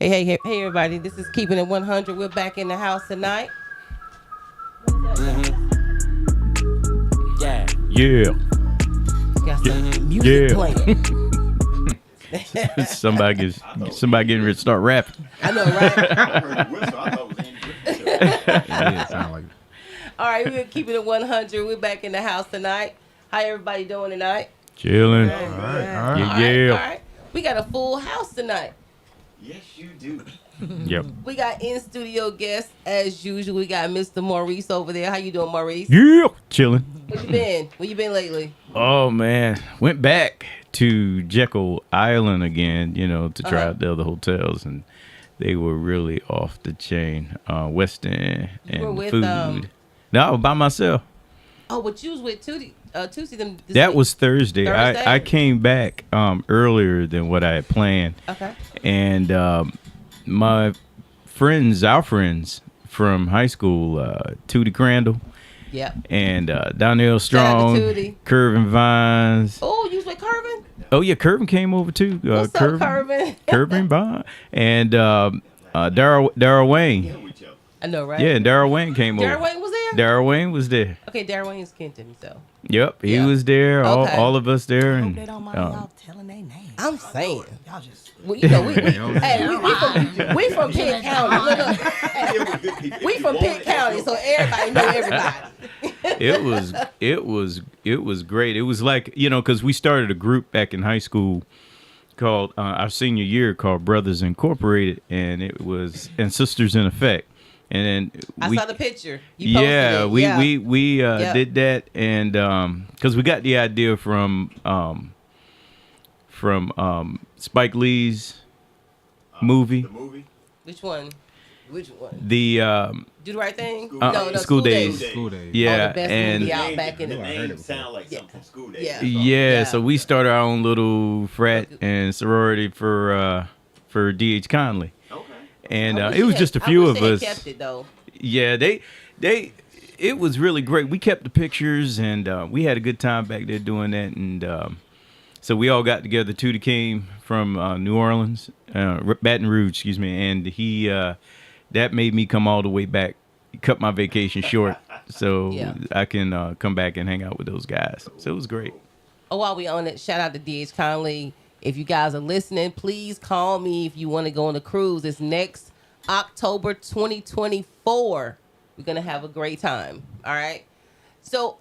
Hey, everybody. This is Keeping It 100. We're back in the house tonight. Yeah. Yeah. Got some music Yeah. playing. somebody getting ready to start rapping. I know, right? I heard the whistle. I thought it was Andy Griffith. Yeah, it sound like All right, we're Keeping It 100. We're back in the house tonight. How everybody doing tonight? Chilling. all right. Yeah. All right. We got a full house tonight. Yes, you do. Yep. We got in-studio guests, as usual. We got Mr. Maurice over there. How you doing, Maurice? Yeah. Chilling. Where you been? Where you been lately? Oh man, went back to Jekyll Island again. To try out the other hotels, and they were really off the chain. West End You were and with, food. No, by myself. Oh, but you was with Tuesday. That was Thursday. Thursday? I came back earlier than what I had planned. Okay. And our friends from high school, Tootie Crandall Yep. and Donnell Shout out to Strong, Tootie. Curvin Vines. Oh, you was with Curvin? Oh yeah, Curvin came over too. What's up, Curvin? Curvin Vine and Daryl Wayne. Yeah, we tell. I know, right? Yeah, Daryl Wayne came Darren over. Wayne was there? Darryl Wayne was there. Okay, Darren Wayne's Kenton, so. Yep, he Yeah. was there. Okay. All of us there, Hope and they don't mind y'all telling their names. I'm saying. Y'all just Well, we from Pitt County. Look, Yeah, we're good people. we If you from want Pitt it, that's County, your so fault. everybody know everybody. it was great. It was like because we started a group back in high school called our senior year called Brothers Incorporated, and it was and Sisters in Effect, and then I we saw the picture. You posted yeah it. we Yeah. did that, and because we got the idea from Spike Lee's movie, The movie. Which one? Which one? the Do the right thing? School no, Days. School Days. School days. yeah, the best and movie out Name- back in the the- I heard it name before. sound like something from School Days. Yeah. That's all. Yeah, so Yeah. we started our own little frat and sorority for D.H. Conley, Okay. and I wish it was they just a had- few I of wish they had us. kept it though. Yeah, it was really great. We kept the pictures, and we had a good time back there doing that. And so we all got together. Tootie came from New Orleans, Baton Rouge, excuse me, and he that made me come all the way back, cut my vacation short, so Yeah. I can come back and hang out with those guys. So it was great. Oh, while we on it, shout out to D.H. Conley. If you guys are listening, please call me if you want to go on a cruise. It's next October 2024. We're going to have a great time. All right? So,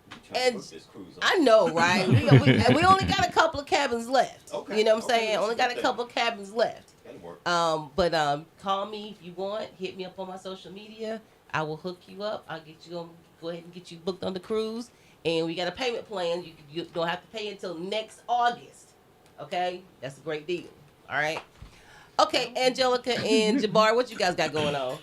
Trying to and book this cruise. I know, right? We only got a couple of cabins left. Okay. You know what I'm Okay, saying? Only got a okay. couple of cabins left. That'll work. But call me if you want. Hit me up on my social media. I will hook you up. I'll get you on. Go ahead and get you booked on the cruise. And we got a payment plan. You don't have to pay until next August. Okay, that's a great deal. All right. Okay, Angelica and Jabbar, what you guys got going on?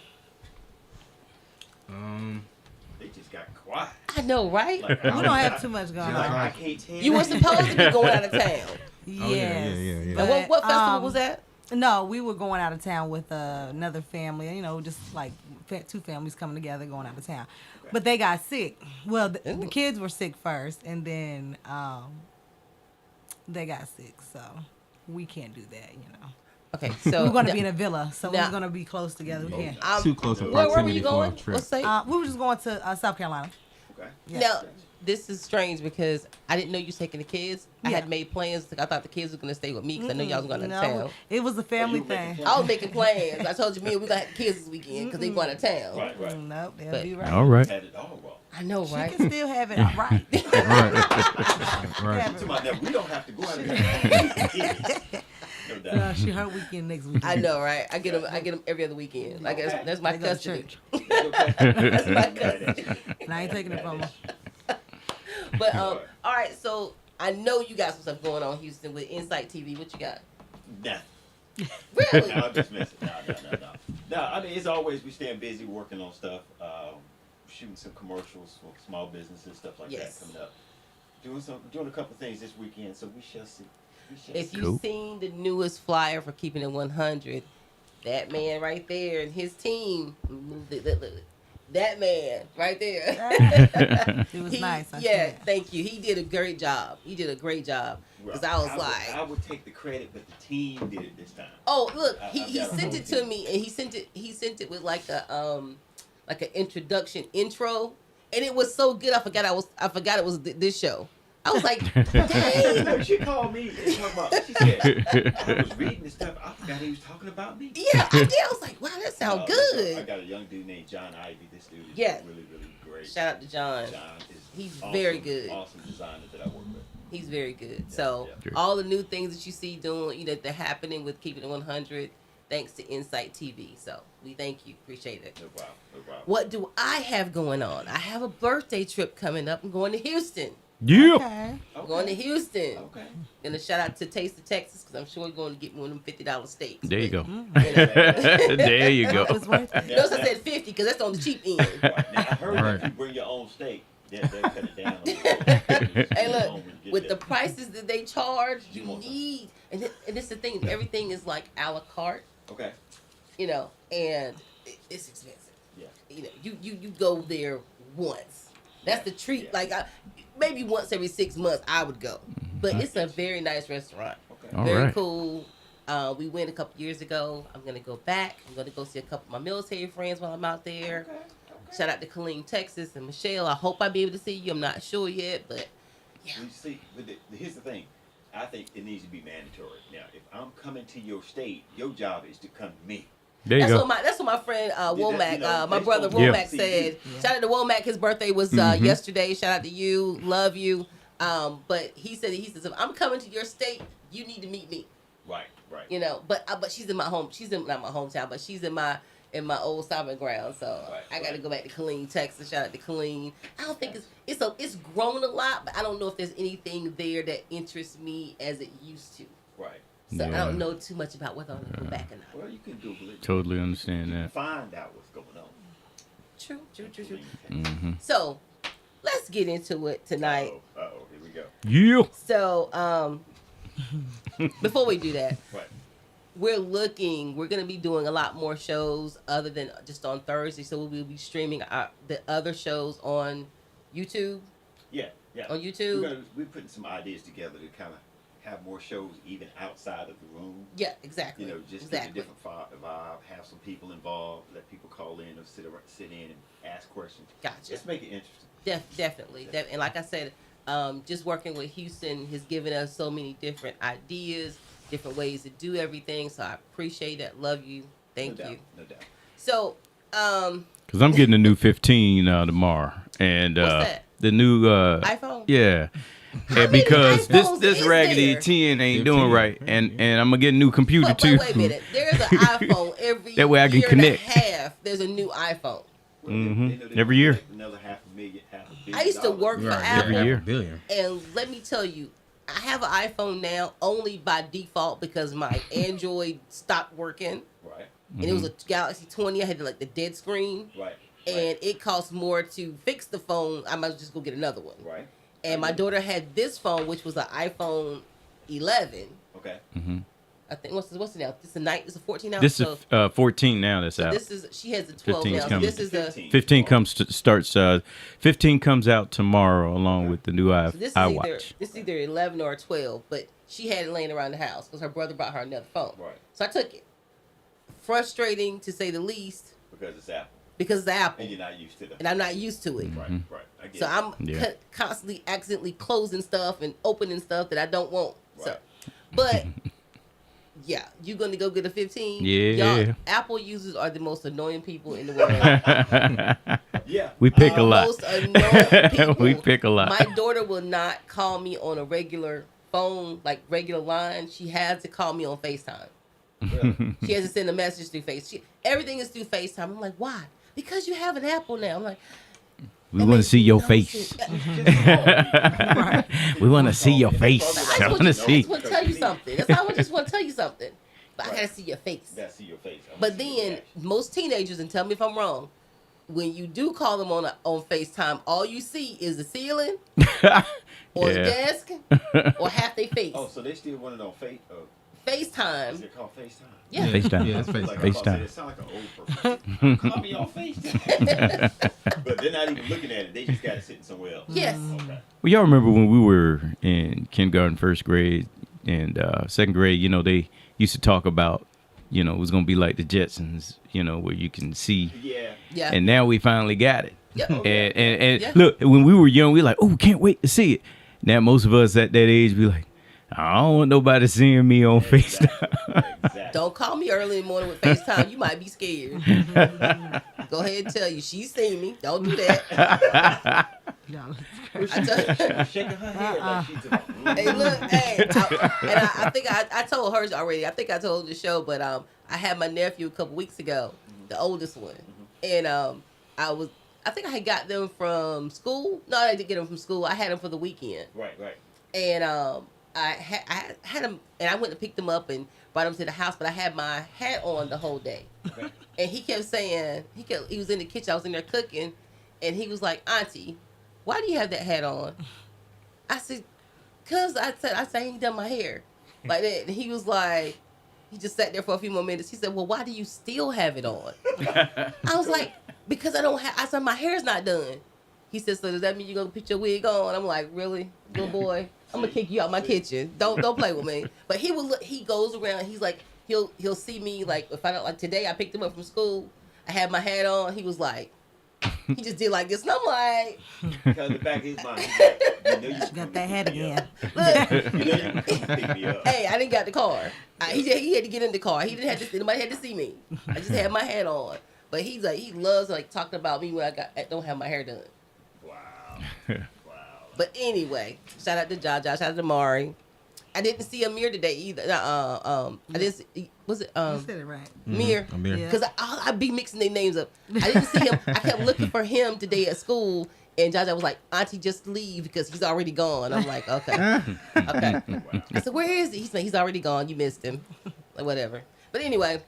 They just got quiet. I know, right? Like, we don't have too much going Like, on. I can't tell. You were supposed to be going out of town. Yes. Oh, yeah. And what festival um, was that? No, we were going out of town with another family. Just like two families coming together, going out of town. But they got sick. Well, the kids were sick first, and then they got sick. So we can't do that. Okay, so We're going to be in a villa, so now- we're going to be close together. We can't. Too close in Where were proximity you for going? a trip. Let's say. We were just going to South Carolina. Okay. Yeah. Now, this is strange because I didn't know you was taking the kids. I Yeah. had made plans. I thought the kids were going to stay with me because I know y'all was going to No, town. it was a family you were making thing. plans? I was making plans. I told you, me and we got kids this weekend because they going to town. Right, right. Nope, they'll But- be right. All right. Had it all wrong. I know, She right? can still have it right. Right. To my dad, we don't have to go out there. No doubt. No, she her weekend next weekend. I know, right? I get them every other weekend. Like that's my They go to custody. church. That's my custody. And I ain't taking it from her. But all right. So I know you got some stuff going on in Houston with Insight TV. What you got? Nah. Really? No, I'm just messing. No. No, I mean, it's always we staying busy working on stuff, shooting some commercials for small businesses, stuff like Yes. that coming up. Doing a couple things this weekend, so we shall see. If you've Cool. seen the newest flyer for Keeping It 100, that man right there and his team, look, That man right there. It was nice. I Yeah, said. thank you. He did a great job. Because I was like, I would take the credit, but the team did it this time. oh look, I've he got a sent whole it to team. me, and he sent it with like an introduction intro, and it was so good. I forgot it was this show. I was like, dang. No, she called me and talked about. She said, I was reading this stuff. I forgot he was talking about me. Yeah, I did. I was like, wow, that sounds I good. got a young dude named John Ivy. This dude is Yeah. really, really great. Shout out to John. John is He's awesome, very good. Awesome designer that I work with. He's very good. So yeah. all the new things that you see doing, they're happening with Keeping It 100, thanks to Insight TV. So we thank you, appreciate it. No problem. No problem. What do I have going on? I have a birthday trip coming up. I'm going to Houston. Yeah. Okay. I'm going to Houston. Okay. Gonna shout out to Taste of Texas because I'm sure you're going to get me one of them $50 steaks. There you go. Know. There you go. It was worth it. Notice I said 50 because that's on the cheap end. Right. Now, I heard that Right. if you bring your own steak, they'll cut it down a little bit. Hey, look, When you get with the there. prices that they charge, you You want some. need, and it's the thing, everything is like a la carte, Okay. and it's expensive. Yeah. You go there once. That's the treat. Yeah. Like maybe once every 6 months I would go, but it's a very nice restaurant. Okay. All Very right. cool. We went a couple years ago. I'm gonna go back. I'm gonna go see a couple of my military friends while I'm out there. Okay. Shout out to Killeen, Texas, and Michelle. I hope I'll be able to see you. I'm not sure yet, but yeah. You see, but here's the thing. I think it needs to be mandatory. Now, if I'm coming to your state, your job is to come to me. There you That's go. what my friend Womack, you know, my they brother supposed to Womack see said. you. Shout out to Womack. His birthday was yesterday. Shout out to you. Love you. But he says if I'm coming to your state, you need to meet me. Right. Right. But she's in my home. She's in not my hometown, but she's in my old stomping ground. So Right, I got to right. go back to Killeen, Texas. Shout out to Killeen. I don't think it's grown a lot, but I don't know if there's anything there that interests me as it used to. Right. So I Yeah. don't know too much about whether I'm gonna go back or not. Well, you can Google it. Totally understand that. Find out what's going on. True. Mm-hmm. So let's get into it tonight. Uh-oh. Here we go. Yeah. So before we do that, Right. we're going to be doing a lot more shows other than just on Thursday. So we'll be streaming the other shows on YouTube. Yeah. Yeah. On YouTube? We're putting some ideas together to kind of have more shows even outside of the room. Yeah, exactly. Just get a different vibe, have some people involved, let people call in or sit in and ask questions. Gotcha. Just make it interesting. Definitely. And like I said, just working with Houston has given us so many different ideas, different ways to do everything. So I appreciate that. Love you. Thank you. No doubt. So, Because I'm getting a new 15 tomorrow, and What's that? the new iPhone? Yeah. How And many because iPhones this is raggedy there? 10 ain't 15. doing right, and I'm gonna get a new computer But too. wait a minute. There's an iPhone every That way I can year connect. and a half. There's a new iPhone. Well, Mhm. they know they Every want year. like another $500,000, $500 I used to work for Right. Apple. Every year. Billion. And let me tell you, I have an iPhone now only by default because my Android stopped working. Right. And it was a Galaxy 20. I had the dead screen. Right. And it costs more to fix the phone. I might just go get another one. Right. And my daughter had this phone, which was an iPhone 11. Okay. I think what's it now? It's a 14 now. This so, is 14 now. That's so out. this is she has a 12 15's now. So coming. this is a 15 starts. 15 comes out tomorrow along with the new so this is iWatch. either 11 or 12. But she had it laying around the house because her brother bought her another phone. Right. So I took it. Frustrating to say the least Because it's Apple. because it's Apple And you're not used to them. and I'm not used to it. Right. Right. I get So it. I'm Yeah. constantly accidentally closing stuff and opening stuff that I don't want. So, Right. but yeah, you gonna go get a 15? Yeah. Y'all, Apple users are the most annoying people in the world. Yeah. We pick a lot. Most annoying people. We pick a lot. My daughter will not call me on a regular phone, like regular line. She has to call me on FaceTime. Really? She has to send a message through everything is through FaceTime. I'm like, why? Because you have an Apple now. I'm like, We want to see your no face. sense. We want to see your face. I I just want to see. want to tell you something. That's all. I just want to tell you something. But I Right. gotta see your face. Gotta see your face. I wanna But see your then reaction. most teenagers, and tell me if I'm wrong, when you do call them on FaceTime, all you see is the ceiling or the Yeah. desk or half their face. Oh, so they still want it on FaceTime. Is it called FaceTime? Yeah. FaceTime. Yeah, it's Like, FaceTime. FaceTime. It sounds like an old person. Call me on FaceTime. But they're not even looking at it. They just got it sitting somewhere else. Yes. Okay. Well, y'all remember when we were in kindergarten, first grade, and second grade, they used to talk about, it was going to be like the Jetsons, where you can see. Yeah. Yeah. And now we finally got it. Yep. And Yeah. look, when we were young, we like, oh, can't wait to see it. Now most of us at that age be like, I don't want nobody seeing me on FaceTime. Exactly. Don't call me early in the morning with FaceTime. You might be scared. Go ahead and tell you. She's seen me. Don't do that. Y'all- I tell Shaking her head like she's a, Hey, look, hey. I think I told her already. I think I told the show, but I had my nephew a couple weeks ago, the oldest one. And I think I had got them from school. No, I didn't get them from school. I had them for the weekend. Right. And I had them, and I went to pick them up and brought them to the house, but I had my hat on the whole day. Okay. And he kept saying, he was in the kitchen, I was in there cooking, and he was like, Auntie, why do you have that hat on? I said, cause I said he done my hair. Like that. And he was like, he just sat there for a few more minutes. He said, well, why do you still have it on? I was like, because I said, my hair's not done. He said, so does that mean you're going to put your wig on? I'm like, really, little boy? I'm going to kick you out my kitchen. Don't play with me. But he goes around. He's like, he'll see me, like, if I don't, like today I picked him up from school. I had my hat on. He was like, he just did like this. And I'm like. Because the back of his mind, he's like, you Got that hat again. Look, You know you can come pick me up. hey, I didn't got the car. He had to get in the car. He didn't have to. Nobody had to see me. I just had my hat on. But he's like, he loves like talking about me when I don't have my hair done. Wow. But anyway, shout out to Jaja, shout out to Mari. I didn't see Amir today either. I didn't see, was it You said it right. Amir? Amir. Yeah. Because I be mixing their names up. I didn't see him. I kept looking for him today at school, and Jaja was like, Auntie, just leave because he's already gone. I'm like, okay. Okay. I said, where is he? He said, he's already gone. You missed him. Like, whatever. But anyway,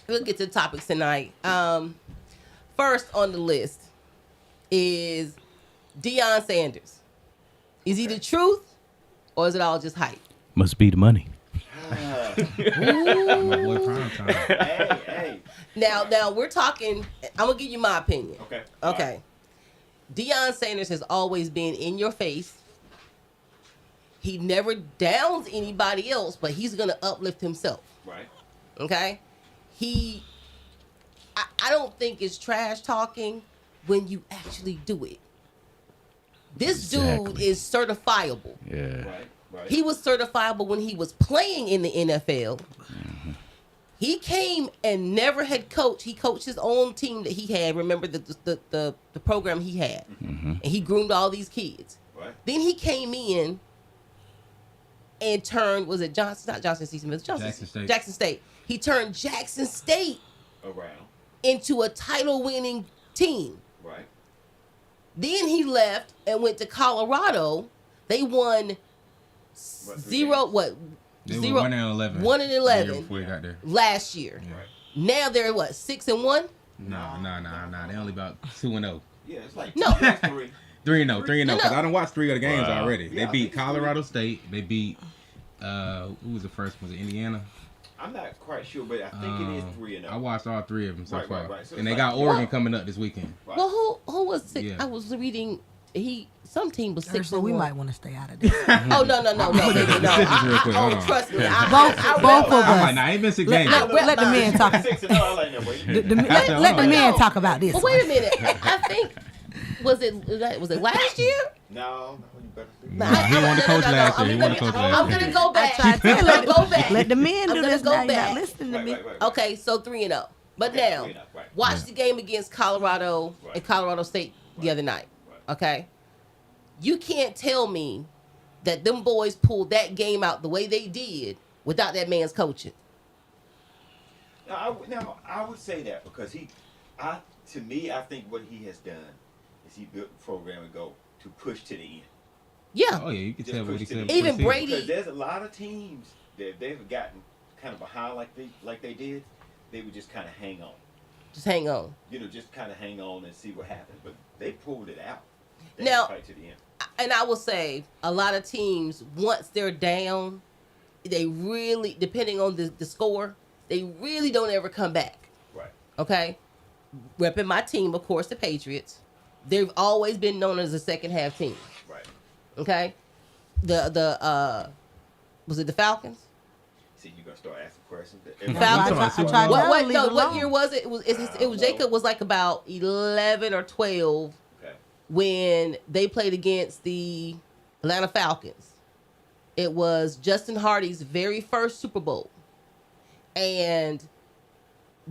we'll get to the topics tonight. First on the list is Deion Sanders. Is he the truth, or is it all just hype? Must be the money. My boy Prime Time. Hey. Now we're talking. I'm gonna give you my opinion. Okay. Okay. Deion Sanders has always been in your face. He never downs anybody else, but he's gonna uplift himself. Right. Okay. I don't think it's trash talking when you actually do it. This dude Exactly. is certifiable. Yeah. Right. He was certifiable when he was playing in the NFL. He came and never had coached. He coached his own team that he had. Remember the program he had, and he groomed all these kids. Right. Then he came in and turned. Was it Johnson? Not Johnson C. Smith. Jackson State. Jackson State. He turned Jackson State Around. into a title-winning team. Right. Then he left and went to Colorado. They won What, 0. What? They 0. were 1-11. 1-11. Before he got there. Last year. Yeah. Now they're what, 6-1? Nah. They only about 2-0. Yeah, it's like No. 3. 3-0. Because No. I done watched 3 of the games Wow. already. Yeah, They I beat think it's Colorado State. They beat who was the first one? Was it Indiana? I'm not quite sure, but I think it is 3-0. I watched all 3 of them so Right, far. right. So And it's they like- got Oregon Well- coming up this weekend. Right. Well, who was 6? Yeah. I was reading. Some team was 6. So we might want to stay out of this. Oh no, baby, no. Real quick, hold on. Trust me. Both of I'm us. like, nah, ain't been 6 Let- games. let the men talk. 6-0. I like that. Wait a minute. Let the men talk about this. But wait a minute. I think was it last year? No, you better see. Nah, he won the coach last year. He won the coach I'm last gonna year. go back. I tried to I'm tell gonna go back. Let the men I'm do gonna this go now. You're back. not listening to me. Right. Okay, so 3-0. But Okay, now, 3-0, right. watch the game against Colorado and Colorado State the other night. Right. Okay? You can't tell me that them boys pulled that game out the way they did without that man's coaching. Now, I would say that because to me, I think what he has done is he built the program and go to push to the end. Yeah. Oh, yeah, you can Just tell what he push to said. the Even before the Brady- season. Because there's a lot of teams that they've gotten kind of behind like they did. They would just kind of hang on. Just hang on. Just kind of hang on and see what happens. But they pulled it out. They Now- fight to the end. And I will say, a lot of teams, once they're down, they really, depending on the score, they really don't ever come back. Right. Okay, repping my team, of course, the Patriots. They've always been known as a second half team. Right. Okay, the was it the Falcons? See, you're gonna start asking questions. Falcons. I tried What leave it what alone. year was it? It was Jacob was like about 11 or 12 Okay. when they played against the Atlanta Falcons. It was Justin Hardy's very first Super Bowl. And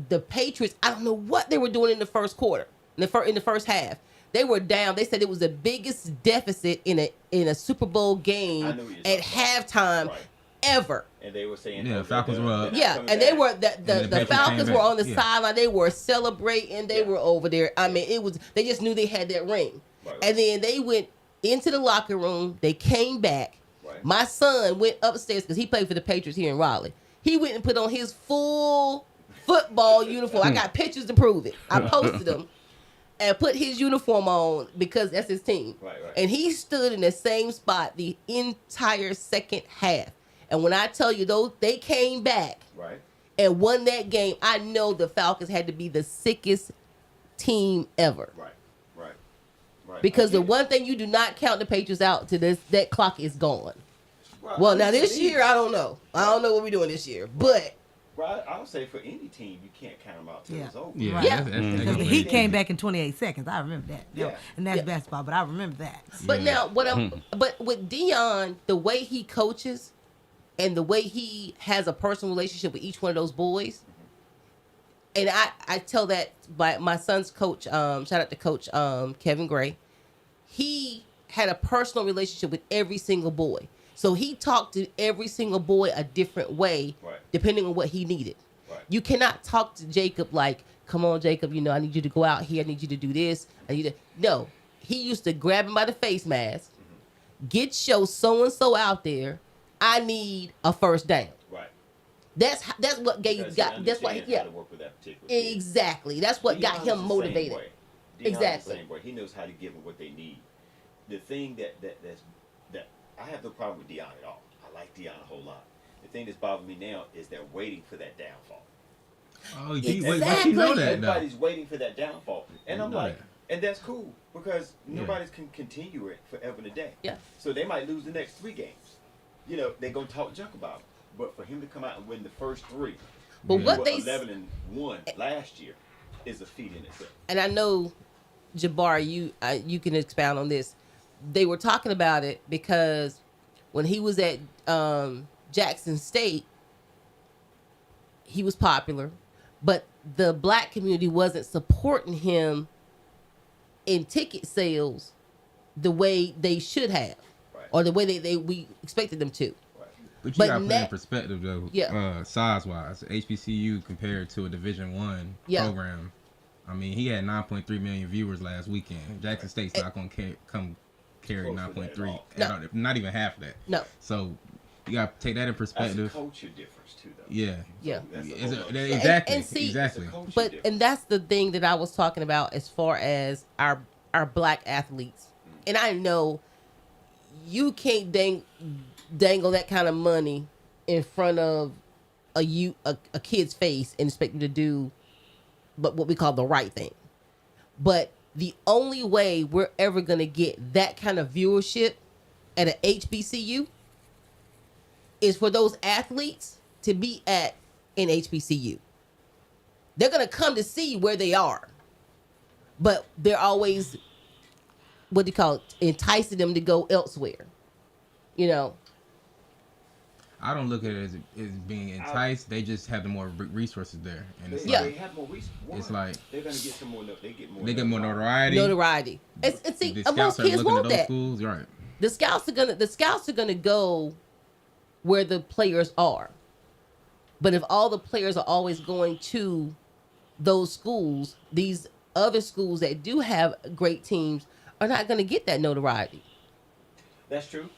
the Patriots, I don't know what they were doing in the first quarter, in the first half. They were down. They said it was the biggest deficit in a Super Bowl I game know what you're at talking about. halftime Right. ever. And they were saying, Yeah, Falcons were up. Yeah, and they were the Patriots Falcons came were back. on the Yeah. sideline. They were celebrating. They Yeah. were over there. I mean, it was they just knew they had that ring. Right. And then they went into the locker room. They came back. Right. My son went upstairs because he played for the Patriots here in Raleigh. He went and put on his full football uniform. I got pictures to prove it. I posted them. And put his uniform on because that's his team. Right. And he stood in the same spot the entire second half. And when I tell you, those they came back Right. and won that game, I know the Falcons had to be the sickest team ever. Right. Right. Right. Because the I get it. one thing you do not count the Patriots out to this, that clock is gone. Right, Well, I now would this say year, I don't know. I don't know what we're doing this year. But Right, I would say for any team, you can't count them out till Yeah. it's over. Yeah, Yeah. Because the Heat came back in 28 seconds. I remember that. Yeah. And that's Yeah. basketball, but I remember that. But Yeah. now but with Dion, the way he coaches and the way he has a personal relationship with each one of those boys, and I tell that by my son's coach, shout out to Coach Kevin Gray. He had a personal relationship with every single boy. So he talked to every single boy a different way, Right. depending on what he needed. Right. You cannot talk to Jacob like, come on, Jacob, I need you to go out here. I need you to do this. No. He used to grab him by the face mask, get your so-and-so out there. I need a first down. Right. That's what Because he got. That's why. understands how to work with that particular kid. Exactly. That's what got Deion's him the same motivated. way. Deion's Exactly. the same way. He knows how to give them what they need. The thing that I have no problem with Deion at all. I like Deion a whole lot. The thing that's bothering me now is they're waiting for that downfall. Oh, Exactly. you know that though. Everybody's waiting for that downfall, and I'm know like, that. and that's cool because Yeah. nobody can continue it forever and a day. Yeah. So they might lose the next 3 games. They're gonna talk junk about him. But for him to come out and win the first 3, But Yeah. what they 11-1 last year, is a feat in itself. and I know, Jabbar, you can expound on this. They were talking about it because when he was at Jackson State, he was popular, but the black community wasn't supporting him in ticket sales the way they should have, Right. or the way we expected them to. Right. But you But gotta put it that- in perspective though. Yeah. Size wise, HBCU compared to a Division One Yeah. program. I mean, he had 9.3 million viewers last weekend. Jackson State's not gonna come carry Close to 9.3. that at all. At all. Not even half of that. No. So you gotta take that in That's a perspective. culture difference too, though. Yeah. Yeah. That's a It's whole a- other that- story. exactly. and see- exactly. It's a culture But difference. and that's the thing that I was talking about as far as our black athletes. And I know you can't dangle that kind of money in front of a kid's face and expect him to do but what we call the right thing. But the only way we're ever gonna get that kind of viewership at a HBCU is for those athletes to be at an HBCU. They're gonna come to see where they are, but they're always, what do you call it, enticing them to go elsewhere. I don't look at it as being enticed. They just have the more resources there, and it's Yeah. They like have more resources. it's like they're gonna get some more. They get more. they get more notoriety. Notoriety. It's see, The most scouts are kids looking at want those that. schools, right? The scouts are gonna go where the players are. But if all the players are always going to those schools, these other schools that do have great teams are not gonna get that notoriety. That's true.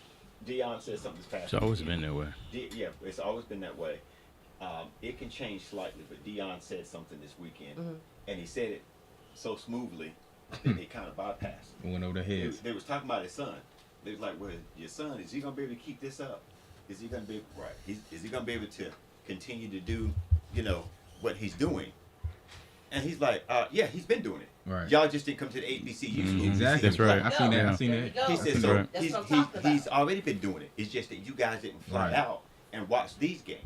Deion said something this past It's always weekend. been that way. Yeah, it's always been that way. It can change slightly, but Deion said something this weekend, and he said it so smoothly that it kind of bypassed. Went over their They, heads. they was talking about his son. They was like, "Well, your son, is he gonna be able to keep this up?" is he gonna be right? Is he gonna be able to continue to do, what he's doing? And he's like, yeah, he's been doing it. Right. Y'all just didn't come to the HBCU school. Exactly. That's right. I seen that. I seen There you that. go. He said so so. That's He's, what I'm he's, talking he's about. already been doing it. It's just that you guys didn't fly Right. out and watch these games.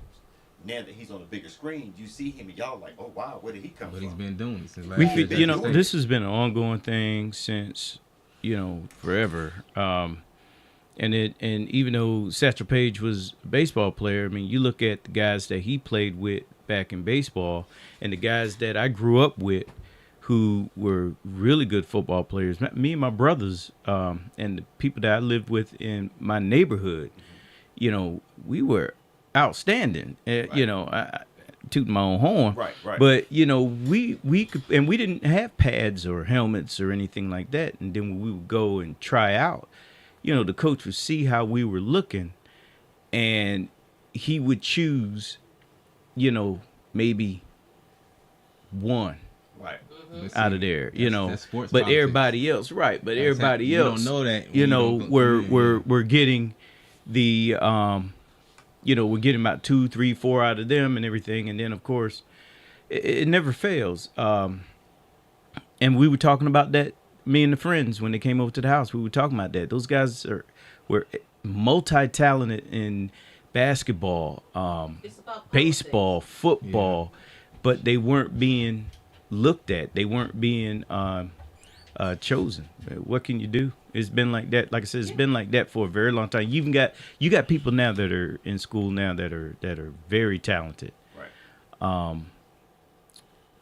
Now that he's on a bigger screen, you see him and y'all like, oh wow, where did he come But from? he's been doing it since last We, year. you know, Jackson State. this has been an ongoing thing since, forever. And even though Satchel Paige was a baseball player, I mean, you look at the guys that he played with back in baseball, and the guys that I grew up with, who were really good football players. Me and my brothers, and the people that I lived with in my neighborhood, we were outstanding. I tooting my own horn. Right. But we could, and we didn't have pads or helmets or anything like that. And then when we would go and try out, the coach would see how we were looking, and he would choose, maybe one Right. But out see, of there, that's sports but politics. everybody else, right? But That's everybody you else, don't know that when you don't come in, we're getting the, we're getting about 2, 3, 4 out of them and everything, and then of course, it never fails. And we were talking about that. Me and the friends, when they came over to the house, we were talking about that. Those guys were multi-talented in basketball, It's about baseball, football, but they weren't being looked at. They weren't being chosen. What can you do? It's been like that. Like I said, it's been like that for a very long time. You got people now that are in school now that are very talented. Right.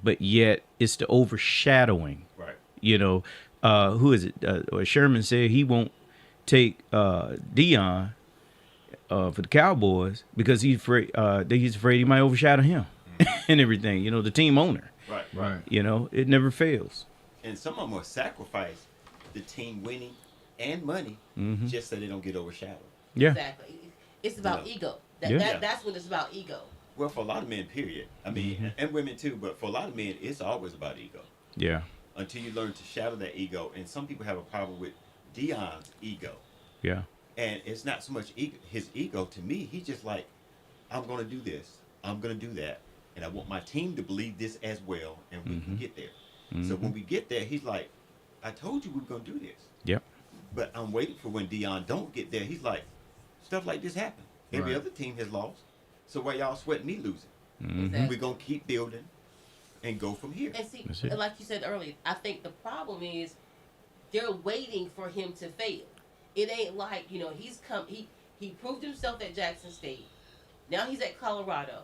But yet it's the overshadowing. Right. Who is it? Sherman said he won't take Dion for the Cowboys because he's afraid he might overshadow him and everything. The team owner. Right. It never fails. And some of them will sacrifice the team winning and money just so they don't get overshadowed. Yeah. Exactly. It's about ego. Yeah. That's when it's about ego. Well, for a lot of men, period. I mean, and women too, but for a lot of men, it's always about ego. Yeah. Until you learn to shadow that ego. And some people have a problem with Dion's ego. Yeah. And it's not so much his ego. To me, he's just like, I'm going to do this. I'm going to do that. And I want my team to believe this as well. And we can get there. So when we get there, he's like, I told you we were going to do this. Yep. But I'm waiting for when Dion don't get there. He's like, stuff like this happen. Every Right. other team has lost. So why y'all sweating me losing? Exactly. We're going to keep building and go from here. And see, That's it. like you said earlier, I think the problem is they're waiting for him to fail. It ain't like, he's come, he proved himself at Jackson State. Now he's at Colorado.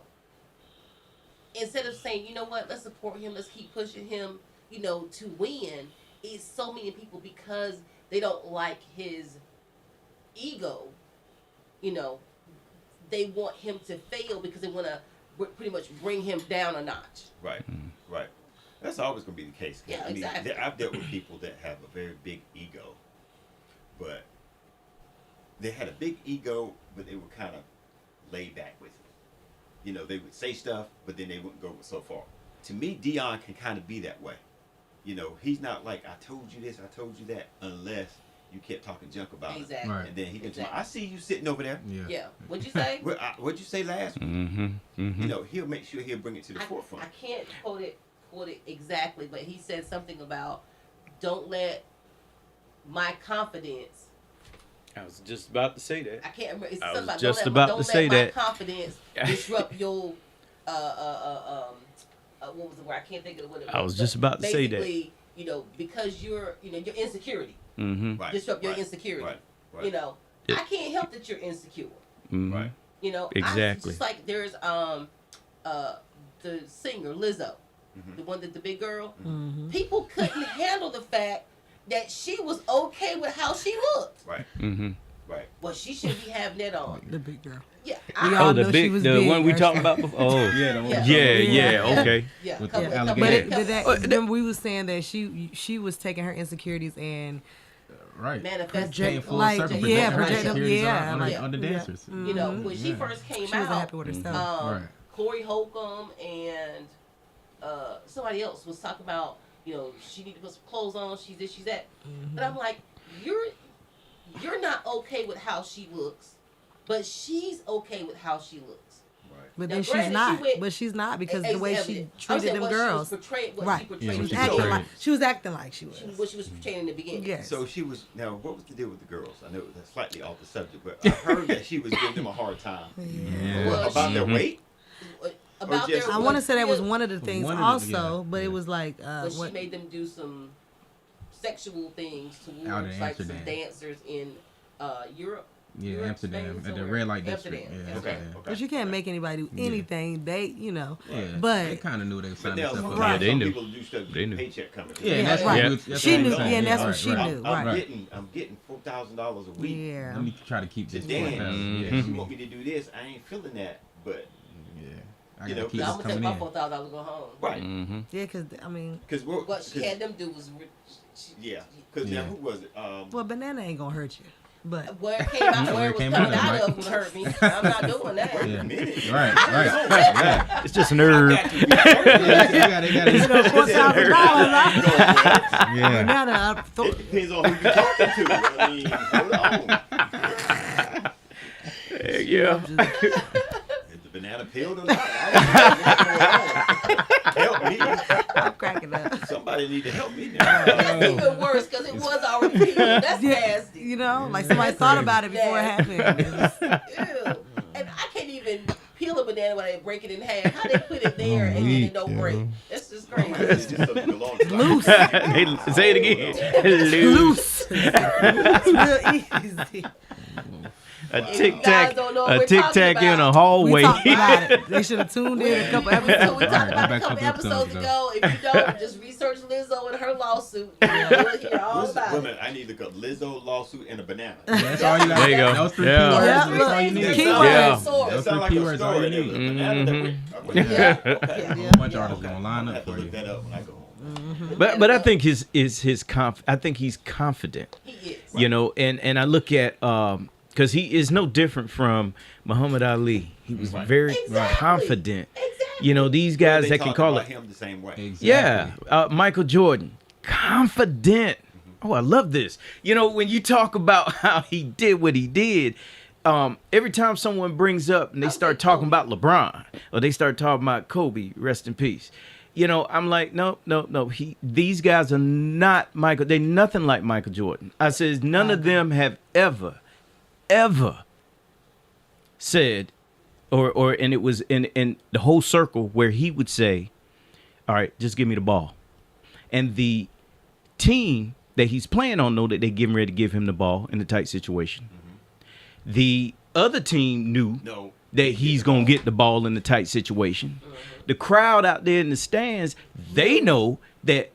Instead of saying, you know what, let's support him, let's keep pushing him, to win, it's so many people because they don't like his ego, they want him to fail because they want to pretty much bring him down a notch. Right, right. That's always going to be the case. Yeah, exactly. I've dealt with people that have a very big ego, but they had a big ego, but they were kind of laid back with it. They would say stuff, but then they wouldn't go so far. To me, Dion can kind of be that way. He's not like, I told you this, I told you that, unless you kept talking junk about Exactly. Right. it. And then he can Exactly. I see you sitting over there. Yeah. Yeah. What'd you say? What'd you say last week? He'll make sure he'll bring it to the forefront. I can't quote it exactly, but he said something about don't let my confidence. I was just about to say that. I can't remember. It's I something was about just don't about let, to don't say let that. my confidence disrupt your what was the word? I can't think of what it was. I was just about to say that. Basically, because your insecurity Right. disrupt your right, insecurity. Right. Yeah. I can't help that you're insecure. Right. Exactly. Just like there's the singer Lizzo, the one that the big girl. People couldn't handle the fact that she was okay with how she looked. Right. Right. Well, she shouldn't be having that on. The big girl. Yeah, We all Oh, the know she big, was the big, one we right? talking about before. Oh, Yeah, the one Yeah. yeah, okay. yeah. With couple- the couple- But, alligator. remember we was saying that she was taking her insecurities and Right. Manifesting. Came full Like, circle, yeah, projecting her project them, insecurities yeah, on like- the yeah. dancers. When she Yeah. first came she wasn't out, happy with herself. Right. Corey Holcomb and somebody else was talking about, she need to put some clothes on. She's this, she's that. But I'm like, you're not okay with how she looks. but she's okay with how she looks. But Now, then granted, she's not. she went- But she's not because the way she I'm treated saying them what girls. She was portrayed, what Right. she portrayed Yeah, She what was she acting portrayed. like she was acting like she was. what she was portraying in the beginning. Yes. So she was. Now, what was the deal with the girls? I know that's slightly off the subject, but I heard that she was giving them a hard time Yeah. Well, about their weight. About just- their I want to say that was appeal, one of the things One of the- also, yeah, but yeah. it was like but she what? made them do some sexual things Out towards in like some Amsterdam. dancers in Europe. Yeah, Europe, Amsterdam Spain, at the somewhere. red light district. Amsterdam. Yeah, Okay. Amsterdam. But you can't make anybody do anything. They, Yeah, But- they kind of knew they But signed now, themselves up. Right. they some knew. people do stuff. They knew. Paycheck coming. Yeah, Yeah, that's right. what that's She what I'm knew- saying. yeah, and that's what right, she right. knew. I'm Right. getting $4,000 a week. Yeah. Let me try to keep this. Then, $4,000. if Yeah, you want me to do this, I ain't feeling that. But yeah. I You gotta know, keep I'm this gonna take coming my in. $4,000 to go home. right, Mm-hmm. Yeah, because I mean, because What she had them do was, yeah, because Yeah. now who was it? well, banana ain't gonna hurt you, but where it came out, where it was came coming out, out right? of would hurt me. I'm not doing that. Yeah. Minute. Right, right. Yeah. It's just an herb. Yeah, they gotta- $4,000. Yeah. Banana. It depends on who you talking to. I mean, hold on. Yeah. Is the banana peeled or not? I don't know what's going on. Help me. I'm cracking up. Somebody need to help me now. That's even worse because it was already peeled. That's nasty. You know, like somebody thought about it before it happened. It was- Ew. And I can't even peel a banana when they break it in half. How they put it there and then it don't break? That's just crazy. It's just something along the Loose. They say it again. Loose. It's real easy. A You tic guys tac. don't know what A we're tic talking tac in a about. We hallway. talked about it. They should have tuned in a couple So episodes. we talked Alright, about go it a back couple a couple episodes episodes ago. If you don't, just research Lizzo and her lawsuit. You'll hear all Wait about a it. minute, I need to go Lizzo lawsuit and a banana. That's all you got. There you go. Those three Yeah. keywords. Yeah, That's all you look, need. keyword. Yeah. That Source. sounds like a Keywords, all story. you There's a need. banana that Mhm. went. Yeah. Okay. Yeah. A whole bunch of artists Okay. gonna line I up have to for look you. that up when I go home. But I think his I think he's confident. He is. You know, and I look at because he is no different from Muhammad Ali. He was Right. very Exactly. confident. Exactly. You know, these guys They that can talk call about it. him the same way. Exactly. Yeah, Michael Jordan, confident. Oh, I love this. You know, when you talk about how he did what he did, every time someone brings up and they start talking about LeBron or they start talking about Kobe, rest in peace. You know, I'm like, no. These guys are not Michael. They're nothing like Michael Jordan. I says none of them have ever said, and it was in the whole circle where he would say, all right, just give me the ball. And the team that he's playing on know that they're getting ready to give him the ball in a tight situation. The other team knew No. that he's going to get the ball in the tight situation. The crowd out there in the stands, they know that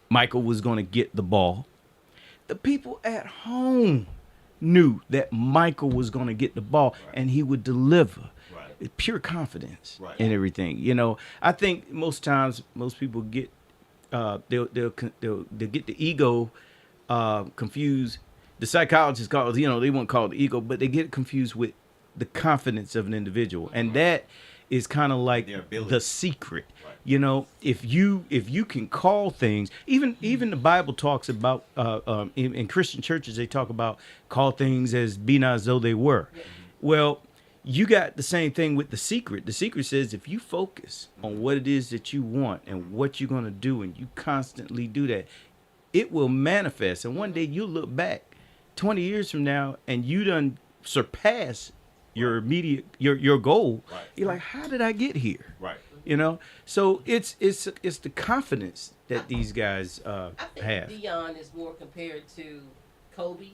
Michael was going to get the ball. The people at home knew that Michael was going to get the ball and he would deliver. Right. Pure confidence Right. and everything. You know, I think most times most people get they'll get the ego confused. The psychologists call it, you know, they won't call it the ego, but they get confused with the confidence of an individual, and that is kind of like Their ability. the secret. Right. You know, if you can call things, even the Bible talks about in Christian churches, they talk about call things as be not as though they were. Well, you got the same thing with the secret. The secret says if you focus on what it is that you want and what you're going to do, and you constantly do that, it will manifest. And one day you'll look back 20 years from now and you done surpass your immediate your goal. Right. You're like, how did I get here? Right. You know, so it's the confidence that these guys I think have. Dion is more compared to Kobe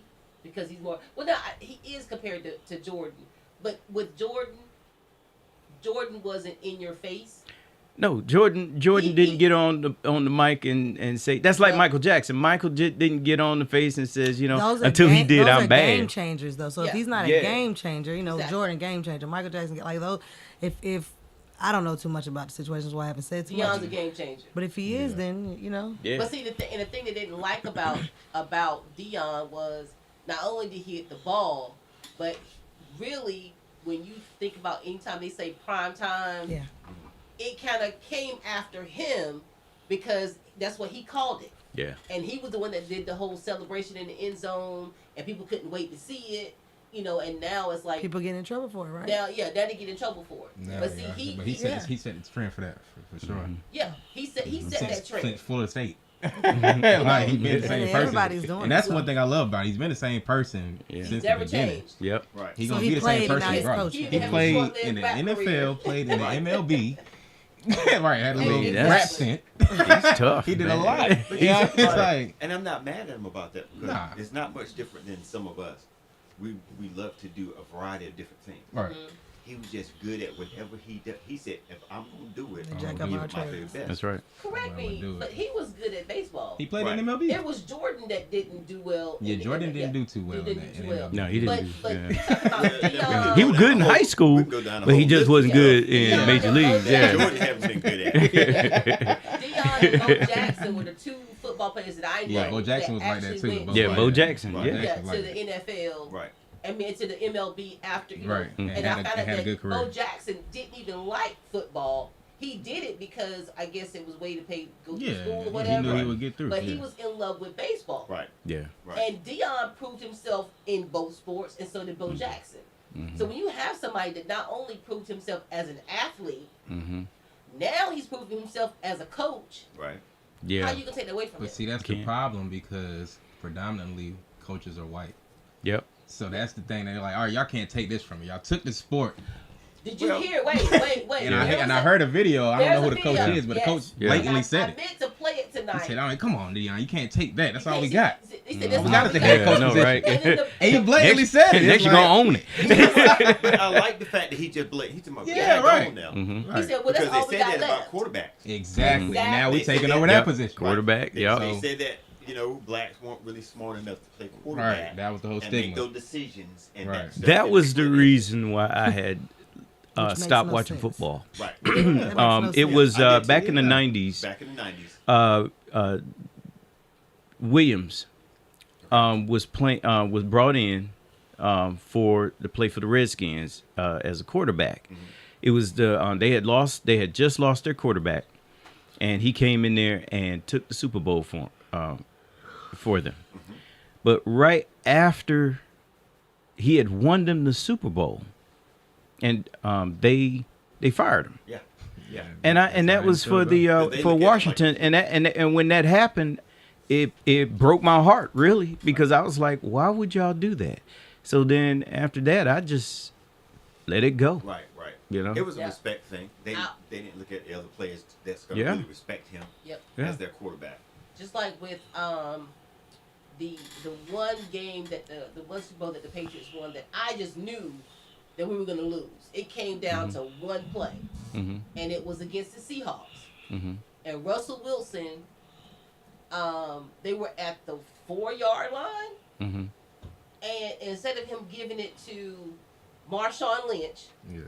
because he's more. Well, no, he is compared to Jordan, but with Jordan wasn't in your face. No, Jordan didn't get on the mic and say that's like No. Michael Jackson. Michael didn't get on the face and says, you know, Those are until he game- did, those I'm are bad. game changers though. So if Yeah. he's not Yeah. a game changer, you know, Exactly. Jordan game changer, Michael Jackson like those. If I don't know too much about the situations, why I haven't said too Dion's much. a game changer. But if he is, then you know. Yeah. But see, the thing they didn't like about Dion was not only did he hit the ball, but really when you think about anytime they say prime time, Yeah. it kind of came after him because that's what he called it. Yeah. And he was the one that did the whole celebration in the end zone, and people couldn't wait to see it. and now it's like People getting in trouble for it, right? now they get in trouble for it. Yeah, But see, yeah. he set the trend for that for sure. he set that trend. Since Florida State. Like he's been the same person. Everybody's doing and that's it. one thing I love about him. He's been the same person since the Never beginning. changed. Yep. Right. He's So gonna he be the same played and person. now he's Right. coaching. He He played had a in the short-lived rap career. NFL, played in the MLB. Right, had a little Hey, rap that's- stint. He's tough. He did a man. lot. But Yeah, you know, it's like and I'm not mad at him about that because Nah. it's not much different than some of us. We love to do a variety of different things. right. He was just good at whatever he did. He said, if I'm gonna do it, Jack I'm up gonna our give it my very trades. best. That's right. Correct Well, me, I would do but it. he was good at baseball. He played Right. in MLB. It was Jordan that didn't do well. Yeah, in the Jordan NFL. didn't do too well He in didn't that do well. No, he didn't. But Yeah. you talking about Deion, He was good in high school, We can go down the but he whole just list. wasn't good in Yeah. major leagues. Yeah. Yeah. Jordan hasn't been good at it. Deion and Bo Jackson were the two football players that I know. Yeah, Bo Jackson was like that actually too. went Yeah, Bo Right. Jackson. Right. Yeah. yeah, Jackson to like the that. NFL. Right. I mean, to the MLB after, Right. And And I had found a out that good career. Bo Jackson didn't even like football. He did it because I guess it was a way to go to Yeah, school or he whatever. knew he would get through. But yeah. he was in love with baseball. Right. Yeah. Right. And Deion proved himself in both sports, and so did Bo Jackson. So when you have somebody that not only proved himself as an athlete, now he's proving himself as a coach. Right. How Yeah. you gonna take that away from But him? see, that's the Can't. problem because predominantly coaches are white. Yep. So that's the thing. They're like, all right, y'all can't take this from me. Y'all took the sport. Did you Well- hear? Wait. And, There I was a- heard a video. I don't there's know a who the coach video. is, but Yes. the coach Yeah. blatantly I said it. meant to play it He tonight. said, all right, come on, Dion. You can't take that. That's all we He got. said, he said, All that's we got all is the we head got. coach I know, position. right? And then the- And he blatantly said it. Next It's you like- gonna own it. But I like the fact that he just he's talking about Yeah, go right. on now. Mhm. He Right. said, well, that's Because all they we said got that left. about quarterbacks. Exactly. And now They we said taking that- over that Yep. position. Quarterback. They, Yep. they said that blacks weren't really smart enough to play quarterback. Right. That was the whole and make stigma. those decisions. And Right. stuff. That And was the they- reason why I had makes stopped no watching sense. football. Right. That makes no It sense. was I did too, back in the yeah. 90s. Back in the 90s. Williams was brought in to play for the Redskins as a quarterback. It was they had just lost their quarterback, and he came in there and took the Super Bowl for them. But right after he had won them the Super Bowl, and they fired him. Yeah. Yeah. And that was for the But they for look at it Washington, and when that happened, it broke my heart really, because I was like, why would y'all do that? So then after that, I just let it go. Right. Right. You know? It was a Yeah. respect thing. They didn't look at the other players that's gonna Yeah. really respect him Yep. Yeah. as their quarterback. Just like with the one game that the one Super Bowl that the Patriots won that I just knew that we were gonna lose. It came down to one play, Mm-hmm. and it was against the Seahawks. Mm-hmm. And Russell Wilson, they were at the 4-yard line, Mm-hmm. and instead of him giving it to Marshawn Lynch, Yeah.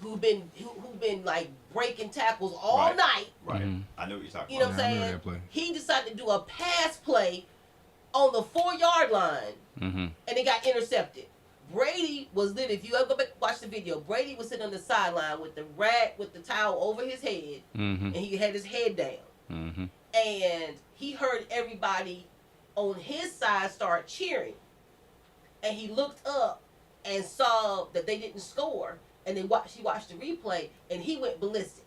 who been like breaking tackles all Right. night, Right. Mhm. I know what you're talking you know about. what I'm Yeah, I saying? remember that play. He decided to do a pass play on the 4-yard line, Mm-hmm. and it got intercepted. Brady was lit. If you ever go back watch the video, Brady was sitting on the sideline with the rag with the towel over his head, Mm-hmm. and he had his head down. Mm-hmm. And he heard everybody on his side start cheering, and he looked up and saw that they didn't score, and then he watched the replay, and he went ballistic,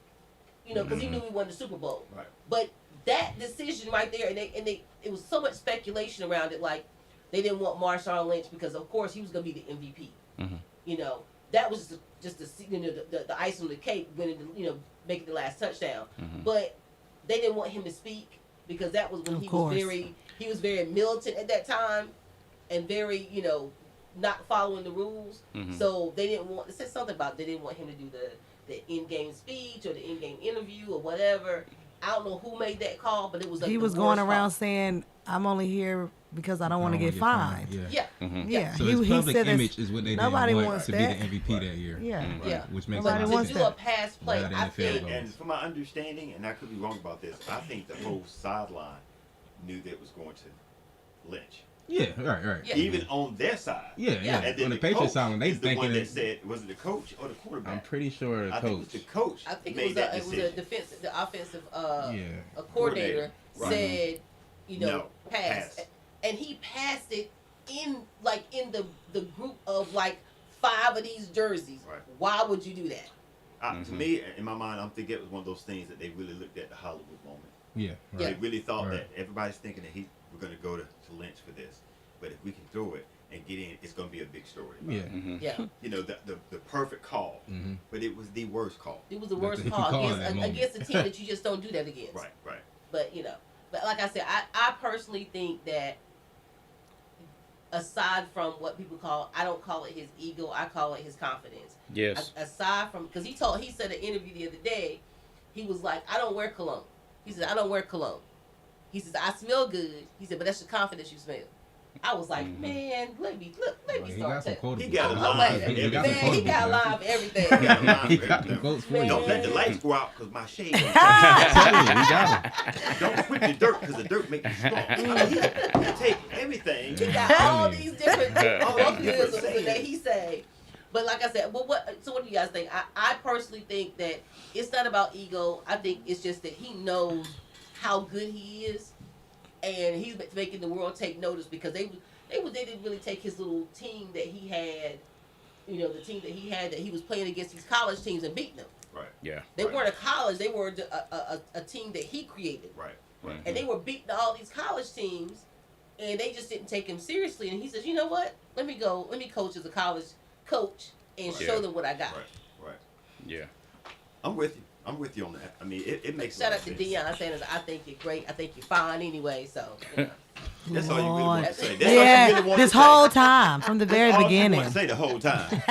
because he knew we won the Super Bowl. Right. But that decision right there, and it was so much speculation around it, like they didn't want Marshawn Lynch because of course he was going to be the MVP. Mhm. That was just the ice on the cake, winning, making the last touchdown. Mhm. But they didn't want him to speak because that was when Of he course. was very militant at that time, and very not following the rules. Mhm. So they didn't want. It said something about they didn't want him to do the in-game speech or the in-game interview or whatever. I don't know who made that call, but it was like He the was going worst around call. saying, "I'm only here because I don't want to wanna get fined." Yeah. Yeah. Mm-hmm. Yeah, So his public said image this. is what they Nobody didn't want wants to that. be the MVP that year. Yeah. Right. Yeah. Which makes Nobody But sense. wants to do that. a pass play, Without I NFL think goals. And from my understanding, and I could be wrong about this, I think the whole sideline knew that it was going to Lynch. Yeah, right. Yeah. Even on their side. Yeah. And then On the Patriots coach side, when they is the one thinking that it, said, was it the coach or the quarterback? I'm pretty sure the I think it was coach. the coach I think made that it was a decision. defensive, the offensive Yeah. a coordinator Right. said, No, pass. pass. And he passed it in the group of like 5 of these jerseys. Right. Why would you do that? To me, in my mind, I'm thinking it was one of those things that they really looked at the Hollywood moment. Yeah. Yeah. They really thought Right. that everybody's thinking that we're going to go to Lynch for this, but if we can throw it and get in, it's going to be a big story. Yeah. Yeah, You know, the perfect call, but it was the worst call. it was the worst If you call call it that against a team that you just don't do that against. Right. But but like I said, I personally think that aside from what people call, I don't call it his ego, I call it his confidence. Yes. Aside from, because he said in an interview the other day, he was like, I don't wear cologne. He said, I don't wear cologne. He says, I smell good. He said, but that's the confidence you smell. I was like, man, let me He start got some that. quotables. He got a I'm line like, for everything. man, he got a line for everything. He got a line He for got the everything. quotes for Man. you. Don't let the lights go out because my shade. He got him. Don't quit the dirt because the dirt makes you strong. He take everything. He got all these different All these different euphemisms sayings. that he say. But like I said, well, what do you guys think? I personally think that it's not about ego. I think it's just that he knows how good he is, and he's making the world take notice because they didn't really take his little team that he had, the team that he was playing against these college teams and beating them. Right. Yeah. They Right. weren't a college; they were a team that he created. Right. And they were beating all these college teams, and they just didn't take him seriously. And he says, you know what? Let me coach as a college coach and Right. show them what I got. Right. Yeah. I'm with you on that. I mean, it makes Shout a lot out of to sense. Deion saying, I think you're great. I think you're fine anyway. So, That's all you really want to Lord. say. That's all you Yeah, really want this to say. whole time from the very All you beginning, want to say the whole time.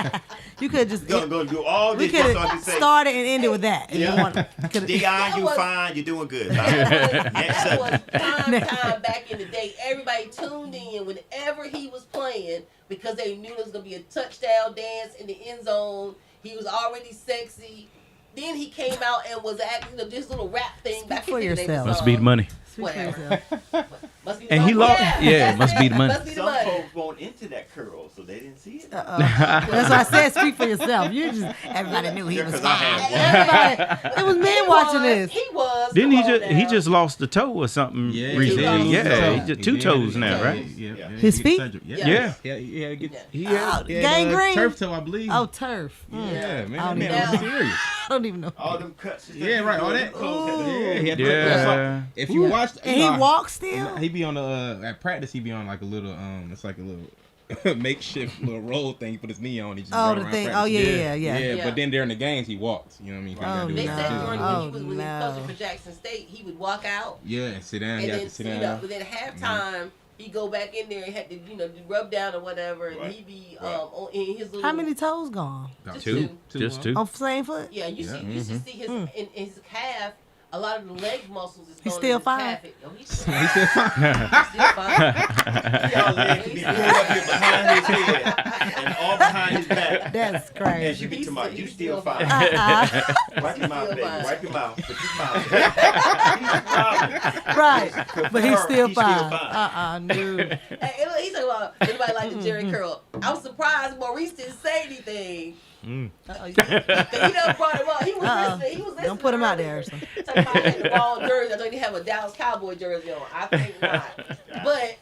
you could just Gonna do all we this just could so I can have say, started and ended with that. And Yeah. you want- coulda- Deion, you was- fine. You're doing good. that Next was subject. prime time back in the day. Everybody tuned in whenever he was playing because they knew there was going to be a touchdown dance in the end zone. He was already sexy. Then he came out and was acting this little rap thing Speak back for in the day. yourself. Must be the money. Speak for Whatever. yourself. Must be the And he money. lost. Yeah, must be the money. Must be the Some money. folks won't into that curl, so they didn't see it. That's why I said speak for yourself. You just everybody knew he Yeah, was 'cause I fine. had Everybody, it was men watching this. He was. Didn't Come he on just he now. just lost a toe or something Yeah, recently? he Yeah, did. he just two toes now, right? Yeah. His feet? Yeah. Yeah. Yeah. Get, Yeah. he Oh, had gangrene? turf toe, I believe. Oh, turf. Yeah, man. I don't That man even was know. serious. I don't even know. All them cuts. and stuff Yeah, he right, all doing, that. them clothes had to- Yeah, he had to Yeah. If you watched, And he walks still. He be on at practice. He be on like a little it's like a little makeshift little roll thing. He put his knee on. He just Oh, run the around thing. practice. Oh, yeah. Yeah. But then during the games, he walks. You know what I mean? 'Cause he gotta Oh, do They what said he during do. when Oh, he was no. coaching for Jackson State, he would walk out Yeah, and sit down. and You have then to sit you know, down. but then halftime he go back in there and had to rub down or whatever, and Right. he be Right. in his little. How many toes gone? Got Just Two, two. just two. On same foot? Yeah, you Yeah. see, you should see his in his calf. A lot of the leg muscles is He's going still in his fine? calf. Oh, he's still, He said, he's still fine. Y'all legs be pulled up here behind his head and all behind his back. That's And crazy. she be He's talking about, still- you he's still still fine. Wipe your mouth, Still baby. fine. Wipe your mouth. But you fine. He's smiling. Right. But he's still He's still fine. fine. No. Hey, look, he's talking about anybody like the Jerry curl. I was surprised Maurice didn't say anything. Uh-oh. He done brought him up. He was listening. He was listening. Don't put him out there, earlier. Erson. Talking about he had the ball jersey. I thought he had a Dallas Cowboy jersey on. I think not. But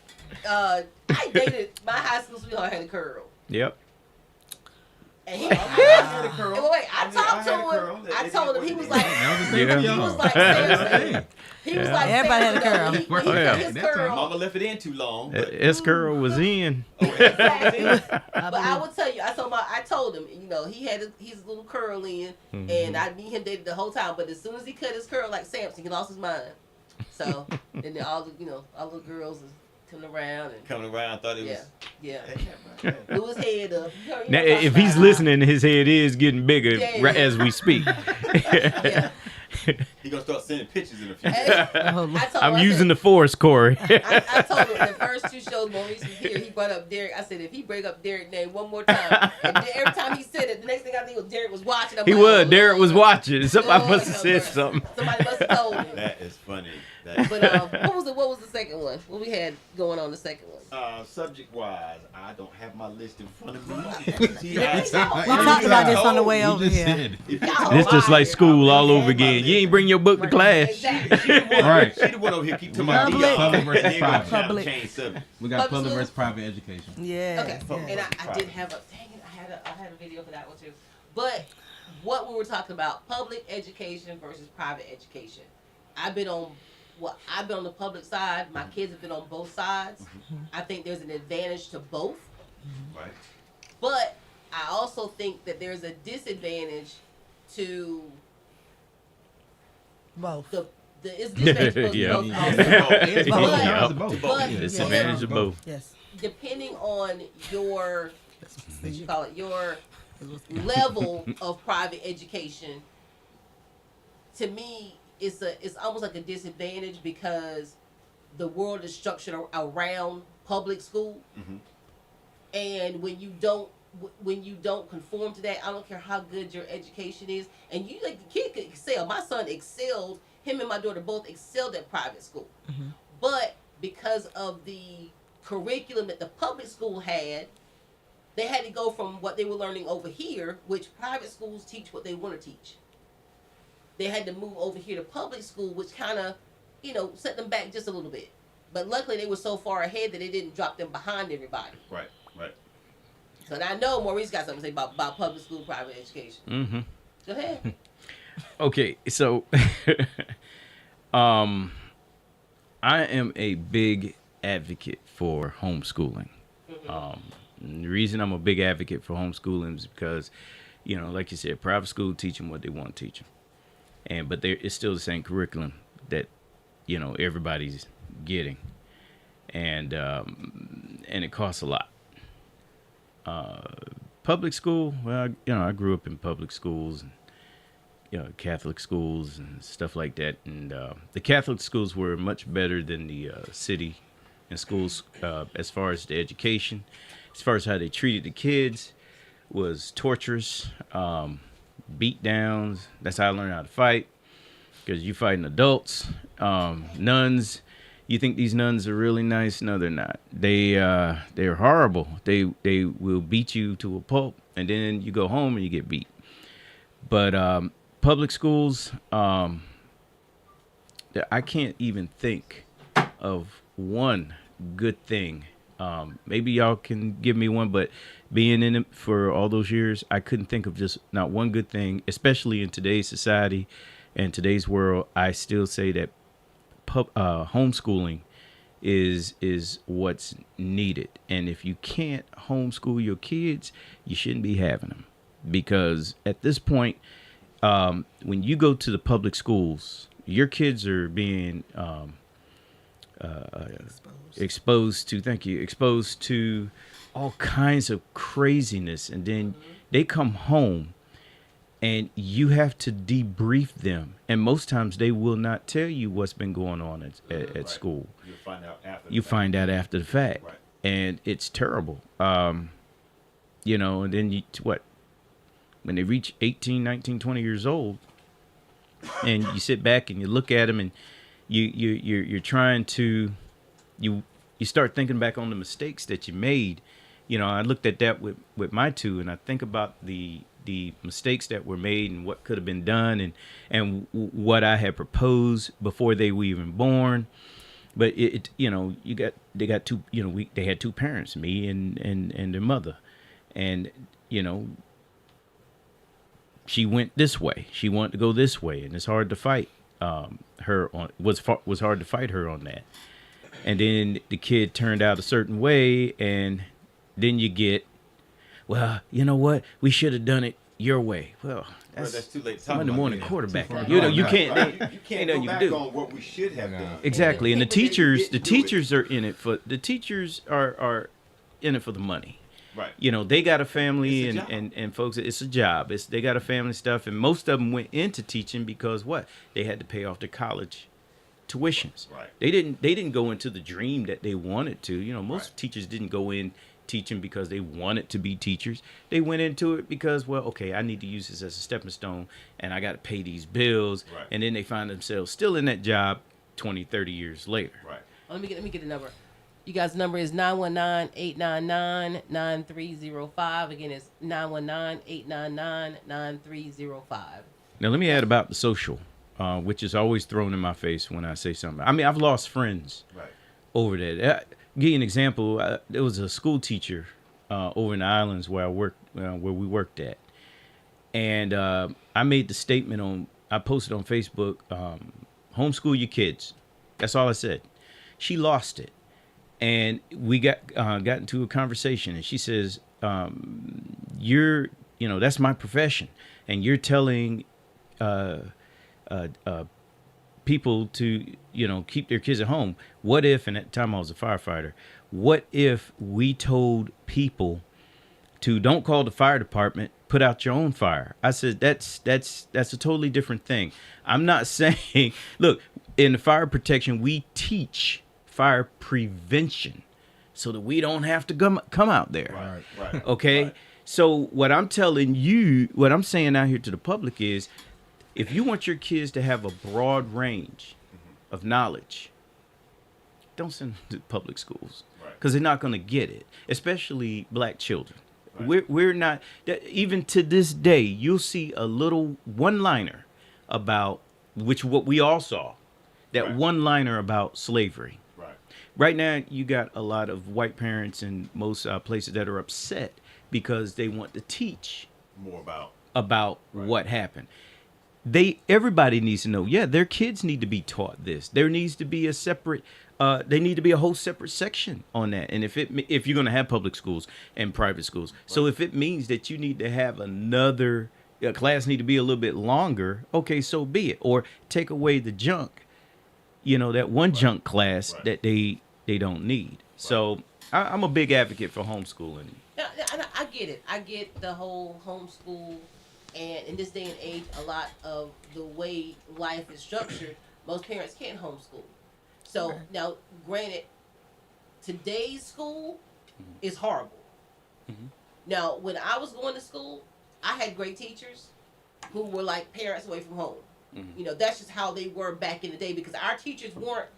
I dated my high school sweetheart had a curl. Yep. And he, I had a curl. wait, I mean, talked had a to curl. him. That I is told him what he it was is. like, that was the Yeah. thing for he y'all. was like, That was the seriously. thing. He was Yeah. like, Everybody had a seriously, curl. though, he Oh, yeah. his That time. curl. Mama left it in too long. But S girl was in. Exactly. But I will tell you, I told him, he had his little curl in, and I need him dated the whole time. But as soon as he cut his curl like Samson, he lost his mind. So then all the girls is coming around and coming around, thought it was. yeah, Yeah. blew his head up. Now, if he's listening, his head is getting bigger Yeah. right as we speak. Yeah. He gonna start sending pictures in the future. Hey, Oh, I told I'm him, I using said, the force, Corey. I told him the first 2 shows Maurice was here, he brought up Derek. I said if he bring up Derek name one more time, and then every time he said it, the next thing I think was Derek was watching. I'm He like, was. oh, Derek was Lord. watching. Somebody Lord must have have said mercy. something. Somebody must have told him. That is funny. That But what was the second one? What we had going on the second one? subject wise, I don't have my list in front of me. We talked about this on the way over You just here. said. This just like school all over again. and you ain't bring your book to class. Exactly. Right. She the one over here keep talking We about got Public. public versus private. Public. Change subject. We got Public public school. versus private education. Yeah. Okay, and I did have a dang it, I had a video for that one too. But what we were talking about, public education versus private education. I've been on the public side. My kids have been on both sides. I think there's an advantage to both. Right. But I also think that there's a disadvantage to Both. the it's disadvantage to Yeah. both also. It's both. Yeah. It's both. But- It's Yeah. advantage of both. Yes. Depending on your what you call it, your level of private education, to me, it's almost like a disadvantage because the world is structured around public school, and when you don't conform to that, I don't care how good your education is, and you like the kid could excel. My son excelled. Him and my daughter both excelled at private school, but because of the curriculum that the public school had, they had to go from what they were learning over here, which private schools teach what they want to teach. They had to move over here to public school, which kind of, set them back just a little bit. But luckily, they were so far ahead that it didn't drop them behind everybody. Right. Right. So now I know Maurice got something to say about public school, private education. Mm-hmm. Go ahead. Okay, so I am a big advocate for homeschooling. The reason I'm a big advocate for homeschooling is because, like you said, private school teach them what they want to teach them, but it's still the same curriculum that everybody's getting, and it costs a lot. Public school, well, I grew up in public schools and Catholic schools and stuff like that, and the Catholic schools were much better than the city and schools as far as the education, as far as how they treated the kids was torturous, beat downs. That's how I learned how to fight, because you fighting adults. Nuns, you think these nuns are really nice? No, they're not. They're horrible. They will beat you to a pulp, and then you go home and you get beat. But public schools, I can't even think of one good thing. Maybe y'all can give me one, but being in it for all those years, I couldn't think of just not one good thing, especially in today's society and today's world. I still say that homeschooling is what's needed. And if you can't homeschool your kids, you shouldn't be having them. Because at this point, when you go to the public schools, your kids are being exposed to all kinds of craziness, and then they come home and you have to debrief them, and most times they will not tell you what's been going on at school. You'll find out after. Find out after the fact, Right. and it's terrible. And then when they reach 18, 19, 20 years old, and you sit back and you look at them, and you're trying to you start thinking back on the mistakes that you made. I looked at that with my two, and I think about the mistakes that were made and what could have been done, and what I had proposed before they were even born. But they had two parents, me and their mother, and she went this way. She wanted to go this way, and it's hard to fight her on. Was hard to fight her on that. And then the kid turned out a certain way, and then you get, well, you know what? We should have done it your way. Well, That's too late to talk Monday about morning that. quarterback. Too far You gone. can't. You can't ain't go nothing you back can do. on what we should have done. Exactly, and the But then you teachers didn't do it. are in it for the teachers are in it for the money. Right. They got a family, It's a and folks, it's a job. They got a family stuff, and most of them went into teaching because they had to pay off their college tuitions. Right. They didn't go into the dream that they wanted to. Most Right. teachers didn't go in teaching because they wanted to be teachers. They went into it because, I need to use this as a stepping stone, and I got to pay these bills. Right. And then they find themselves still in that job 20, 30 years later. Right. Let me get the number. You guys' number is 919-899-9305. Again, it's 919-899-9305. Now, let me add about the social which is always thrown in my face when I say something. I mean, I've lost friends Right. over that. Give you an example. There was a school teacher over in the islands where I worked, where we worked at, and I made the statement I posted on Facebook, homeschool your kids. That's all I said. She lost it, and we got into a conversation, and she says, that's my profession, and you're telling people to, keep their kids at home. What if, and at the time I was a firefighter, what if we told people to don't call the fire department, put out your own fire? I said, that's a totally different thing. I'm not saying, look, in the fire protection, we teach fire prevention so that we don't have to come out there. Right. Okay. Right. So what I'm saying out here to the public is, if you want your kids to have a broad range of knowledge, don't send them to public schools, because they're not going to get it, especially black children. Right. We're not, even to this day, you'll see a little one-liner about, what we all saw, that one-liner about slavery. Right now, you got a lot of white parents in most places that are upset because they want to teach more about what happened. Everybody needs to know. Yeah, their kids need to be taught this. There needs to be a separate. They need to be a whole separate section on that. And if you're going to have public schools and private schools, so if it means that you need to have another class, need to be a little bit longer, okay, so be it. Or take away the junk. That one junk class that they don't need. So I'm a big advocate for homeschooling. Yeah, I get it. I get the whole homeschool, and in this day and age, a lot of the way life is structured, most parents can't homeschool. So now, granted, today's school is horrible. Mm-hmm. Now, when I was going to school, I had great teachers who were like parents away from home. Mm-hmm. That's just how they were back in the day, because our teachers weren't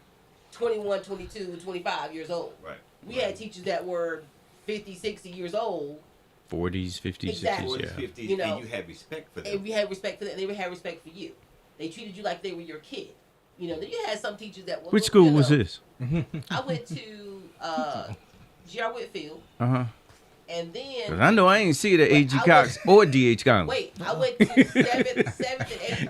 21, 22, 25 years old. Right. We had teachers that were 50, 60 years old. 40s, 50s, Exactly. 60s, yeah. 50s, and you had respect for them. And we had respect for them, and they had respect for you. They treated you like they were your kid. Then you had some teachers that were... Which school was this? I went to G.R. Whitfield. Uh-huh. And then... Because I know I ain't see the A.G. Cox or D.H. Conley. Wait, I went to 7th and 8th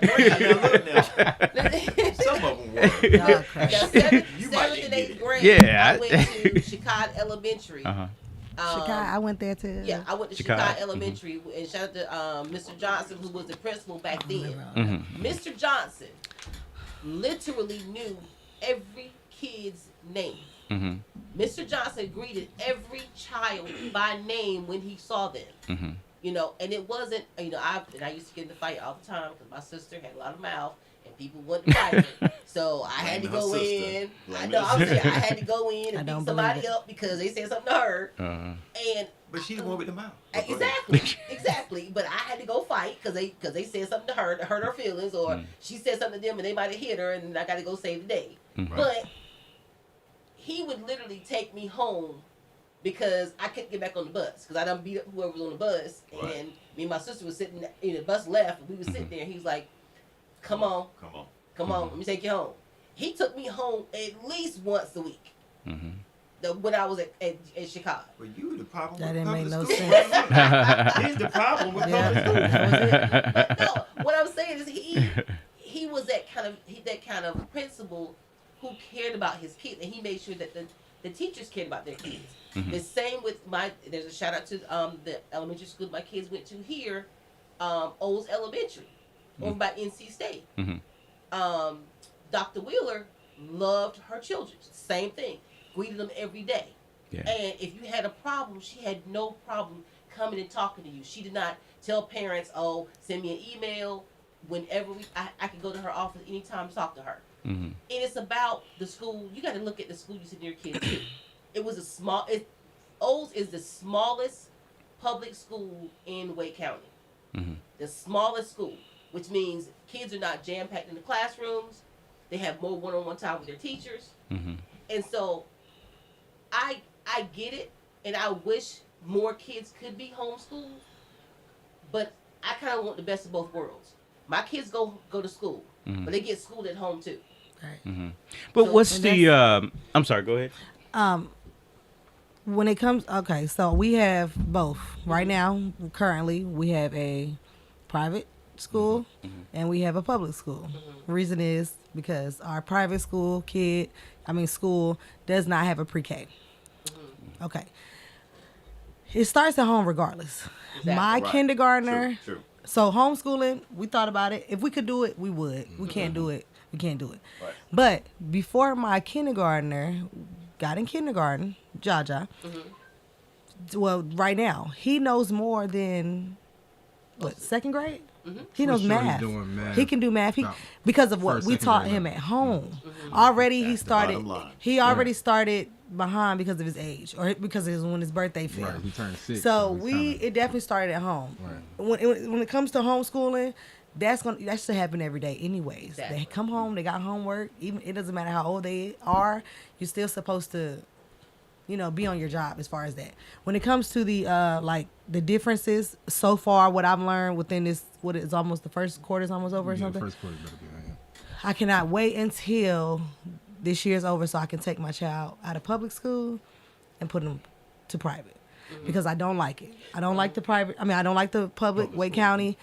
grade. Some of them were. 7th and 8th grade, Yeah. I went to Chicago Elementary. Uh-huh. Chicago, I went there too. Yeah, I went to Chicago Elementary, and shout out to Mr. Johnson, who was the principal back then. Mm-hmm. Mr. Johnson literally knew every kid's name. Mm-hmm. Mr. Johnson greeted every child by name when he saw them. Mm-hmm. And it wasn't, I used to get in the fight all the time because my sister had a lot of mouth and people wouldn't fight her. So I had to go in. I had to go in and beat somebody up because they said something to her. Uh-huh. But she the one with the mouth. Exactly. But I had to go fight because they said something to her to hurt her feelings, or she said something to them and they might have hit her, and I got to go save the day. Mm-hmm. But he would literally take me home because I couldn't get back on the bus because I done beat up whoever was on the bus, and me and my sister was sitting. The bus left, and we was sitting there. He was like, "Come on, let me take you home." He took me home at least once a week. Mm-hmm. When I was at Chicago. But you the problem That with didn't make no school. sense. He's the problem with Yeah. public school. But no, what I'm saying is he was that kind of principal who cared about his kids, and he made sure that the teachers cared about their kids. Mm-hmm. The same with there's a shout out to the elementary school my kids went to here, Olds Elementary, over by NC State. Mm-hmm. Dr. Wheeler loved her children. Same thing. Greeted them every day. Yeah. And if you had a problem, she had no problem coming and talking to you. She did not tell parents, "Oh, send me an email." Whenever I could go to her office anytime to talk to her. Mm-hmm. And it's about the school. You got to look at the school you send your kids to. It was Olds is the smallest public school in Wake County. Mm-hmm. The smallest school, which means kids are not jam-packed in the classrooms. They have more one-on-one time with their teachers. Mm-hmm. And so I get it, and I wish more kids could be homeschooled, but I kind of want the best of both worlds. My kids go to school. but they get schooled at home too. But So- what's And the? I'm sorry. Go ahead. When it comes, okay, so we have both. Right now, currently, we have a private school and we have a public school. Reason is because our private school school does not have a pre-K. Okay. It starts at home regardless. Exactly. My Right. kindergartner. True. So homeschooling, we thought about it. If we could do it, we would. We can't do it. We can't do it. Right. But before my kindergartner got in kindergarten, Jaja, well, right now, he knows more than, second grade? He knows For sure he's math. doing math. He can do math. About Because of what first, we second taught grade him level. at home. Already he That's the started. bottom line. He already started behind because of his age or because of when his birthday fell. Right, he turned 6. So he's it definitely started at home. Right. When it comes to homeschooling, that should happen every day anyways. Exactly. They come home, they got homework. Even it doesn't matter how old they are, you're still supposed to, be on your job as far as that. When it comes to the the differences so far, what I've learned within this, what is almost the first quarter's almost over or yeah, something. first quarter better be on, I cannot wait until this year's over so I can take my child out of public school and put him to private because I don't like it. I don't like the private. I don't like the public Wake County.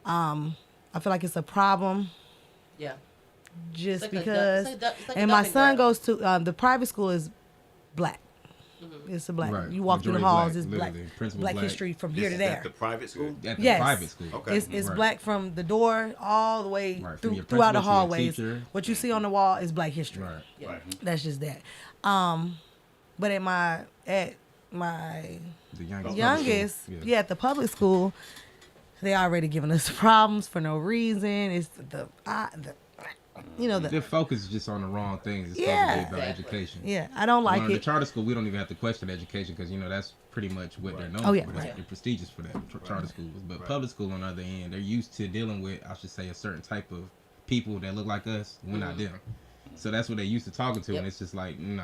I feel like it's a problem Yeah. just It's like because. it's like a And my dumping son ground. goes to the private school is black. It's a black. Right. You walk through the Majority halls, black, it's black. literally. Principal Black black. history from This here to is there. at the private school. At the Yes. private school. Okay. It's Right. black from the door all the way Right, from your throughout the principal to your hallways. teacher. What you see on the wall is black history. Right. Yeah. Right. That's just that. But at my The youngest, Yeah. at the public school, they already giving us problems for no reason. It's Their focus is just on the wrong things. It's Yeah. supposed to be about Exactly. education. yeah, I don't like In the it. charter school, we don't even have to question education because that's pretty much what they're known Oh, yeah, for. right. They're prestigious for that. Charter schools, but public school on the other end, they're used to dealing with, I should say, a certain type of people that look like us. We're not them, so that's what they're used to talking to, Yep. and it's just like, nah.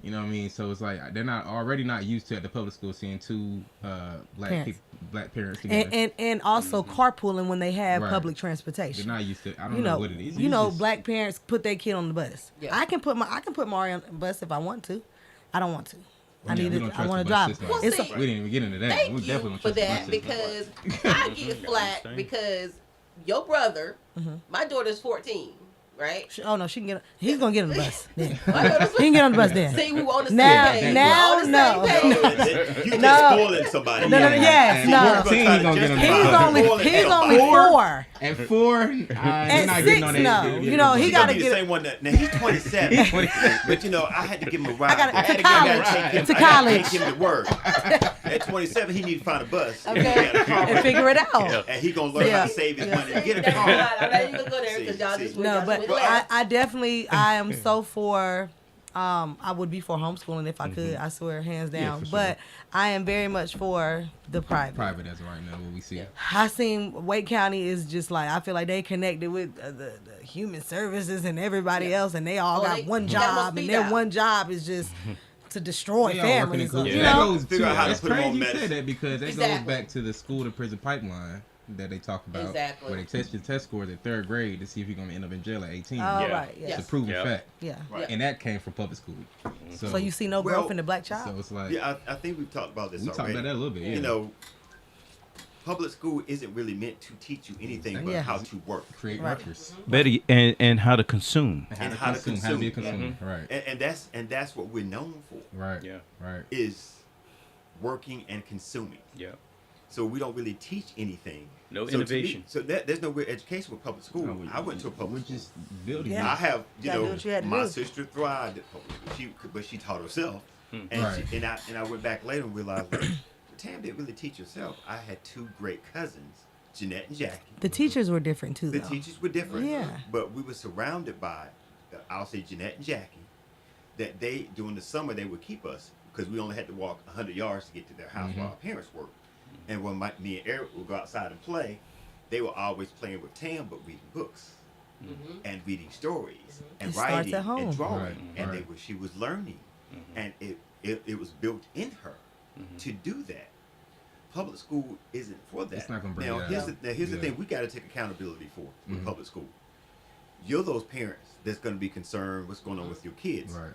You know what I mean? So it's like they're not used to at the public school seeing two Parents. black parents together. And also carpooling when they have Right. public they're transportation. not used to. I don't You know know, what it is. you It's know, just- black parents put their kid on the bus. Yeah. I can put Mari on the bus if I want to. I don't want to. I Yeah, need we it. don't I trust want the to bus drive. system. Well, It's see, a, We didn't even get into that. Thank we you definitely don't for trust the bus that system. because I get flack because your brother, my daughter's 14, right? oh no, she can get. He's gonna get on the bus. Then. My daughter's He can get on the bus then. See, we were on the same Now- page. now, We're on the no. same page. You just No. spoiling somebody. No, yes, And no. 14 he gonna get on the He's bus. only 4. At 4, you're not At getting 6, on no. that. You know, he He gotta gotta be the get same one that now he's 27. But I had to give him a ride. I gotta- had to give him college. take him- To I gotta college. Take him to work. At 27, he need to find a bus. Okay. He got a car and figure it out. and he gonna learn how Yeah. to save his money and get a That's car. not, I'm not even gonna go there because y'all See, just see. went- No, y'all but just went last. I am so for. I would be for homeschooling if I could. I swear, hands down. for sure. But I am very much for the private. Private as of right now, what we see. Yeah. I seen Wake County is just like I feel like they connected with the human services and everybody else, and they all Oh, got they one got more job, and speed their out. one job is just to destroy They all working in families. groups. Yeah. You That know, goes Figure out how to it's put 'em on crazy you medicine. said that because that Exactly. goes back to the school to prison pipeline that they talk about. Exactly. Where they test your test scores at 3rd grade to see if you're going to end up in jail at 18. oh Yeah. right, It's yeah, a proven Yeah. fact. yeah. Right. And that came from public school. So you see no Well, growth in the black child. So it's like, Yeah, I think we've talked about this we talked already. about that a little bit. Yeah. You know, public school isn't really meant to teach you anything but Yeah. how to work. create Right. workers. Better and how to consume. And how to How to be a consume. consumer. Right. And that's what we're known for, Right. Yeah. Right. is working and consuming. Yeah. So we don't really teach anything. No So to me- innovation. so there's no real education with public school. No, I went to a We're public school. just building. Yeah. I have, Gotta do what you had to my do. sister thrived at public school. But she taught herself, and Right. I went back later and realized, like, Tam didn't really teach herself. I had 2 great cousins, Jeanette and Jackie. The teachers were different too, The though. teachers were different, Yeah. but we were surrounded by, I'll say Jeanette and Jackie, that they during the summer they would keep us because we only had to walk 100 yards to get to their house while our parents worked. And when me and Eric would go outside and play, they were always playing with Tam, but reading books and reading stories and It starts writing at home. and drawing, Right, and right. she was learning, and it was built in her to do that. Public school isn't for that. It's not gonna bring now, it here's out. the, now here's the Yeah. thing we got to take accountability for with public school. you're those parents that's going to be concerned what's going on with your kids. Right.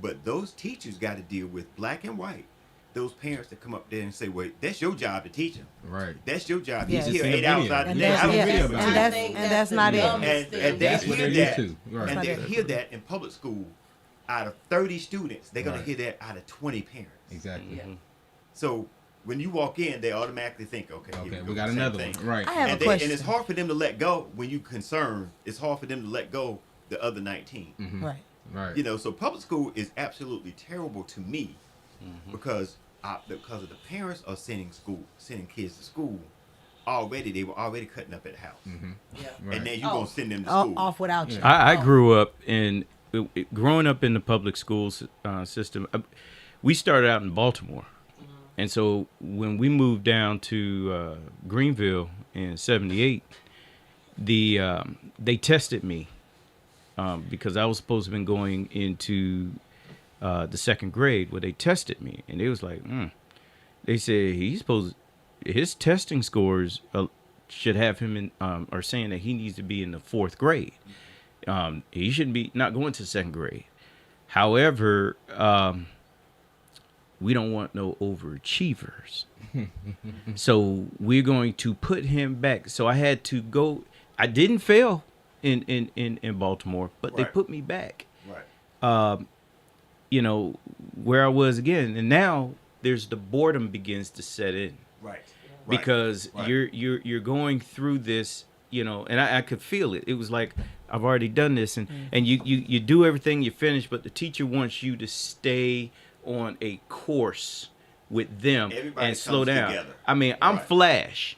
But those teachers got to deal with black and white. Those parents that come up there and say, "Wait, that's your job to teach him. Right. That's your job. Yes. He's here In the 8 hours video. out of And the day. that's, I don't yeah, care and about that's, it." and that's not it. And they That's what hear they're that, used to. Right. and That's they not it. hear that in public school. Out of 30 students, they're gonna Right. hear that out of 20 parents. Exactly. Yeah. So when you walk in, they automatically think, "Okay, here Okay, we we got same another thing. one. Right. I have a And question. it's hard for them to let go when you concerned. It's hard for them to let go the other 19. Mhm. Right. Right. You know, so public school is absolutely terrible to me because of the parents are sending kids to school already. They were already cutting up at the house, Yeah. Right. and then you're Oh. gonna send them to Off, school. off without you. I grew up growing up in the public schools system. We started out in Baltimore, and so when we moved down to Greenville in '78, they tested me because I was supposed to have been going into the second grade. Where they tested me, and they was like, they said his testing scores should have him in, are saying that he needs to be in the fourth grade. He shouldn't be not going to second grade. However, we don't want no overachievers. So we're going to put him back. So I had to go. I didn't fail in Baltimore, but they Right. put me back. Right. You know, where I was again. And now there's the boredom begins to set in. Right. Because Right. you're going through this, you know, and I could feel it. It was like I've already done this, and you do everything, you finish, but the teacher wants you to stay on a course with them Everybody and slow comes down. together. I mean, I'm Right. Flash,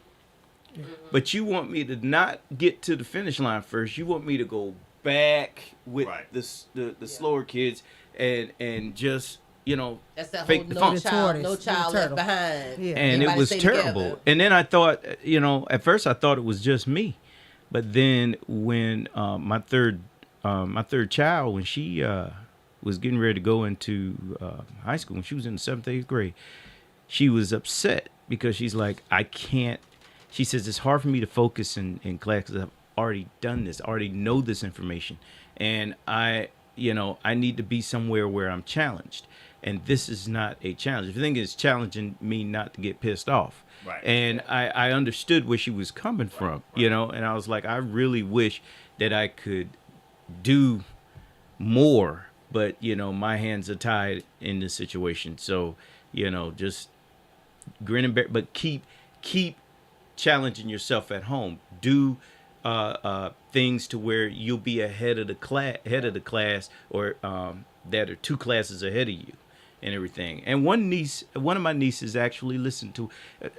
but you want me to not get to the finish line first. You want me to go back with Right. the slower kids and just, you know, That's that fake whole the no funk. child, The no tortoise, child the left turtle. behind. Yeah. And it Everybody was stay terrible. together. And then I thought, you know, at first I thought it was just me, but then when my third child, when she was getting ready to go into high school, when she was in the 7th, 8th grade, she was upset because she's like, I can't. She says it's hard for me to focus in class because I've already done this, I already know this information, and I need to be somewhere where I'm challenged. And this is not a challenge. If you think it's challenging me not to get pissed off. Right. And I understood where she was coming from, you know, and I was like, I really wish that I could do more, but, you know, my hands are tied in this situation. So, you know, just grin and bear, but keep challenging yourself at home. Do things to where you'll be ahead of the class, or that are 2 classes ahead of you and everything. And one of my nieces actually listened to,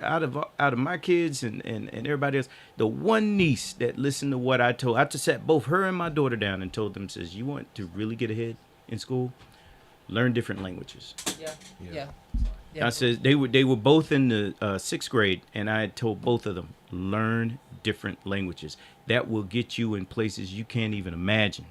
out of my kids and everybody else, the one niece that listened to what I told. I just sat both her and my daughter down and told them, says, you want to really get ahead in school, learn different languages. Yeah. I said they were both in the 6th grade, and I had told both of them, learn different languages. That will get you in places you can't even imagine.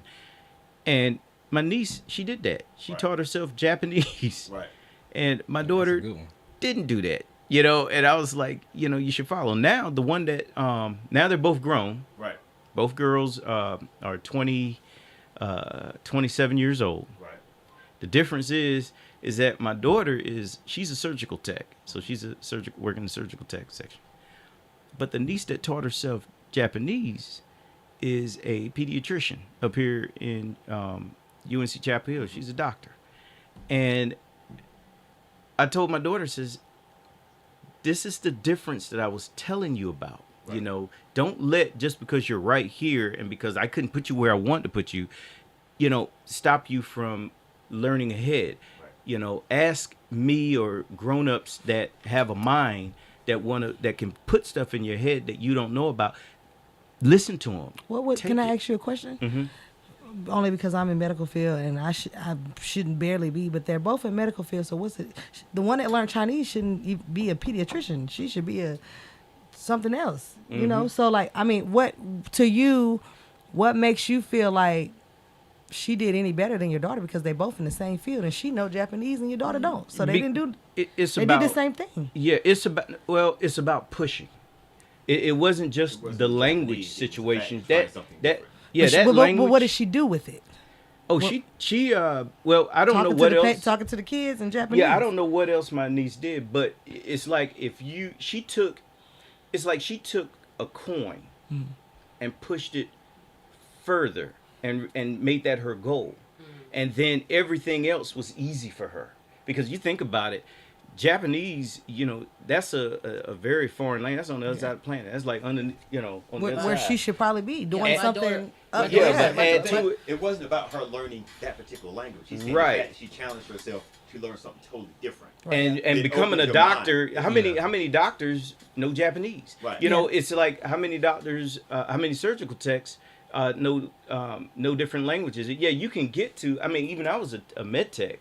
And my niece, she did that. She Right. taught herself Japanese. Right. And my That's a daughter good one. didn't do that. You know, and I was like, you know, you should follow. Now the one that now they're both grown. Right. Both girls are 27 years old. Right. The difference is that my daughter she's a surgical tech, so she's working in the surgical tech section. But the niece that taught herself Japanese is a pediatrician up here in UNC Chapel Hill. She's a doctor, and I told my daughter, says, this is the difference that I was telling you about. Right. You know, don't let, just because you're right here and because I couldn't put you where I want to put you, you know, stop you from learning ahead. Right. You know, ask me or grown-ups that have a mind that can put stuff in your head that you don't know about. Listen to them. Can I ask you a question? Mm-hmm. Only because I'm in medical field and I shouldn't barely be, but they're both in medical field. So what's it? The one that learned Chinese shouldn't be a pediatrician. She should be something else. Mm-hmm. You know. So like, I mean, what makes you feel like she did any better than your daughter, because they both in the same field and she know Japanese and your daughter don't? So they didn't do. They did the same thing. Yeah, it's about pushing. It wasn't just It wasn't the just language Japanese, it was situation. trying something different. Yeah, that but language. what does she do with it? Oh, she well, I don't know what else. Talking to the kids in Japanese. Yeah, I don't know what else my niece did, but it's like it's like she took a coin and pushed it further and made that her goal. And then everything else was easy for her. Because you think about it, Japanese, that's a very foreign language. That's on the other side of the planet. That's like underneath, on the other where side. she should probably be doing my something. daughter- up Yeah, there. but add to it. It wasn't about her learning that particular language. She said Right. that she challenged herself to learn something totally different. And It becoming a opened your doctor, mind. how many doctors know Japanese? Right. It's like how many doctors, how many surgical techs know different languages. Yeah, you can get to. I mean, even I was a med tech,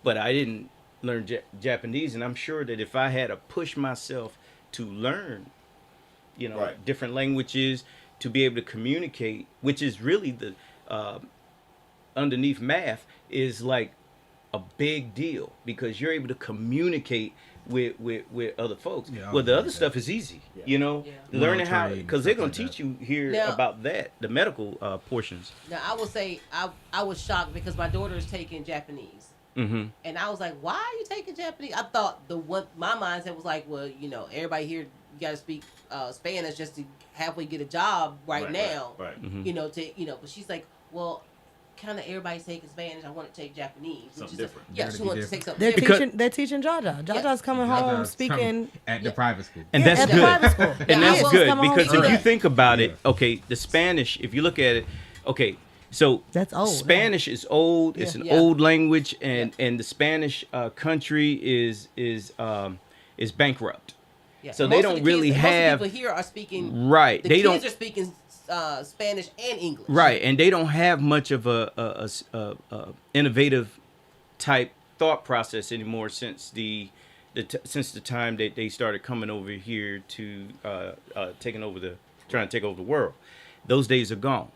but I didn't learn Japanese, and I'm sure that if I had to push myself to learn, Right. different languages to be able to communicate, which is really the underneath math is like a big deal because you're able to communicate with other folks. Yeah, I well, the agree other with stuff that. is easy, Yeah. learning how, trade and because they're stuff going like to that. teach you here Now- about that, the medical portions. Now I will say I was shocked because my daughter is taking Japanese. Mm-hmm. And I was like, why are you taking Japanese? I thought my mindset was like, well, everybody here, you got to speak Spanish just to halfway get a job right now. Right. Mm-hmm. But she's like, well, kind of everybody's taking Spanish. I want to take Japanese. Something which is different. Yeah, Gotta she be wants to take different. something They're different. teaching Jaja. Jaja's coming home Jaja's speaking. coming at the private school. And Yeah, that's at the good. private school. And Yeah, that's well, good come on because through if you that. think about it, Yeah. okay, the Spanish, if you look at it, okay, so That's old, huh? Spanish is old. It's Yeah. an Yeah. old language, and the Spanish country is bankrupt. Yeah. So Most they of don't the really kids, most have of the people here are speaking. right. The They kids don't are speaking Spanish and English. right, and they don't have much of a innovative type thought process anymore since the time that they started coming over here to trying to take over the world. Those days are gone.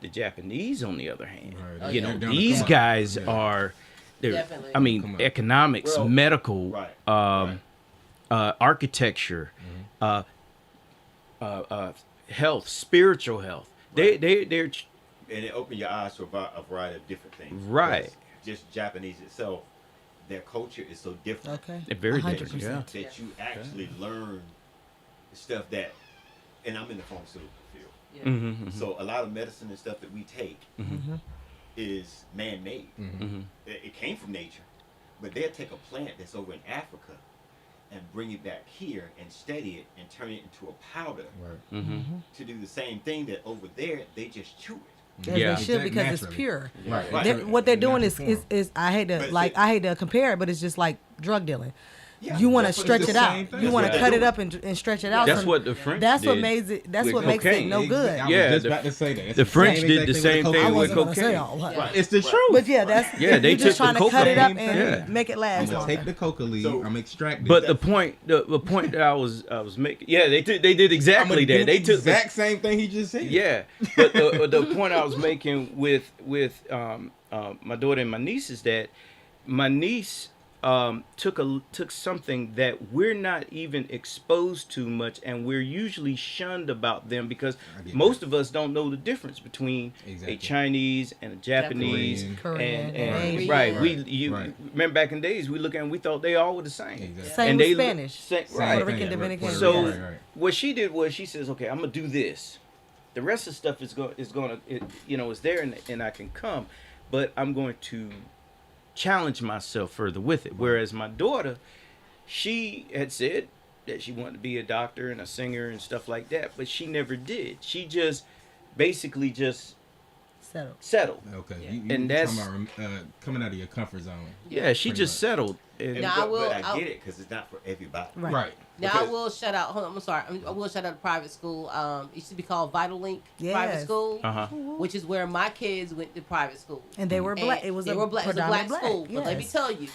The Japanese, on the other hand, Right. yeah. They're down to these come up. guys Yeah. are. They're, Definitely. I Come mean, up. economics, Well, medical, right, architecture, health, spiritual health. Right. They're And it opened your eyes to a variety of different things. Right. Because just Japanese itself, their culture is so different Okay. they're very 100%. different. Yeah. that you actually learn stuff that, and I'm in the pharmaceutical field. Yeah. Mm-hmm, So a lot of medicine and stuff that we take is man-made. mm-hmm. It came from nature, but they'll take a plant that's over in Africa and bring it back here and study it and turn it into a powder Right. Mm-hmm. to do the same thing that over there they just chew it. As Yeah. they should Exact- because it's naturally. pure. Right. Right. What they're doing Natural form. is I hate to But I hate to compare it, but it's just like drug dealing. Yeah, You want to that's what stretch it's it the out. same thing. You want That's to what cut they're it up and stretch it out. That's So what the French That's what did makes it. That's with what makes it cocaine. no good. I was Yeah, just the- about to say that. It's the French same did the exact same with thing I with wasn't gonna cocaine. say all that. Right. It's the Right. truth. But yeah, that's Yeah, they you're just took the trying to cut it up cocaine, and yeah. make it last I'm gonna longer. take the coca leaf. So- I'm extract it. But the point that I was making, yeah, they did I'm exactly gonna do that. They the took the exact same thing he just said. yeah, but the point I was making with my daughter and my niece is that my niece took something that we're not even exposed to much, and we're usually shunned about them because I get most of us don't know the difference between Exactly. a Chinese and a Japanese Korean, and Asian. right. Right. You Right. remember back in days we look at and we thought they all were the same. Exactly. Same And with they- Spanish. Same- Same right. Puerto Rican, thing. Dominican. Puerto So Rican, right. what she did was she says, "Okay, I'm gonna do this. The rest of the stuff is there, and I can come, but I'm going to challenge myself further with it." Whereas my daughter, she had said that she wanted to be a doctor and a singer and stuff like that, but she never did. She just basically just Settled. settled. Okay. Yeah. You And talking that's- about coming out of your comfort zone. Yeah, she Pretty just much. settled. And Now, But I I'll- get it because it's not for everybody. Right. Right. Now I Because- will shout out. Hold on, I'm sorry. I will shout out a private school. It used to be called Vital Link Private Yes. School, uh-huh. which is where my kids went to private school. And they were And black. It was they a were black. It was a black predominant school. But let me Yes. tell you,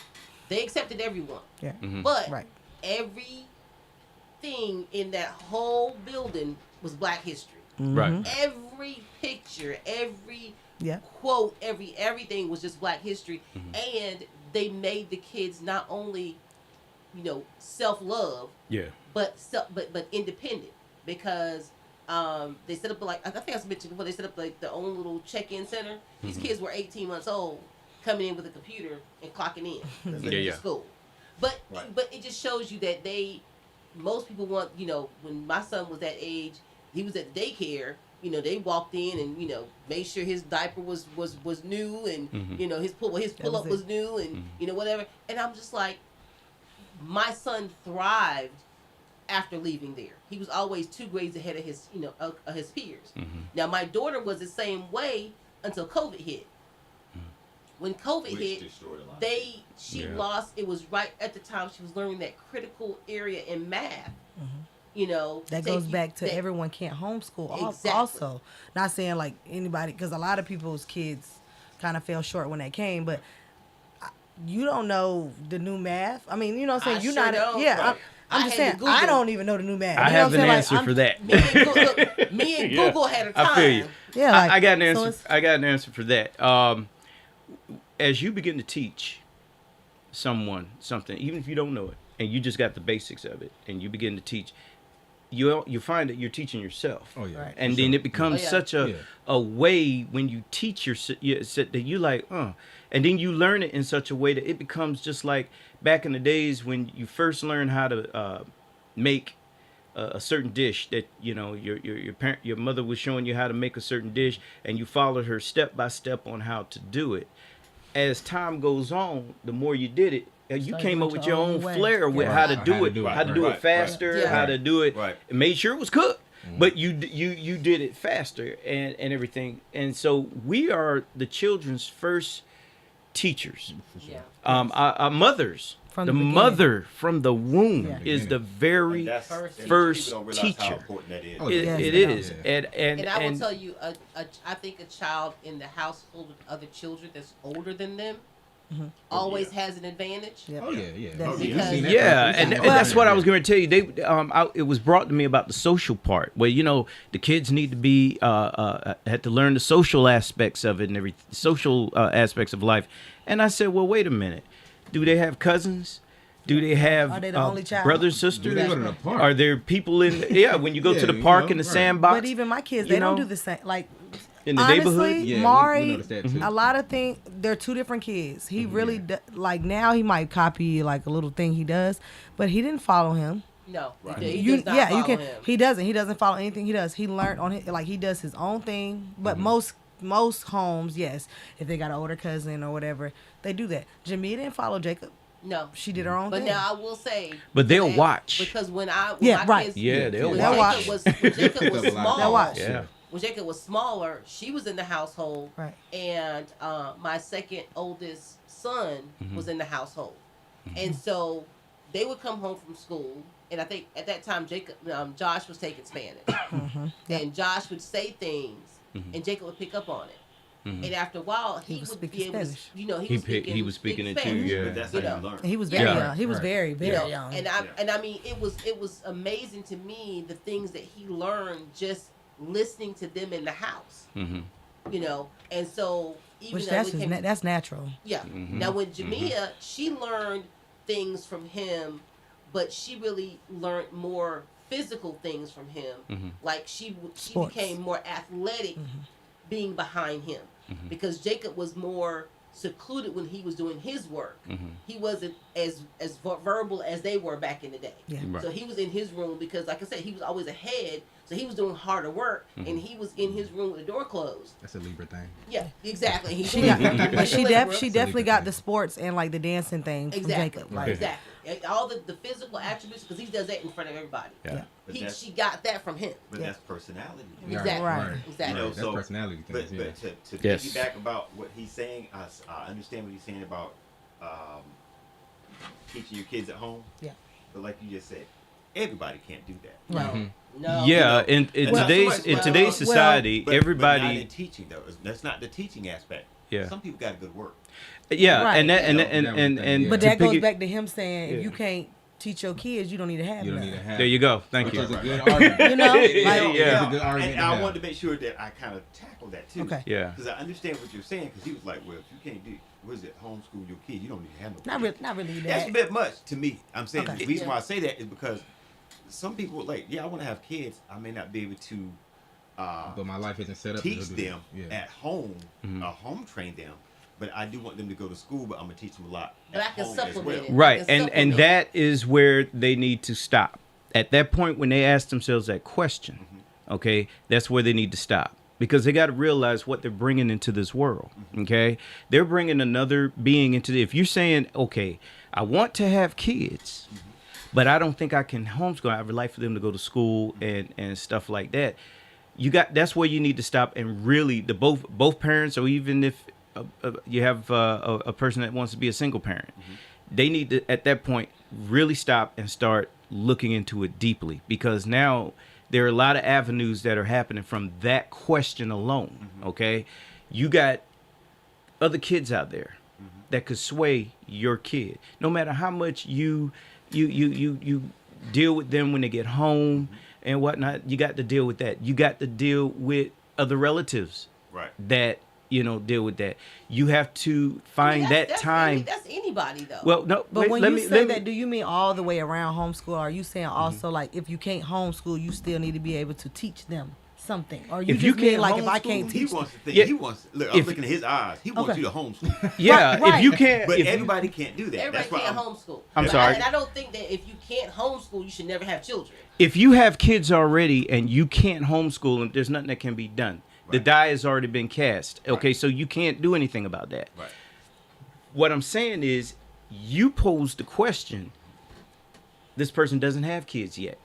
they accepted everyone. Yeah. Mhm. But Right. everything in that whole building was Black history. Right. Every picture, every Yeah. quote, everything was just Black history, and they made the kids not only, self love, Yeah. but independent, because they set up like I think I mentioned before. They set up like their own little check-in center. These kids were 18 months old, coming in with a computer and clocking in to school. But it just shows you that most people want, when my son was that age, he was at the daycare. They walked in and made sure his diaper was new and his pull up was new and whatever. And I'm just like, my son thrived after leaving there. He was always 2 grades ahead of his his peers. Now my daughter was the same way until COVID hit. When COVID hit, she lost. It was right at the time she was learning that critical area in math. That goes back to everyone can't homeschool. Exactly. Also, not saying like anybody, because a lot of people's kids kind of fell short when they came, but you don't know the new math. I mean, what I'm saying? You're not. Don't. Yeah. Right. I'm just saying, I don't even know the new math. I have an answer for that. Me and Google had a time. I feel you. Yeah, I got an answer. I got an answer for that. As you begin to teach someone something, even if you don't know it, and you just got the basics of it, and you begin to teach, you find that you're teaching yourself. Oh yeah. Right. And then it becomes such a way when you teach that you like, and then you learn it in such a way that it becomes just like back in the days when you first learn how to make a certain dish that your mother was showing you how to make a certain dish, and you followed her step by step on how to do it. As time goes on, the more you did it, you came up with your own flair with how to do it, how to do it faster, how to do it, and made sure it was cooked. But you did it faster and everything. And so we are the children's first teachers. Yeah. Our mothers. From the the mother from the womb is the And very first people don't realize teacher. how important that is. It is. And I will tell you, I think a child in the household with other children that's older than them always has an advantage. Yep. Oh yeah. Yeah, and that's what I was going to tell you. It was brought to me about the social part, where the kids need to be had to learn the social aspects of it and every social aspects of life. And I said, well, wait a minute. Do they have cousins? Do they have Are they the only child? brothers, sisters? Do they go to the park? Are there people in? When you go to the park in the sandbox? But even my kids, they don't do the same. Like in the honestly, neighborhood. Yeah, Mari, we noticed that too. a lot of things. They're 2 different kids. He really like now he might copy like a little thing he does, but he didn't follow him. No, he does not follow him. He doesn't. He doesn't follow anything he does. He learned on it. Like he does his own thing. But most homes, yes, if they got an older cousin or whatever, they do that. Jamie didn't follow Jacob. No, she did her own thing. But now I will say, but they'll watch because when my right. kids, they'll watch. When Jacob was They'll small, watch. Yeah. when Jacob was smaller, she was in the household, Right. and my second oldest son was in the household, and so they would come home from school, and I think at that time Josh was taking Spanish, and Josh would say things, and Jacob would pick up on it. And after a while, he would be able to, he was speaking it too. Spanish. Yeah, But that's how you learn. He was very Yeah. young. He was very young. And I mean, it was amazing to me the things that he learned just listening to them in the house. And so even Which though that's natural. yeah. Now when Jamia, she learned things from him, but she really learned more physical things from him. Like she Sports. became more athletic being behind him, because Jacob was more secluded when he was doing his work. He wasn't as verbal as they were back in the day. Yeah. Right. So he was in his room because, like I said, he was always ahead. So he was doing harder work, and he was in his room with the door closed. That's a Libra thing. Yeah, exactly. She definitely got the sports and like the dancing thing from Jacob. Like, Exactly. And all the physical attributes, because he does that in front of everybody. Yeah. But She got that from him. But that's personality. Exactly. Right. Exactly. That's personality things. But to Yes. piggyback about what he's saying, I understand what he's saying about teaching your kids at home. Yeah. But like you just said, everybody can't do that. No. No. Yeah, in Well, today's society, But everybody. not in teaching though. That's not the teaching aspect. Yeah. Some people got good work. Yeah, Right. and that and But to that goes piggy- back to him saying, Yeah. if you can't teach your kids, you don't need to have You don't none. need to have. There you go. Thank Which you. is a good argument. You know, like, Yeah. It's a good argument And to I have. wanted to make sure that I kind of tackled that too. Okay. Yeah. Because I understand what you're saying. Because he was like, well, if you can't do, what is it, homeschool your kids, you don't need to have no. not really That's a that. bit much to me. I'm saying Okay. the reason why I say that is because some people like, yeah, I want to have kids. I may not be able to But my life isn't set up teach to do them that. Yeah. at home, home train them. But I do want them to go to school, but I'm gonna teach them a lot But at I can home as supplement well. it. Right, I can and supplement. that is where they need to stop. At that point, when they ask themselves that question, okay, that's where they need to stop, because they got to realize what they're bringing into this world. Okay, they're bringing another being into the. If you're saying, okay, I want to have kids, but I don't think I can homeschool. I would like for them to go to school and stuff like that. That's where you need to stop and really the both parents, or even if you have a person that wants to be a single parent, they need to at that point really stop and start looking into it deeply, because now there are a lot of avenues that are happening from that question alone. Okay, you got other kids out there that could sway your kid, no matter how much you deal with them when they get home and whatnot. You got to deal with that. You got to deal with other relatives Right. that deal with that. You have to find that time. That's anybody though. Well, no, But wait, when let you me, say let me- that, do you mean all the way around homeschool? Or are you saying also like if you can't homeschool, you still need to be able to teach them something? Or you If you just mean can't like if I homeschool, can't He teach wants to think. Yeah. He wants. Look, I'm If- looking at his eyes. He wants Okay. you to homeschool. yeah, Right. if you can't, But if you- everybody can't do that. Everybody That's why can't I'm, homeschool. I'm But sorry. and I don't think that if you can't homeschool, you should never have children. if you have kids already and you can't homeschool them, there's nothing that can be done. The Right. die has already been cast. Okay, Right. so you can't do anything about that. Right. What I'm saying is, you pose the question. This person doesn't have kids yet.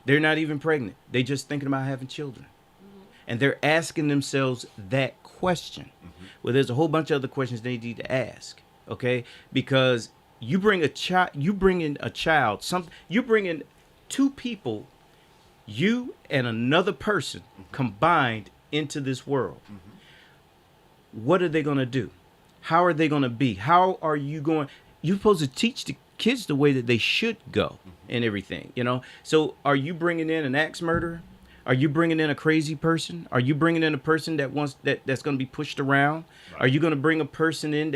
They're not even pregnant. They just thinking about having children, and they're asking themselves that question. Well, there's a whole bunch of other questions they need to ask. Okay, because you bring a child, you bring in a child. You bring in two people, you and another person combined into this world. What are they going to do? How are they going to be? How are you going? You're supposed to teach the kids the way that they should go and everything, So are you bringing in an axe murderer? Are you bringing in a crazy person? Are you bringing in a person that's going to be pushed around? Right. Are you going to bring a person in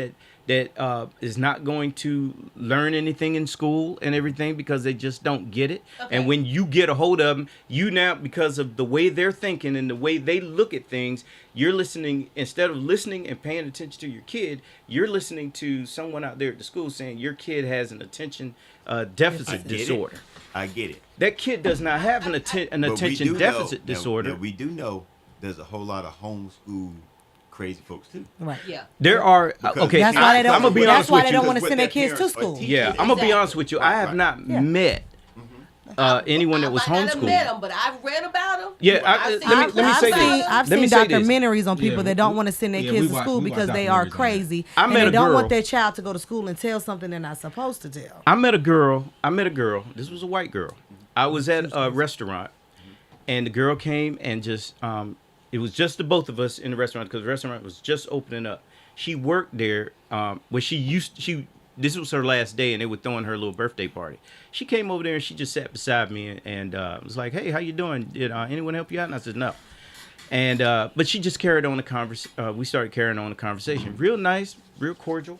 that is not going to learn anything in school and everything because they just don't get it? Okay. And when you get a hold of them, you now, because of the way they're thinking and the way they look at things, you're listening. Instead of listening and paying attention to your kid, you're listening to someone out there at the school saying your kid has an attention deficit get it. disorder. I get it. That kid does not have an But we attention do deficit know, disorder. Now, we do know there's a whole lot of homeschool crazy folks too. Right. Yeah. There are Because- okay. That's why they don't. I'm gonna be That's honest why with they you. don't want to Because send what their their kids to parents are school. teaching Yeah, them. I'm gonna be Exactly. honest with you. I have Right. not Yeah. met anyone that was I might not have met homeschooled. them, but I've read about them. Yeah, let me say this. I've Let me seen say this. documentaries on people Yeah, that don't we- want to send their yeah, kids we to watch- school we watch because they are documentaries on that. crazy I and met they a don't want girl- their child to go to school and tell something they're not supposed to tell. I met a girl. This was a white girl. I was at a restaurant, and the girl came and just it was just the both of us in the restaurant because the restaurant was just opening up. She worked there. This was her last day, and they were throwing her little birthday party. She came over there and she just sat beside me and was like, "Hey, how you doing? Did anyone help you out?" And I said, "No." And but she just carried on the conversation. We started carrying on the conversation. Real nice, real cordial,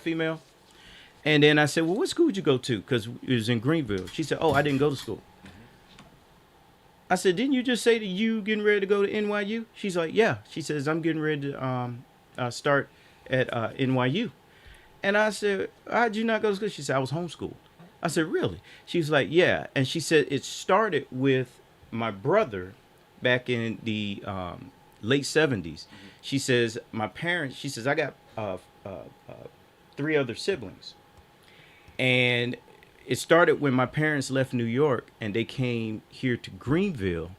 female. And then I said, "Well, what school did you go to?" Because it was in Greenville. She said, "Oh, I didn't go to school." I said, "Didn't you just say that you getting ready to go to NYU?" She's like, "Yeah." She says, "I'm getting ready to start at NYU." And I said, "How'd you not go to school?" She said, "I was homeschooled." I said, "Really?" She was like, "Yeah." And she said, "It started with my brother back in the late 70s. She says, "My parents," she says, "I got 3 other siblings. And it started when my parents left New York and they came here to Greenville,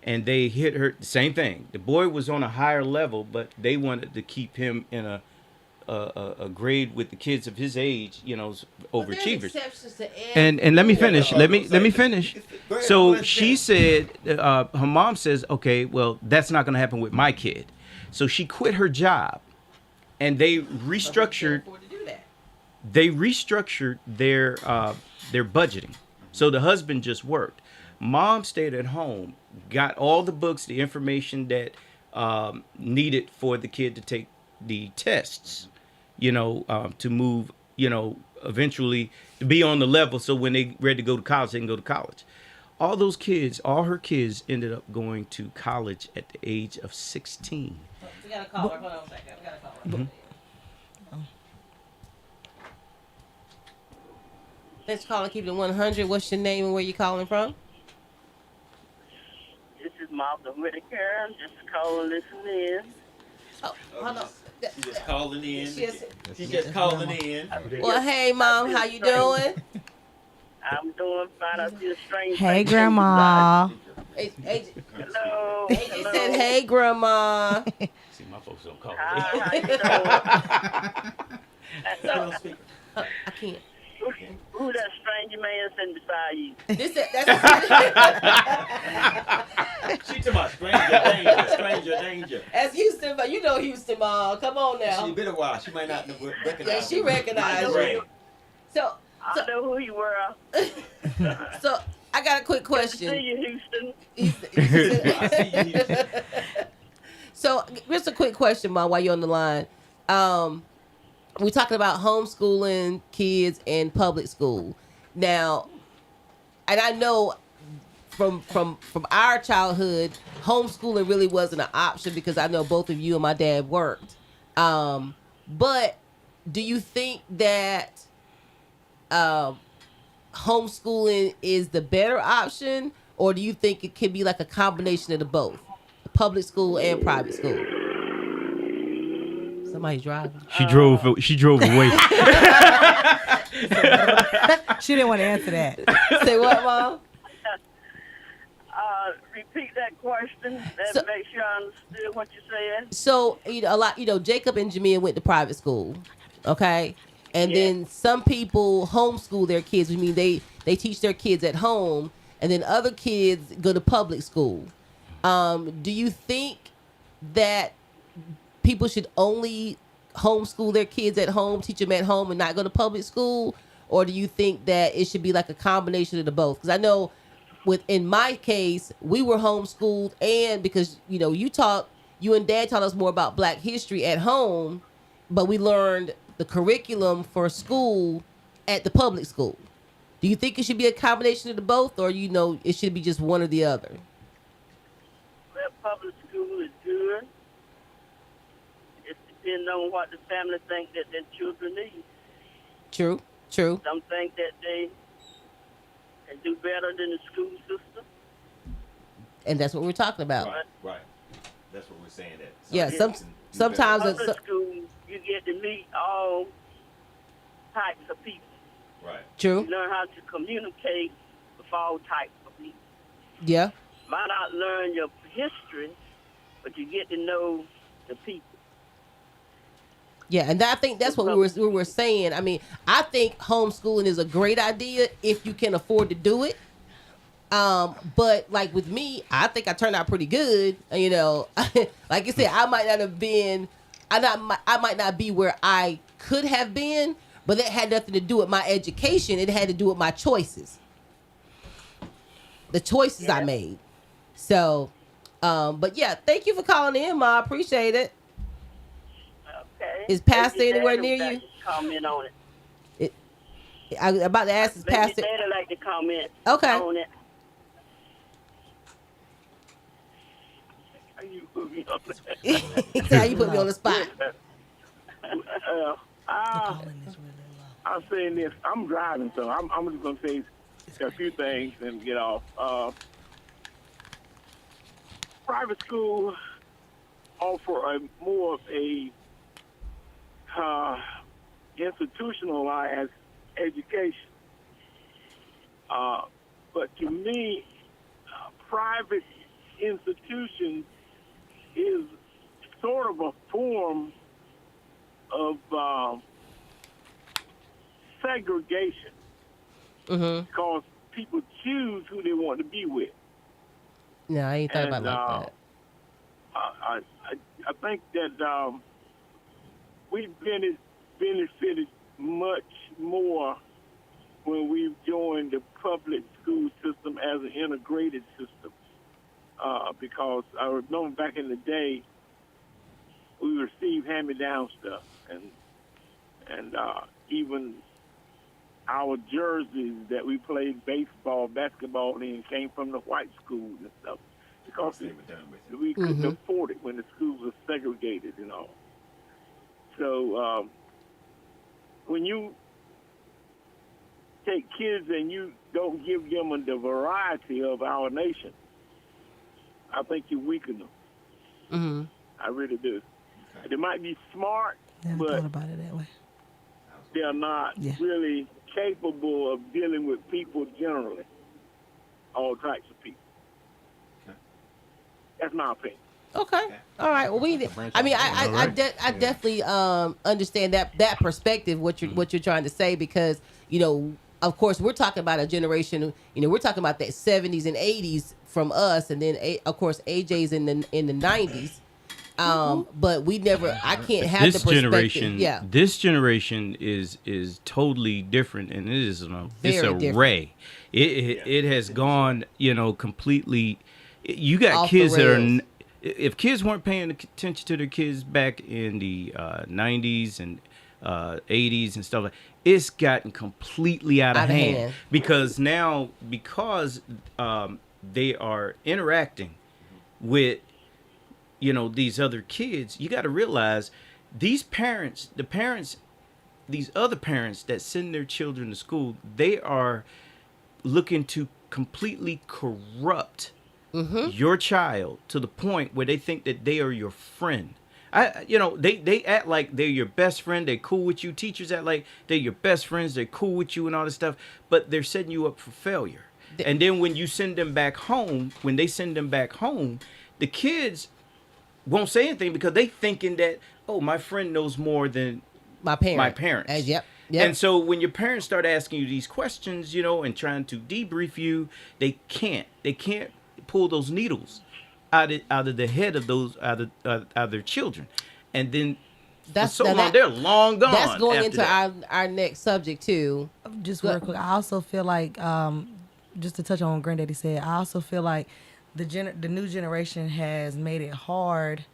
and they hit her the same thing. The boy was on a higher level, but they wanted to keep him in a grade with the kids of his age, overachievers. And let me finish. Let me finish. Go ahead, So let's she finish. said, her mom says, "Okay, well, that's not going to happen with my kid." So she quit her job, and they restructured. They restructured their budgeting. So the husband just worked. Mom stayed at home, got all the books, the information that needed for the kid to take the tests, to move, eventually to be on the level, so when they ready to go to college, they can go to college. All those kids, all her kids, ended up going to college at the age of 16. We got a caller. Hold on a second. We got a caller. Let's call and keep it 100. What's your name and where you calling from? This is Martha Whitaker. I'm just calling, listening in. Oh, hold on. She's just calling in. She's- She's just calling in. Well, hey, Mom, how you doing? I'm doing fine. I see a strange Hey, face Grandma. Hey, Hello. They said, hey, Grandma. See, my folks don't call Hi, how you doing? I can't. Who that stranger man sitting beside you? She talking about stranger danger. That's Houston, but you know Houston, Mom. Come on now. She been a while. She might not recognize. Yeah, she recognized Right. you. So, I know who you were. so I got a quick See question. you, Houston. So, just a quick question, Mom, while you're on the line. We're talking about homeschooling kids and public school. Now, and I know from our childhood, homeschooling really wasn't an option because I know both of you and my dad worked. But do you think that homeschooling is the better option, or do you think it could be like a combination of the both, public school and private school? Somebody's driving. She drove away. She didn't want to answer that. Say what, Mom? Repeat that question. So- Make sure I understood what you said. So, Jacob and Jamia went to private school, okay? And then some people homeschool their kids, which means they teach their kids at home, and then other kids go to public school. Do you think that people should only homeschool their kids at home, teach them at home, and not go to public school? Or do you think that it should be like a combination of the both? Because I know in my case, we were homeschooled, and because, you and Dad taught us more about Black history at home, but we learned the curriculum for school at the public school. Do you think it should be a combination of the both, or it should be just one or the other? Well, public school is good. It depends on what the family think that their children need. True. Some think that they can do better than the school system. And that's what we're talking about. Right. That's what we're saying. That Yeah, kids can do sometimes better. Public school, you get to meet all types of people. Right. True. You learn how to communicate with all types of people. Yeah. Might not learn your history, but you get to know the people. Yeah, and I think that's what we were saying. I mean, I think homeschooling is a great idea if you can afford to do it. But like with me, I think I turned out pretty good. Like you said, I might not have been, I might not be where I could have been, but that had nothing to do with my education. It had to do with my choices, the choices I made. So, but yeah, thank you for calling in, Ma. I appreciate it. Okay. Is Pastor Maybe anywhere Daddy near would you? like to comment on it. I'm about to ask is Maybe Pastor. Daddy like to comment Okay. on it. How you put me on that? That's how you put me on the spot. I'm saying this. I'm driving, so I'm just going to say a few things and get off. Private school offer more of a institutionalized education. But to me, private institution is sort of a form of segregation, because people choose who they want to be with. No, I ain't thought about it like that. I think that we benefited much more when we joined the public school system as an integrated system, because I remember back in the day we received hand-me-down stuff, and even our jerseys that we played baseball, basketball in came from the white schools and stuff because They were done with it. we couldn't afford it when the schools were segregated and all. So when you take kids and you don't give them the variety of our nation, I think you weaken them. Mm-hmm. I really do. They might be smart, Never but thought about it that way. they're not Yeah. really capable of dealing with people generally, all types of people. Okay. That's my opinion. Okay. All right. Well, I mean, I definitely understand that perspective. What you're trying to say, because of course, we're talking about a generation. We're talking about that 70s and 80s from us, and then of course AJ's in the 90s. But we never. I can't have This the perspective. generation, Yeah. this generation is totally different, and it is it's Very a different. ray. It has gone, completely. You got Off the kids that are. rails. If kids weren't paying attention to their kids back in the 90s and 80s and stuff like, it's gotten completely out of hand because now they are interacting with these other kids. You got to realize these other parents that send their children to school, they are looking to completely corrupt your child to the point where they think that they are your friend. They act like they're your best friend. They're cool with you. Teachers act like they're your best friends. They're cool with you and all this stuff, but they're setting you up for failure. And then when you send them back home, the kids won't say anything because they thinking that, oh, my friend knows more than My parents. Yep. And so when your parents start asking you these questions, and trying to debrief you, they can't pull those needles out of the head of those out of their children, and then they're long gone. That's going after into that. our next subject too. Just real quick, I also feel like, just to touch on what Granddaddy said, I also feel like the new generation has made it hard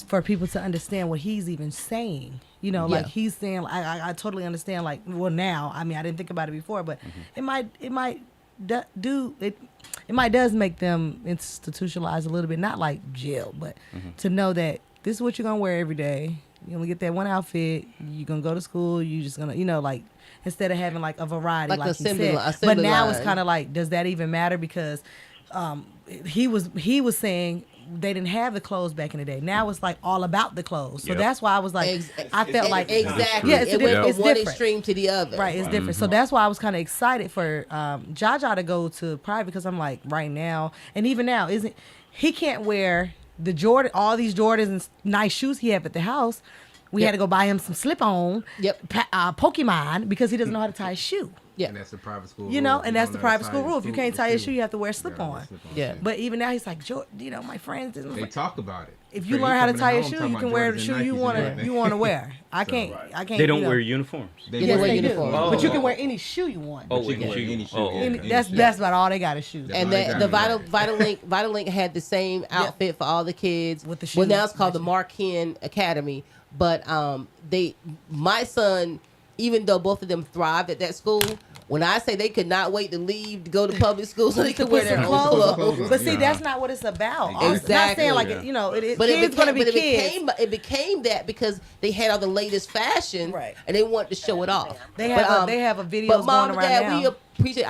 for people to understand what he's even saying. Like he's saying, I totally understand. Like, well, now, I mean, I didn't think about it before, but it might does make them institutionalized a little bit, not like jail, but to know that this is what you're gonna wear every day. You're gonna get that one outfit. You're gonna go to school. You're just gonna, like, instead of having like a variety, like he said. But now it's kind of like, does that even matter? Because he was saying they didn't have the clothes back in the day. Now it's like all about the clothes. So that's why I was like, I felt like exactly. Yeah, it went from one different. extreme to the other. Right, it's different. So that's why I was kind of excited for Jaja to go to private, because I'm like, right now, and even now, he can't wear all these Jordans and nice shoes he have at the house. We had to go buy him some slip-on Pokemon because he doesn't know how to tie a shoe. Yeah. And that's the private school And that's the private school rule. If you can't tie your shoe, you have to wear a slip-on. Yeah. But even now, he's like, my friends. They talk about it. If you learn how to tie your shoe, you can wear the shoe you want to wear. I can't. They don't wear uniforms. Yes, they do. uniforms. But you can wear any shoe you want. Oh, You can wear any shoe. That's about all they got is shoes. And the Vital Link had the same outfit for all the kids. With the Well, shoes. now it's called the Markin Academy. But my son, even though both of them thrived at that school, when I say they could not wait to leave to go to public school so they could wear their own clothes. But see, that's not what it's about. Exactly. Not saying like it is. But Kids gonna be kids. it became that because they had all the latest fashion, Right. and they wanted to show it off. They have a video But mom going and around dad, now. we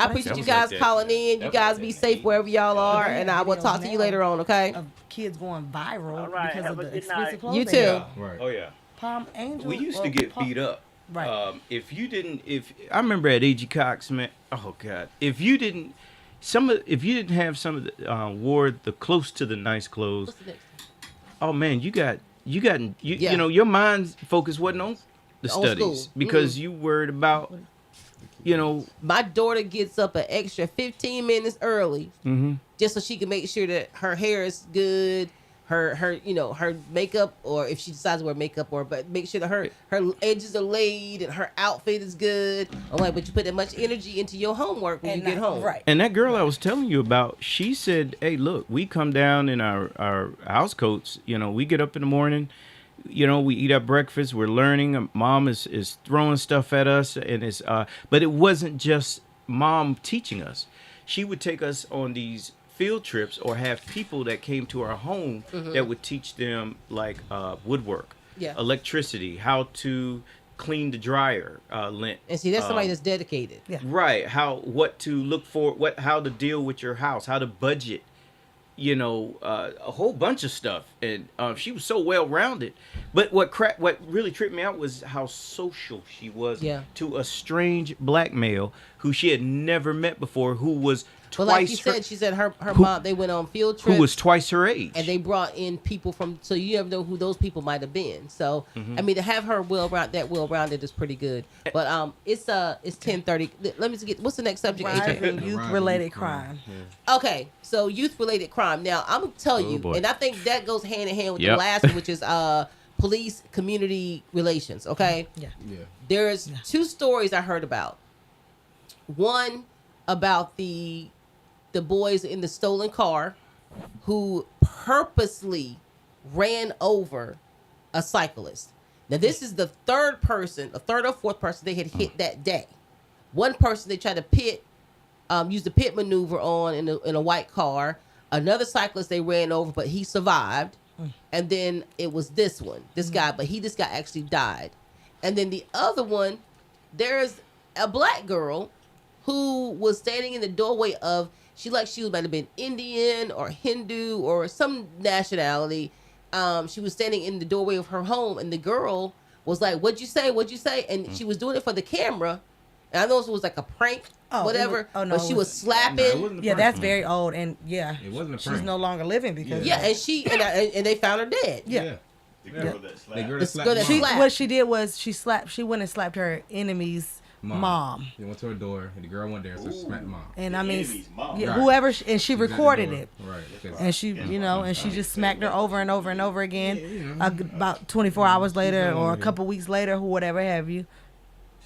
appreciate you guys calling in. You guys be safe wherever y'all are, and I will talk to you later on. Okay. Of kids going viral All right, because have of a the good night. expensive clothes. You they too. have. Right. Oh yeah. Palm Angel. We used to get beat up. Right. If I remember at A.G. Cox, man. Oh God. If you didn't have some of the wore the close to the nice clothes. What's the next? Oh man, you know your mind focus wasn't on the On studies school. because you worried about My daughter gets up an extra 15 minutes early just so she can make sure that her hair is good, her makeup, or if she decides to wear makeup, but make sure that her edges are laid and her outfit is good. I'm like, but you put that much energy into your homework when you get home. Right. And that girl I was telling you about, she said, hey, look, we come down in our house coats. We get up in the morning, we eat our breakfast. We're learning. Mom is throwing stuff at us, and but it wasn't just mom teaching us. She would take us on these field trips or have people that came to our home that would teach them like woodwork, electricity, how to clean the dryer, lint. And see, that's somebody that's dedicated. Yeah. Right. What to look for, how to deal with your house, how to budget, a whole bunch of stuff. And she was so well rounded. But what really tripped me out was how social she was to a strange black male who she had never met before, who was twice. But like you said, she said her mom, they went on field trips. Who was twice her age. And they brought in people so you never know who those people might have been. So I mean, to have her well-rounded is pretty good. But it's 10:30. Let me get, what's the next subject? Rising youth-related crime. Yeah. Okay, so youth-related crime. Now I'm gonna tell you, boy. and I think that goes hand in hand with the last one, which is police community relations. Okay. Yeah. There's two stories I heard about. One about the boys in the stolen car who purposely ran over a cyclist. Now this is the third or fourth person they had hit that day. One person they tried to use the pit maneuver on in a white car. Another cyclist they ran over, but he survived. And then it was this guy, but this guy actually died. And then the other one, there's a black girl who was standing in the doorway of, she might have been Indian or Hindu or some nationality. She was standing in the doorway of her home, and the girl was like, "What'd you say? What'd you say?" And she was doing it for the camera. And I know it was like a prank, whatever. But she was slapping. Yeah, that's very old, and it wasn't a prank. She's no longer living because and they found her dead. Yeah. The girl that slapped. The girl that She- slapped. What she did was she went and slapped her enemy's mom. She went to her door, and the girl went there, so she smacked the mom. And The I mean, enemy's mom. yeah, Right. whoever, and she She's at the recorded door. it. Right. And she, and she just smacked her over and over and over again. About 24 hours later or a couple weeks later, or whatever have you.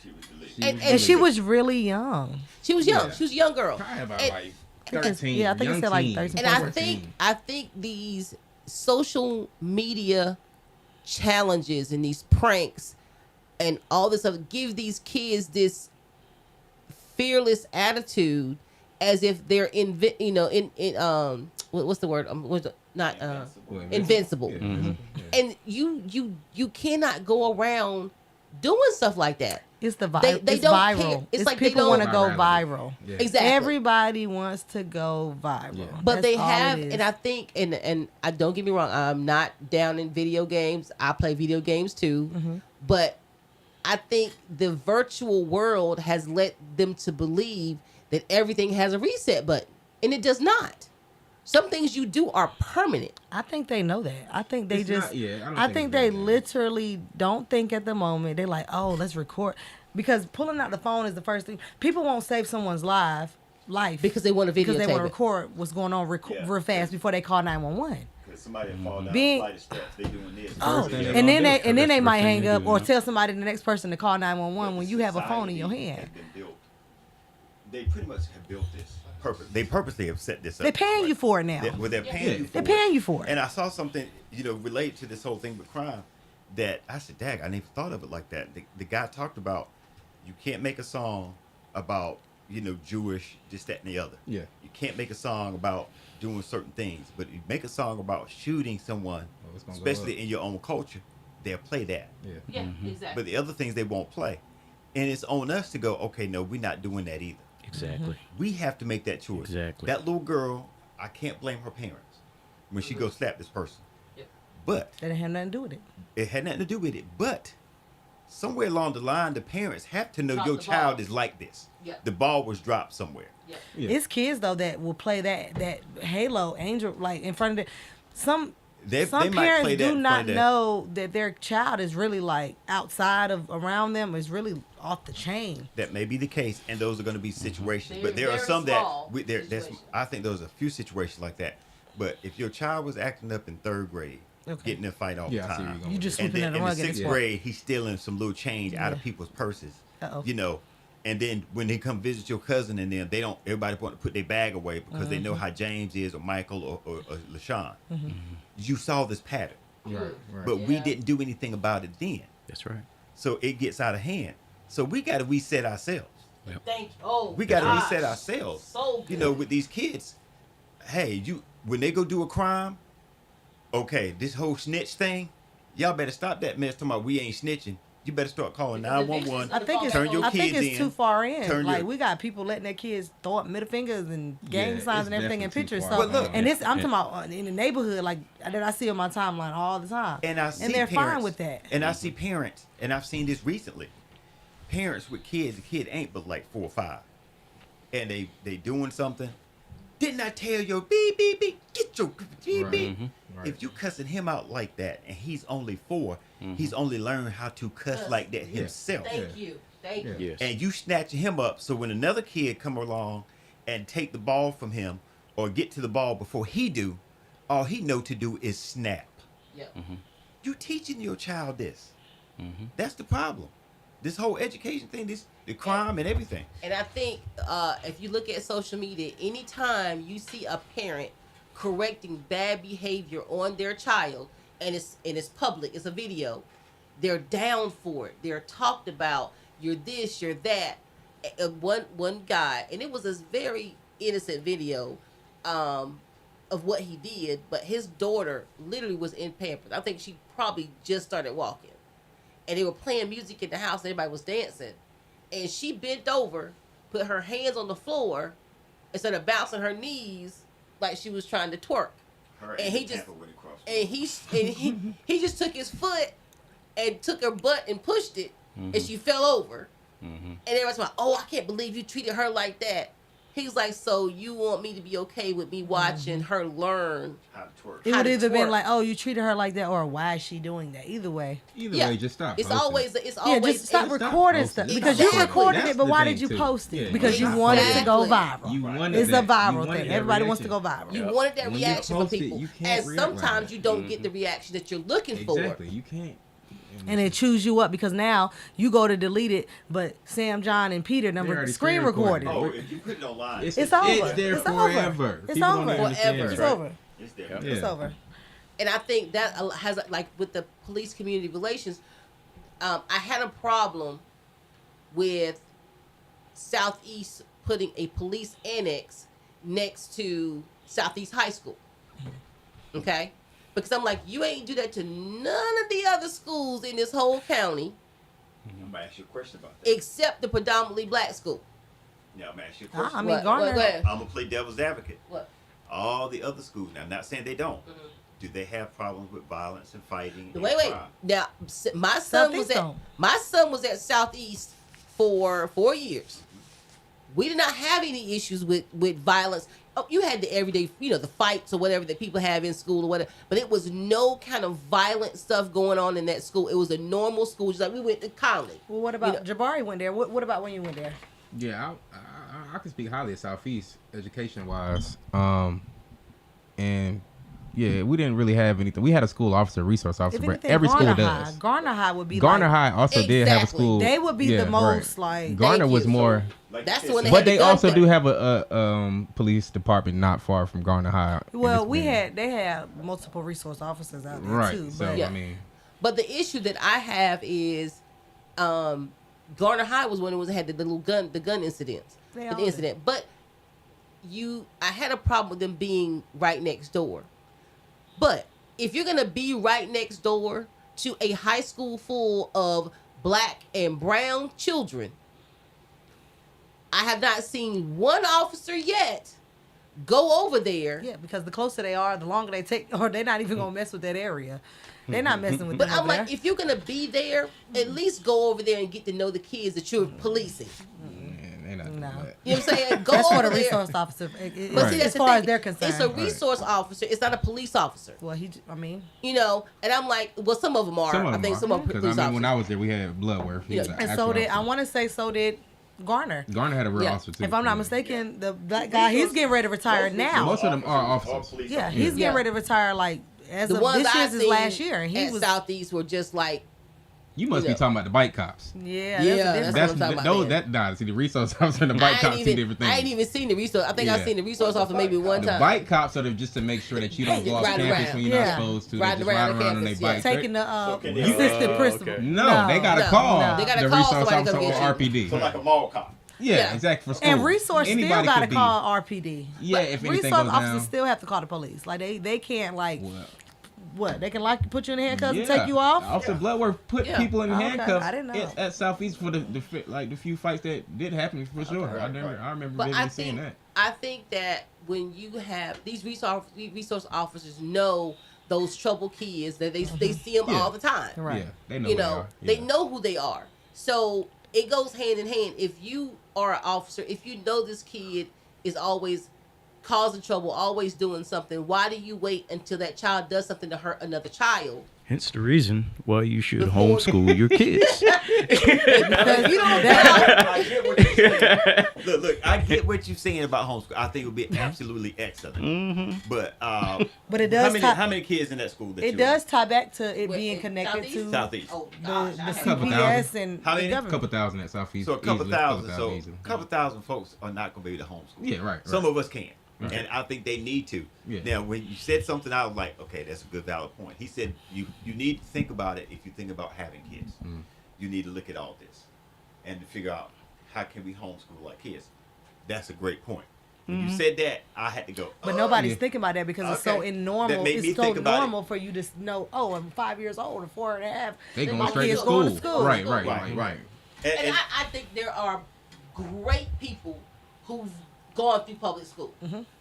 She was delicious. And she was really young. She was young. Yeah. She was a young girl. Probably about And- like 13. Yeah, I think it young said like teen. 13. And I 14. think these social media challenges and these pranks and all this stuff give these kids this fearless attitude, as if they're what's the word? Invincible. Yeah. And you cannot go around doing stuff like that. It's the They it's don't viral. care. It's like they people don't- want to go Virality. viral. Yeah. Exactly. Everybody wants to go viral. Yeah. But That's they all have, it is. and I think, and I don't get me wrong, I'm not down in video games. I play video games too, but I think the virtual world has led them to believe that everything has a reset button, and it does not. Some things you do are permanent. I think they know that. I think they It's just. not- yeah, I don't I think think it's they really that. literally don't think at the moment. They're like, oh, let's record, because pulling out the phone is the first thing. People won't save someone's life Because they want to because they want videotape to it. record what's going on real fast before they call 911. Because somebody fall down Being- a flight of steps, they doing this. Oh, thing they and gonna then do, they 'cause and then that's they the might first thing hang they up do, or yeah. tell somebody the next person to call 911 when you have a phone in your Society hand. has been built. They pretty much have built this. They purposely have set this up. They're paying you for it now. They're paying you for They're it. paying you for it. And I saw something, related to this whole thing with crime, that I said, "Dag, I never thought of it like that." The guy talked about you can't make a song about Jewish, this, that, and the other. Yeah. You can't make a song about doing certain things, but you make a song about shooting someone, it's gonna go especially up. in your own culture, they'll play that. Yeah. Yeah, exactly. But the other things they won't play, and it's on us to go, okay, no, we're not doing that either. Exactly. We have to make that choice. Exactly. That little girl, I can't blame her parents when she goes slap this person. Yep. But That didn't have nothing to do with it. it had nothing to do with it. But somewhere along the line, the parents have to know Drop your the child ball. is like this. Yep. The ball was dropped somewhere. Yeah. Yeah. It's kids though that will play that Halo Angel like in front of the some They some might parents play that do in not front of know that their child is really like outside of around them is really off the chain. That may be the case, and those are going to be situations. They're but there are very some small there's situations. I think there's a few situations like that. But if your child was acting up in third grade, Okay. getting in a fight all Yeah, the I see where time, you're going You with just that. and sweeping then that in the rug at sixth this grade, he's stealing some little change out of Yeah. people's purses. Uh-oh. And then when they come visit your cousin and them, they don't. Everybody want to put their bag away because they know how James is, or Michael, or LaShawn. You saw this pattern. Right. but we Yeah. didn't do anything about it then. That's right. So it gets out of hand. So we got to reset ourselves. Thank you. Oh, We got to gosh. reset ourselves. So You good. know, with these kids, hey, when they go do a crime, okay, this whole snitch thing, y'all better stop that mess. Talking about we ain't snitching. You better start calling 911. I think it's Turn your I think kids it's in. too far in. Turn Like your- we got people letting their kids throw up middle fingers and gang Yeah, signs it's and everything in definitely too pictures. far. So But look- and this I'm Yeah. talking about in the neighborhood like that I see on my timeline all the time. And I see they're parents, fine with that. And I see parents, and I've seen this recently. Parents with kids, the kid ain't but like 4 or 5, and they doing something. Didn't I tell your beep beep beep? Get your beep Right. beep. Right. If you cussing him out like that, and he's only 4, he's only learned how to cuss like that himself. Thank you. Thank you. Yes. And you snatching him up, so when another kid come along and take the ball from him or get to the ball before he do, all he know to do is snap. Yeah. You teaching your child this. That's the problem. This whole education thing, the crime and everything. And I think if you look at social media, anytime you see a parent correcting bad behavior on their child, and it's public, it's a video, they're down for it. They're talked about. You're this, you're that. One guy, and it was this very innocent video of what he did, but his daughter literally was in Pampers. I think she probably just started walking. And they were playing music in the house, and everybody was dancing. And she bent over, put her hands on the floor, instead of bouncing her knees like she was trying to twerk. Her And the he just Tampa went across. and he just took his foot and took her butt and pushed it, and she fell over. And everybody's like, "Oh, I can't believe you treated her like that." He's like, "So you want me to be okay with me watching her learn?" How to twerk. It how would to either twerk. been like, oh, you treated her like that, or why is she doing that? Either way. Either Yeah. way, just stop. It's posting. always Yeah, just stop Stop recording posting. stuff because you Exactly. recorded That's it, but the why thing, did you too. post it? Yeah, Because you exactly. wanted to go viral. You wanted It's a that. viral You wanted thing. that Everybody wants to go reaction. viral. You wanted that When you reaction from post it, people, you can't and react like sometimes that. you don't get the reaction that you're looking Exactly. for. You can't. And it chews you up because now you go to delete it, but Sam, John, and Peter number already screen screen recorded. recorded. Oh, if you put it online, It's It's over. It's there It's over. forever. It's People don't over. understand Forever. that. It's Right. over. it's there. Yeah. It's over. And I think that has, like, with the police community relations, I had a problem with Southeast putting a police annex next to Southeast High School. Okay? Because I'm like, you ain't do that to none of the other schools in this whole county I'm gonna ask you a question about that. except the predominantly black school. Now I'm gonna ask you a question. I mean, What? Garner. Go ahead. I'm gonna play devil's advocate. What? All the other schools. Now, I'm not saying they don't. Do they have problems with violence and fighting? and Wait. crime? Now, my son Southeast was at don't. Southeast for 4 years. We did not have any issues with violence. Oh, you had the everyday, the fights or whatever that people have in school or whatever, but it was no kind of violent stuff going on in that school. It was a normal school, just like we went to college. Well, what about Jabari went there? What about when you went there? Yeah, I can speak highly of Southeast education wise. And yeah, we didn't really have anything. We had a school officer, resource officer, If but anything, every school Garner High. does. Garner High would be Garner like, High also did have a Exactly. school. They would be Yeah, the most like. Garner Thank was you. more, Like That's you the one said, that but they the gun also thing. do have a police department not far from Garner High. in Well, this community. they had multiple resource officers out there Right. too. So But Yeah. I mean, But the issue that I have is, Garner High was when it had the gun incidents, They the all incident. But I had a problem with them being right next door. But if you're gonna be right next door to a high school full of black and brown children, I have not seen one officer yet go over there. yeah, because the closer they are, the longer they take, or they're not even gonna mess with that area. They're not messing with But them I'm over like, there. if you're gonna be there, at least go over there and get to know the kids that you're policing. man, they not doing No. that. You know what I'm saying? Go That's over for the there. resource officer. But see, Right. that's As the far thing. as they're concerned. It's a resource officer. It's not a police officer. Well, I mean, And I'm like, well, some of them are. Some of I them think are. some of them Because police I mean, when I officers. was there, we had Bloodworth. He was Yeah. an and actual so did officer. I want to say so did Garner. Garner had a real Yeah. officer too. If I'm not Yeah. mistaken, the black guy he's getting ready to retire now. Most of them are all officers. police Yeah, officers. he's Yeah. getting ready to retire like as The of ones this I year's his seen last year, and he at was Southeast were just like You must be know. talking about the bike cops. Yeah, Yeah, that's a that's different. what I'm talking about. Nah. See, the resource officer and the bike cops, two different things. I ain't even seen the resource. I think Yeah. I've seen the resource officer maybe one The time. bike cops are just to make sure that you don't go off Riding campus around. when you're Yeah. not supposed to. They Riding just around ride the around on their campus, yeah. bikes. Taking the can they- assistant Oh, principal. okay. No, they gotta No. call No. They gotta the call resource somebody to officer come or get you. RPD. So like a mall cop. Yeah, Yeah. exactly. For school. And resource still Anybody gotta could be- call RPD. Yeah, But if anything resource goes officers down. still have to call the police. Like they can't like Well, what? They can like put you in handcuffs and yeah. take you off. Officer Bloodworth put Yeah. people in Okay, handcuffs I didn't know. at Southeast for the few fights that did happen for sure. right, right. I remember But vividly seeing that. I think that when you have these resource officers know those troubled kids that they see them Yeah. all the time. Right. Yeah, they know. You who they know, are. they Yeah. know who they are. So it goes hand in hand. If you are an officer, if you know this kid is always causing trouble, always doing something, why do you wait until that child does something to hurt another child? Hence the reason why you should Before- homeschool your kids. Because you don't know. I get what you're saying. Look, I get what you're saying about homeschool. I think it would be absolutely excellent. But But it does how many kids in that school? That It you does tie back to it Wait, being in connected Southeast? to Southeast. Oh the, gosh, the I had Couple CPS thousand. and How the many? A government. couple thousand at Southeast. So a couple easily, thousand. So easily. a couple thousand folks are not going to be able to homeschool. Yeah, right. Some right. of us can. Right. And I think they need to. Yeah. Now, when you said something, I was like, okay, that's a good, valid point. He said you need to think about it if you think about having kids. Mm. You need to look at all this and to figure out how can we homeschool our kids. That's a great point. When you said that, I had to go. But "Oh, nobody's Yeah. thinking about that because it's so Okay. in normal. That made me It's so think about it. normal for you to know. Oh, I'm 5 years old or 4.5. They going my straight to kids school. going to school. Right. And And I think there are great people who've gone through public school.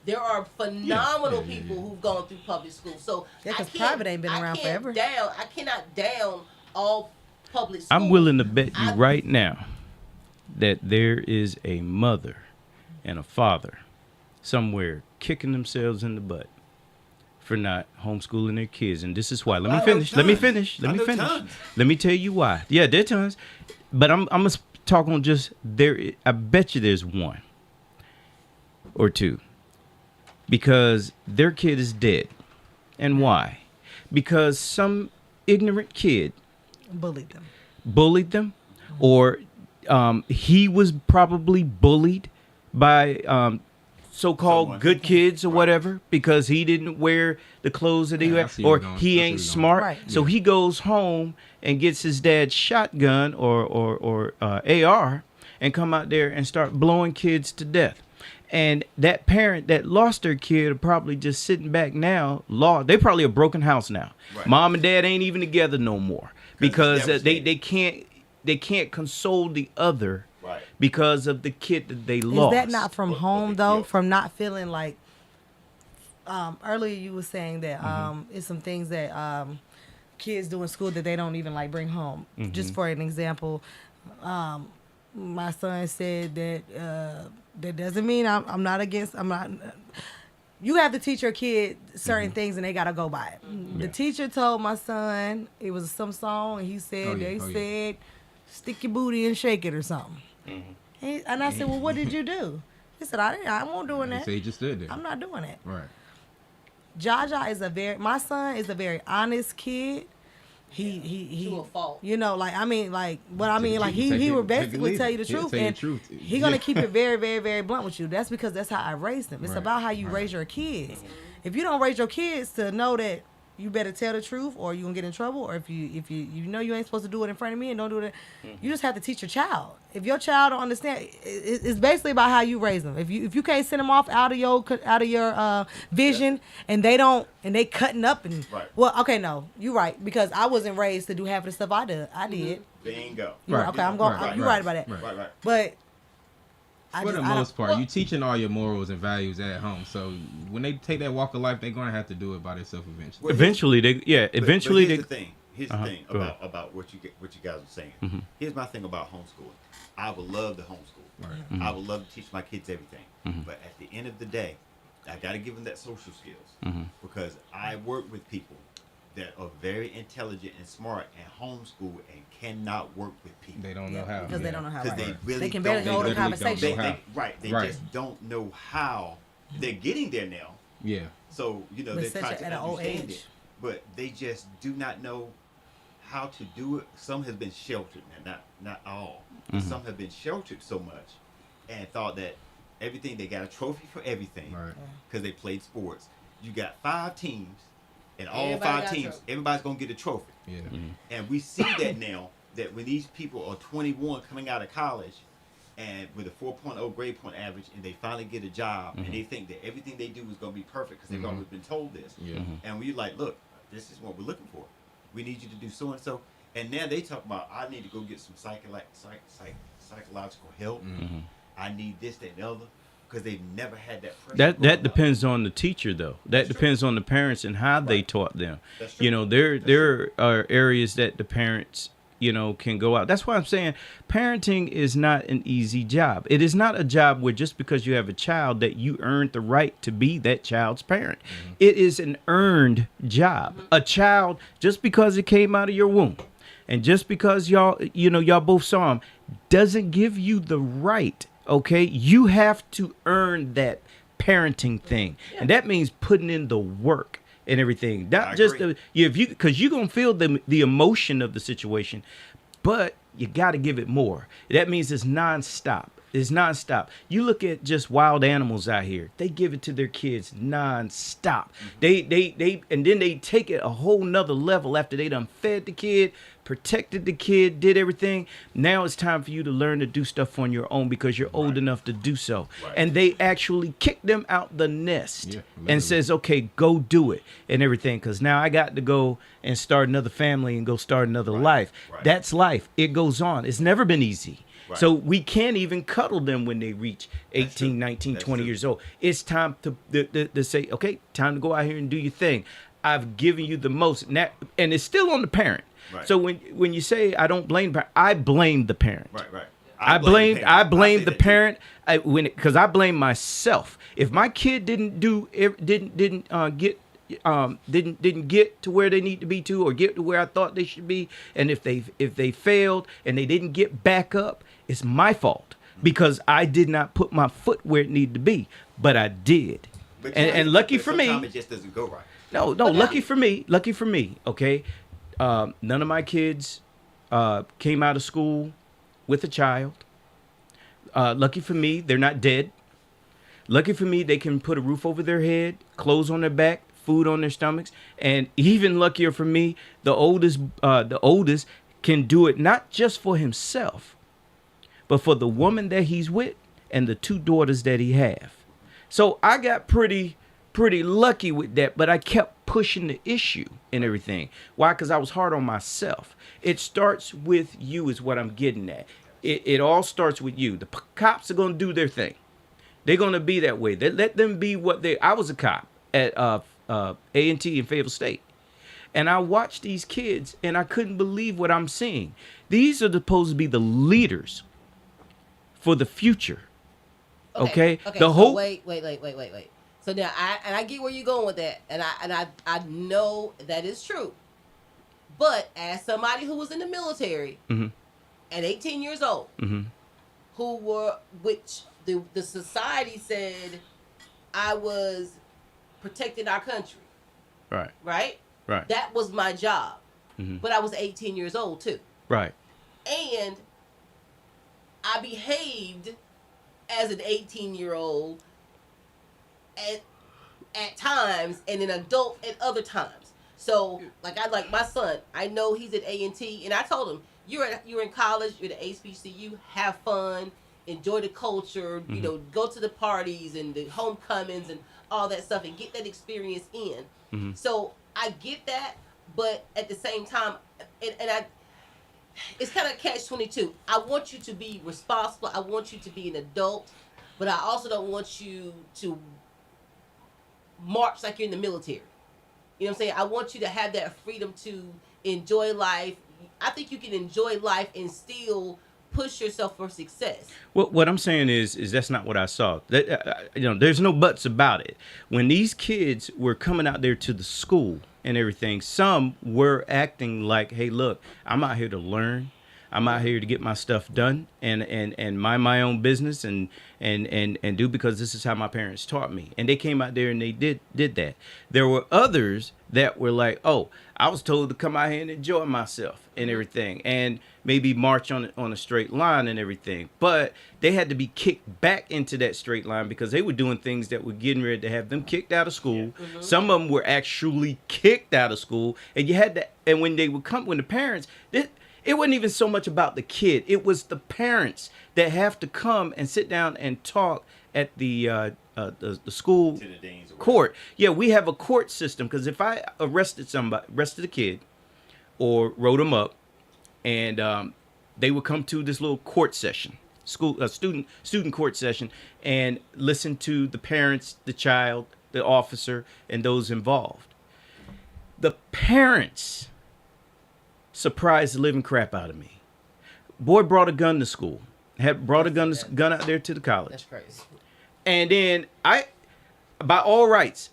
There are phenomenal Yeah. people who've gone through public school. So Yeah, 'cause I can't- private ain't been I around can't forever. I cannot down all public schools. I'm willing to bet you I- right now that there is a mother and a father somewhere kicking themselves in the butt for not homeschooling their kids. And this is why. Let I me know finish. Let me tons. finish. Let I me know finish. tons. Let me tell you why. Yeah, there are tons. But I'm going to talk on just there. I bet you there's one or two. Because their kid is dead. And why? Because some ignorant kid Bullied them. bullied them, or he was probably bullied by so-called Someone. good kids or whatever because he didn't wear the clothes that he Yeah, I wear, see where or you're going. he I see ain't where you're smart. Right. So he goes home and gets his dad's shotgun or AR and come out there and start blowing kids to death. And that parent that lost their kid are probably just sitting back now. They probably a broken house now. Right. Mom and dad ain't even together no more because it's they devastating. they can't console the other Right. because of the kid that they Is lost. that not from What home they though? feel. From not feeling like earlier you were saying that Mm-hmm. it's some things that kids do in school that they don't even like bring home. Mm-hmm. Just for an example, my son said that that doesn't mean I'm not against. I'm not. You have to teach your kid certain Mm-hmm. things and they gotta go by it. The teacher told my son it was some song and he said Oh, yeah. they Oh, yeah. said stick your booty and shake it or something. Mm-hmm. And I said, well, what did you do? He said, I won't doing He that. said he just stood there. I'm not doing that. Right. Jaja is my son is a very honest kid. He To a fault. you know, like I mean, like what I mean, like Take he it- would take it, basically leave tell it. you the He'll truth, tell you and the truth. he gonna Yeah. keep it very, very, very blunt with you. That's because that's how I raised him. It's Right. about how you raise your kids. If you don't raise your kids to know that you better tell the truth, or you gonna get in trouble, or if you know you ain't supposed to do it in front of me and don't do it, you just have to teach your child. If your child don't understand, it's basically about how you raise them. If you can't send them off out of your vision, and they cutting up and Right. well, okay, no, you're right, because I wasn't raised to do half of the stuff I did. Bingo. You're Right. okay, I'm going. Right, You're right, right about that. right. Right. But For the I don't- most part, you teaching all your morals and values at home. So when they take that walk of life, they're gonna have to do it by themselves eventually. Well, Eventually, But eventually here's they. the thing. Here's the Uh-huh. thing Go ahead. about what you guys are saying. Mm-hmm. Here's my thing about homeschooling. I would love to homeschool. Right. Mm-hmm. I would love to teach my kids everything. But at the end of the day, I got to give them that social skills Mm-hmm. because I work with people that are very intelligent and smart and homeschool and cannot work with people. They don't know how. because they don't know how. Because Right. they really They can barely don't, hold a literally don't conversation. know how. They Right. just don't know how. They're getting there now. Yeah. So, But they're such trying at to an old understand age. it. But they just do not know how to do it. Some has been sheltered, and not all. But some have been sheltered so much, and thought that everything they got a trophy for everything because they played sports. You got 5 teams, and all Everybody 5 teams, everybody's gonna get a trophy. Yeah. And we see that now that when these people are 21 coming out of college and with a 4.0 grade point average, and they finally get a job, and they think that everything they do is going to be perfect because they've always been told this. And we're like, look, this is what we're looking for. We need you to do so and so. And now they talk about, I need to go get some psychological help. I need this, that, and the other. Because they've never had that pressure. That depends on the teacher, though. That depends on the parents and how they taught them. That's true. You know, there are areas that the parents, you know, can go out. That's why I'm saying parenting is not an easy job. It is not a job where just because you have a child that you earned the right to be that child's parent. It is an earned job. A child, just because it came out of your womb and just because y'all both saw him, doesn't give you the right. Okay, you have to earn that parenting thing, and that means putting in the work and everything. Not just because you're gonna feel the emotion of the situation, but you got to give it more. That means it's nonstop. It's nonstop. You look at just wild animals out here; they give it to their kids nonstop. They and then they take it a whole nother level after they done fed the kid, protected the kid, did everything. Now it's time for you to learn to do stuff on your own because you're old enough to do so. And they actually kick them out the nest and says, okay, go do it and everything. Because now I got to go and start another family and go start another life. That's life. It goes on. It's never been easy. So we can't even cuddle them when they reach 18, 19, 20 years old. It's time to say, okay, time to go out here and do your thing. I've given you the most. And it's still on the parent. So when you say I don't blame the parent, I blame the parent. I blame the parent because I blame myself. If my kid didn't get to where they need to be to, or get to where I thought they should be, and if they failed and they didn't get back up, it's my fault because I did not put my foot where it needed to be, but I did. And lucky for me, it just doesn't go right. No, lucky for me. Okay, none of my kids came out of school with a child. Lucky for me, they're not dead. Lucky for me, they can put a roof over their head, clothes on their back, food on their stomachs, and even luckier for me, the oldest can do it not just for himself, but for the woman that he's with and the 2 daughters that he have. So I got pretty lucky with that, but I kept pushing the issue and everything. Why? Because I was hard on myself. It starts with you is what I'm getting at. It all starts with you. The cops are going to do their thing. They're going to be that way. Let them be what they. I was a cop at A&T in Fayetteville State. And I watched these kids, and I couldn't believe what I'm seeing. These are supposed to be the leaders for the future. Okay. The whole. Wait. So now I get where you're going with that, and I know that is true. But as somebody who was in the military at 18 years old, which the society said I was protecting our country. Right. That was my job. But I was 18 years old too. Right. And I behaved as an 18-year-old at times and an adult at other times. So, like my son, I know he's at A&T, and I told him, you're in college, you're at HBCU, have fun, enjoy the culture, you know, go to the parties and the homecomings and all that stuff and get that experience in. So I get that, but at the same time, it's kind of catch-22. I want you to be responsible. I want you to be an adult, but I also don't want you to march like you're in the military. You know what I'm saying? I want you to have that freedom to enjoy life. I think you can enjoy life and still push yourself for success. What I'm saying is that's not what I saw. There's no buts about it. When these kids were coming out there to the school and everything, some were acting like, hey, look, I'm out here to learn. I'm out here to get my stuff done and mind my own business and do, because this is how my parents taught me. And they came out there and they did that. There were others that were like, oh, I was told to come out here and enjoy myself and everything, and maybe march on a straight line and everything. But they had to be kicked back into that straight line because they were doing things that were getting ready to have them kicked out of school. Some of them were actually kicked out of school, and you had to. And when they would come, when the parents, it wasn't even so much about the kid. It was the parents that have to come and sit down and talk at the school To the deans or court. Yeah, we have a court system, because if I arrested a kid, or wrote them up, and they would come to this little court session, student court session, and listen to the parents, the child, the officer, and those involved. The parents surprised the living crap out of me. Boy brought a gun to school. Had brought a gun out there to the college. That's crazy. And then by all rights,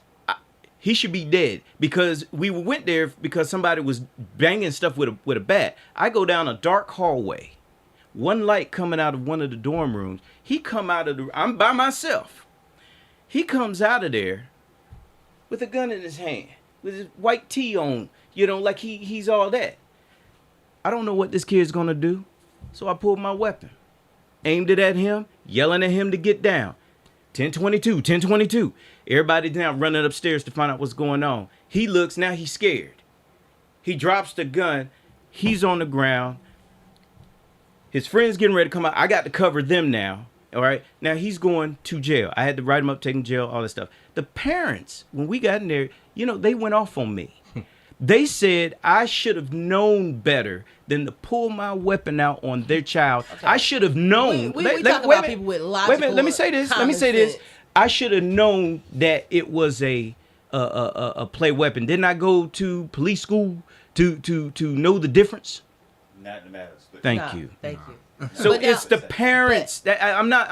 he should be dead, because we went there because somebody was banging stuff with a bat. I go down a dark hallway, one light coming out of one of the dorm rooms. I'm by myself. He comes out of there with a gun in his hand, with his white tee on, like he's all that. I don't know what this kid's gonna do, so I pulled my weapon, aimed it at him, yelling at him to get down. 1022, 1022. Everybody now running upstairs to find out what's going on. He looks, now he's scared. He drops the gun. He's on the ground. His friend's getting ready to come out. I got to cover them now. All right. Now he's going to jail. I had to write him up, take him to jail, all that stuff. The parents, when we got in there, they went off on me. They said I should have known better than to pull my weapon out on their child. Okay. I should have known. We talk about people with logical. Wait a minute. Let me say this. I should have known that it was a play weapon. Didn't I go to police school to know the difference? Not in the matter. Thank you. So But now, it's the parents that I'm not.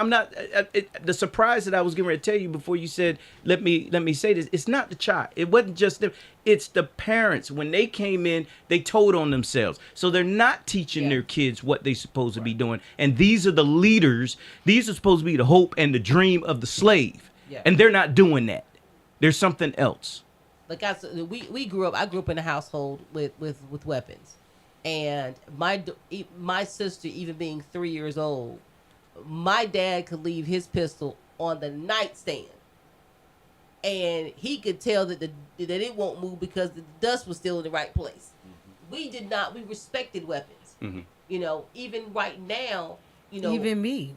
The surprise that I was getting ready to tell you before you said, let me say this. It's not the child. It wasn't just them. It's the parents. When they came in, they told on themselves. So they're not teaching their kids what they're supposed to be doing. And these are the leaders. These are supposed to be the hope and the dream of the slave. Yeah. And they're not doing that. There's something else. Like we grew up. I grew up in a household with weapons. And my sister, even being 3 years old, my dad could leave his pistol on the nightstand, and he could tell that it won't move because the dust was still in the right place. Mm-hmm. We respected weapons. Mm-hmm. Even right now, even me.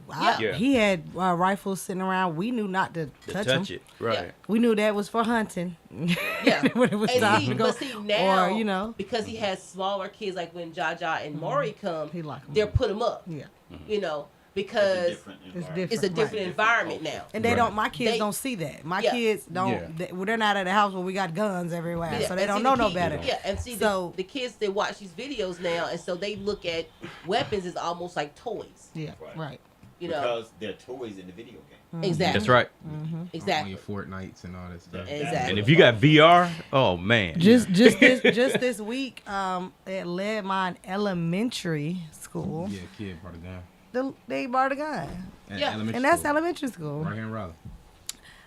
He had rifles sitting around. We knew not to touch it. Right. Yeah. We knew that was for hunting. Yeah. When it was time to go. But see now, because he has smaller kids, like when Jaja and Maury come, they're put them up. Yeah. Because it's a different environment now. And my kids don't see that. My kids don't. They're not at a house where we got guns everywhere, so they don't know no better. Yeah, and see, the kids, they watch these videos now, and so they look at weapons as almost like toys. Yeah, right. Because they're toys in the video game. Exactly. That's right. Mm-hmm. Exactly. On your Fortnites and all that stuff. Exactly. And if you got VR, oh man. Just this week, at Leadmine Elementary School. Yeah, kid brought a gun. They brought a gun. And that's elementary school. Right here in Raleigh.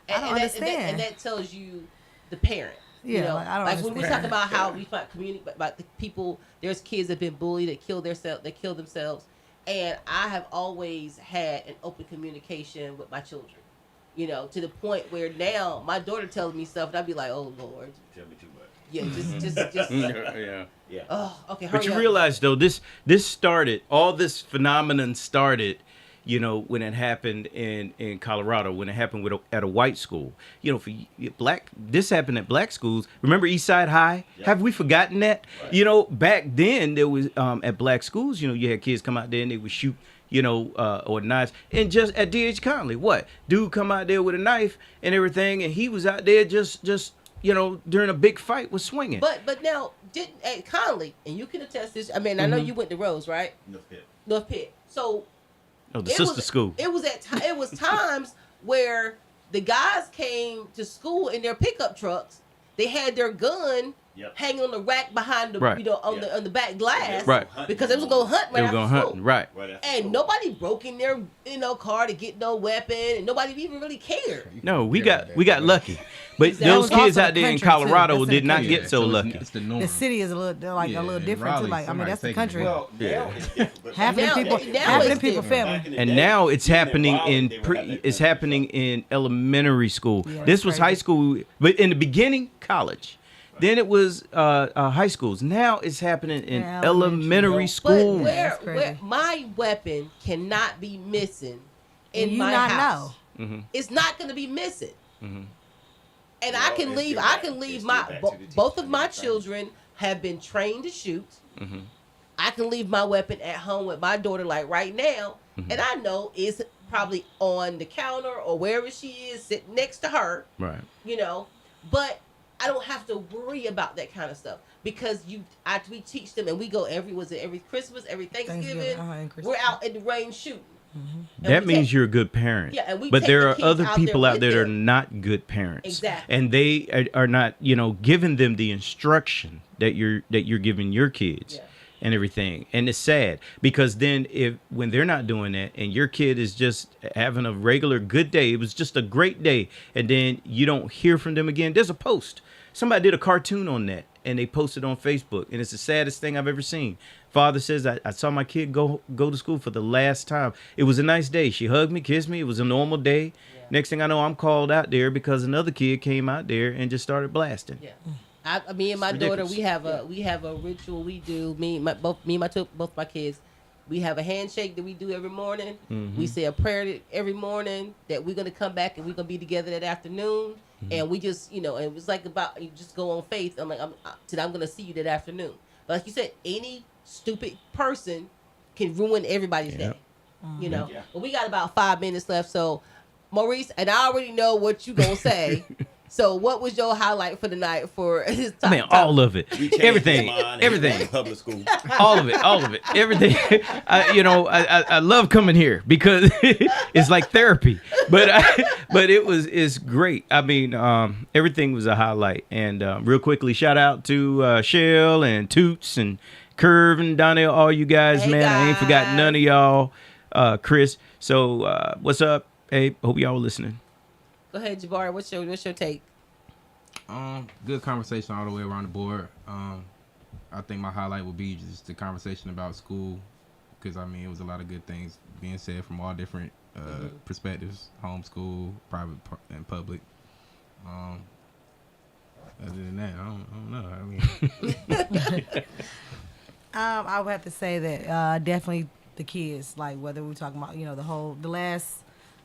I don't understand. And that tells you the parent. Yeah, I don't understand. When we talk about how we find community, about the people, there's kids that have been bullied, that kill themselves, and I have always had an open communication with my children. To the point where now my daughter tells me stuff, and I'd be like, "Oh Lord, tell me too much." Yeah, just yeah. Oh, okay. But you realize though, this started. All this phenomenon started, when it happened in Colorado, when it happened at a white school. For black, this happened at black schools. Remember East Side High? Yeah. Have we forgotten that? Right. Back then there was at black schools. You had kids come out there and they would shoot. Or knives. And just at D.H. Conley, what? Dude come out there with a knife and everything, and he was out there just during a big fight was swinging. But now, at Conley, and you can attest this, I mean, I know you went to Rose, right? North Pitt. So... the sister school. It was times where the guys came to school in their pickup trucks. They had their gun, Yep. hanging on the rack behind the Right. on the back glass, Right. because they was gonna hunt right They were after going school. hunting. Right. Right after And school. nobody broke in their car to get no weapon, and nobody even really cared. No, we got lucky. But That those was kids also out there in country, too. Colorado That's in the did not country. get so lucky. It's the norm. The city is a little a little different too. Raleigh, Like I mean, that's the somebody's country. Well, now it's different. But half of Now- them people, now half of it's them people different. family. back in the And day, now it's even happening Raleigh, in they would have that it's gun happening in elementary school. Yeah, This that's was crazy. high school, but in the beginning, college. Then it was high schools. Now it's happening in Yeah, elementary elementary. But school. where crazy. my weapon cannot be missing in And you my not house. Mm-hmm. It's not going to be missing. Mm-hmm. And Well, I can it's leave. still I back- can it's leave still my back to bo- the teacher both of my and the parents. children have been trained to shoot. Mm-hmm. I can leave my weapon at home with my daughter, like right now, Mm-hmm. and I know it's probably on the counter or wherever she is, sitting next to her. Right. You know, but I don't have to worry about that kind of stuff because we teach them, and we go every Christmas, every Thanksgiving, and Christmas. we're out in the rain shooting. And That we means take- you're a good parent. Yeah, and we but take there the are kids other out people there out with there that are them. not good parents. Exactly. And they are not, giving them the instruction that you're giving your kids. Yeah. And everything. And it's sad because then when they're not doing that and your kid is just having a regular good day, it was just a great day, and then you don't hear from them again. There's a post. Somebody did a cartoon on that and they posted on Facebook, and it's the saddest thing I've ever seen. Father says, I saw my kid go to school for the last time. It was a nice day. She hugged me, kissed me. It was a normal day. Yeah. Next thing I know, I'm called out there because another kid came out there and just started blasting. Yeah. Me and my It's daughter, ridiculous. we have a ritual we do. Both my kids, we have a handshake that we do every morning. Mhm. We say a prayer every morning that we're gonna come back and we're gonna be together that afternoon. And we just, and it was like about you just go on faith. I'm like, I'm gonna see you that afternoon. But like you said, any stupid person can ruin everybody's Yep. day. You know. Yeah. But we got about 5 minutes left, so Maurice, and I already know what you gonna say. So, what was your highlight for the night for his I mean, all of it, We changed everything, his mind and everything. went to public school. all of it, everything. I love coming here because it's like therapy. But it's great. I mean, everything was a highlight. And real quickly, shout out to Shell and Toots and Curve and Donnell, all you guys, Hey, man. I ain't forgot guys. none of y'all, Chris. So what's up? Hey, hope y'all were listening. Go ahead, Jabari. What's your take? Good conversation all the way around the board. I think my highlight would be just the conversation about school, because I mean it was a lot of good things being said from all different perspectives: homeschool, private, and public. Other than that, I don't know. I mean, I would have to say that definitely the kids, like whether we're talking about, the last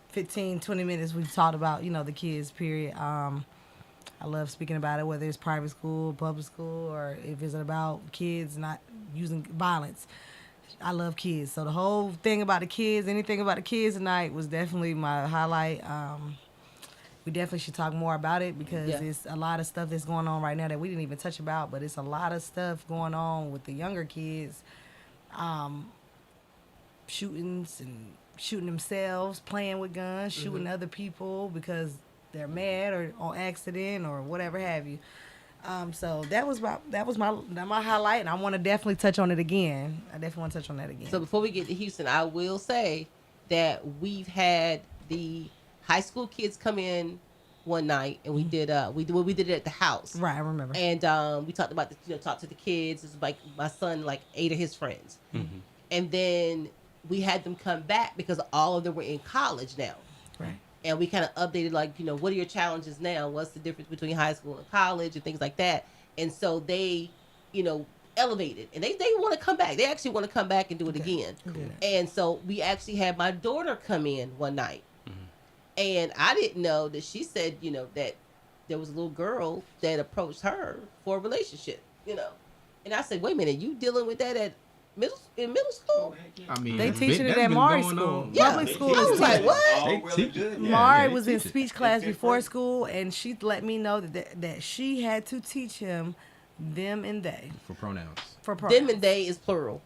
15, 20 minutes we've talked about, the kids, period. I love speaking about it, whether it's private school, public school, or if it's about kids not using violence. I love kids. So the whole thing about the kids, anything about the kids tonight was definitely my highlight. We definitely should talk more about it because it's a lot of stuff that's going on right now that we didn't even touch about, but it's a lot of stuff going on with the younger kids. Shootings and shooting themselves, playing with guns, shooting other people because they're mad or on accident or whatever have you. So that was my highlight, and I want to definitely touch on it again. I definitely want to touch on that again. So before we get to Houston, I will say that we've had the high school kids come in one night, and we did it at the house. Right, I remember. And we talked about talk to the kids. It's like my son, like 8 of his friends, and then we had them come back because all of them were in college now. Right. And we kind of updated, like, what are your challenges now? What's the difference between high school and college and things like that? And so they, elevated. And they want to come back. They actually want to come back and do it again. Cool. And so we actually had my daughter come in one night. And I didn't know that she said, that there was a little girl that approached her for a relationship, And I said, wait a minute, you dealing with that in middle school? I mean, They that's teaching been- it that's at been Maury going school. on. Yeah. Public They school teach I is was it. like, what? All They well teach and good. it. Yeah. Mari they was in teach it. speech class fifth before grade. school, and she let me know that she had to teach him them and they For pronouns. for Them pronouns. and they is plural.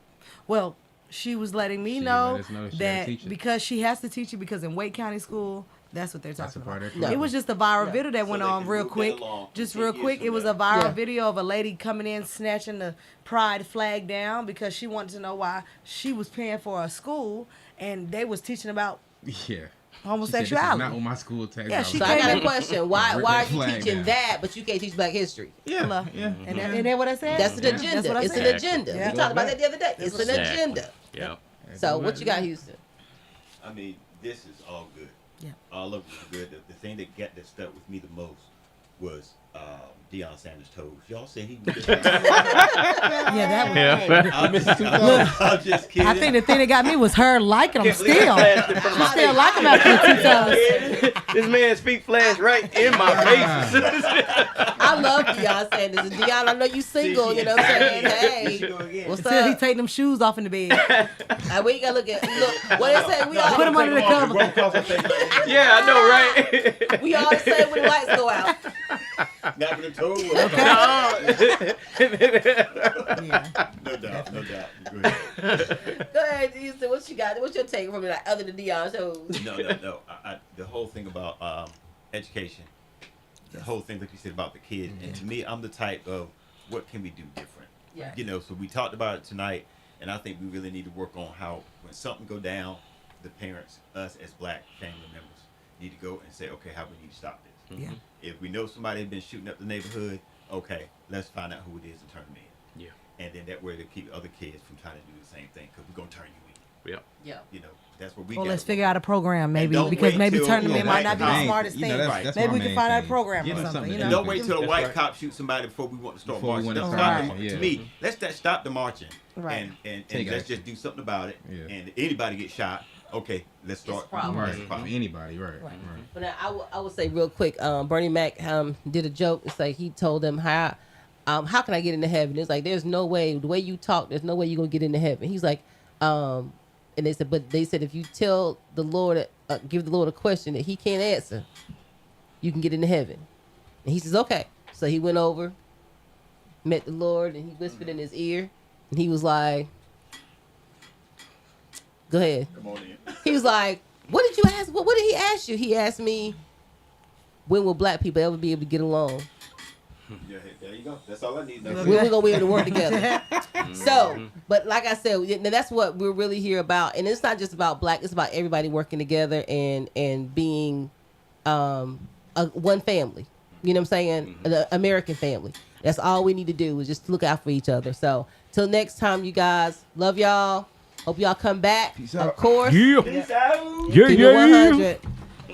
Well, she was letting me She know let us know that she had to that teach it. because she has to teach it because in Wake County School, That's what they're That's a talking part about. of No. It was just a viral No. video that So went they on can real move that quick. along Just 10 real years quick, from it was now. a viral Yeah. video of a lady coming in snatching the pride flag down because she wanted to know why she was paying for a school and they was teaching about Yeah. She said, this is homosexuality. not what my school tax. Yeah, she So I got came a in- question. Why Rip are that you flag teaching down. that, but you can't teach Black history? Yeah. Yeah. And that what I said? That's an Yeah. agenda. That's what I It's an said. agenda. Yeah. We talked about that the other day. It's an Exactly. agenda. Yeah. So what you got, Houston? I mean, this is all good. Yeah. All of it was good. The thing that stuck with me the most was Deion Sanders' toes. Y'all said he was just Yeah, that was. I'm just kidding. I think the thing that got me was her liking them Can't believe still. it flashed in front of She my still face. like them after 2 times. This man's feet flashed right in my face. I love Deion Sanders. And Deion, I know you single, you know what I'm saying? Hey, what's Until he up? take them shoes off in the bed. We ain't gotta look, what they say, we all Put them under the cover. Yeah, I know, right? we all the same when the lights go out. Snapping the toe. Yeah. No doubt. No doubt. Go ahead. Go ahead, Houston. What you got? What's your take from it, like, other than Deion shows? No. The whole thing about education, the whole thing that you said about the kids, and to me, I'm the type of what can we do different? Yeah. You know, so we talked about it tonight, and I think we really need to work on how when something go down, the parents, us as Black family members, need to go and say, okay, how we need to stop this. Yeah. If we know somebody has been shooting up the neighborhood, okay, let's find out who it is and turn them in. Yeah. And then that way to keep other kids from trying to do the same thing, because we're gonna turn you in. Yep. Yeah. You know, that's what we. Well, gotta let's work figure on. out a program maybe don't because wait maybe till- turning them in yeah, might not be the Main- smartest you know, thing. that's Maybe my we can main find out a thing. program Give or them something. something You to know, do. Don't wait till a That's white right. cop shoots somebody before we want to start Before we marching. wanna Let's start stop marching, the, yeah. To me, let's stop the marching, Right. and Take let's action. just do something about it. Yeah. And if anybody gets shot, okay, let's start. It's a problem. Right. That's a problem. Anybody. Right. But I would say real quick, Bernie Mac did a joke. It's like he told them how can I get into heaven? It's like there's no way. The way you talk, there's no way you're gonna get into heaven. He's like, and they said if you tell the Lord, give the Lord a question that He can't answer, you can get into heaven. And he says, okay. So he went over, met the Lord, and he whispered in his ear, and he was like, go ahead. Come on in. He was like, what did you ask? What did he ask you? He asked me, when will Black people ever be able to get along? Yeah, there you go. That's all I need. When we gonna be able to work together? So, but like I said, that's what we're really here about, and it's not just about Black. It's about everybody working together and being one family. You know what I'm saying? An American family. That's all we need to do is just look out for each other. So, till next time, you guys. Love y'all. Hope y'all come back. Peace Of out. course. Yeah. Peace out. Yeah, Keep it yeah. 100.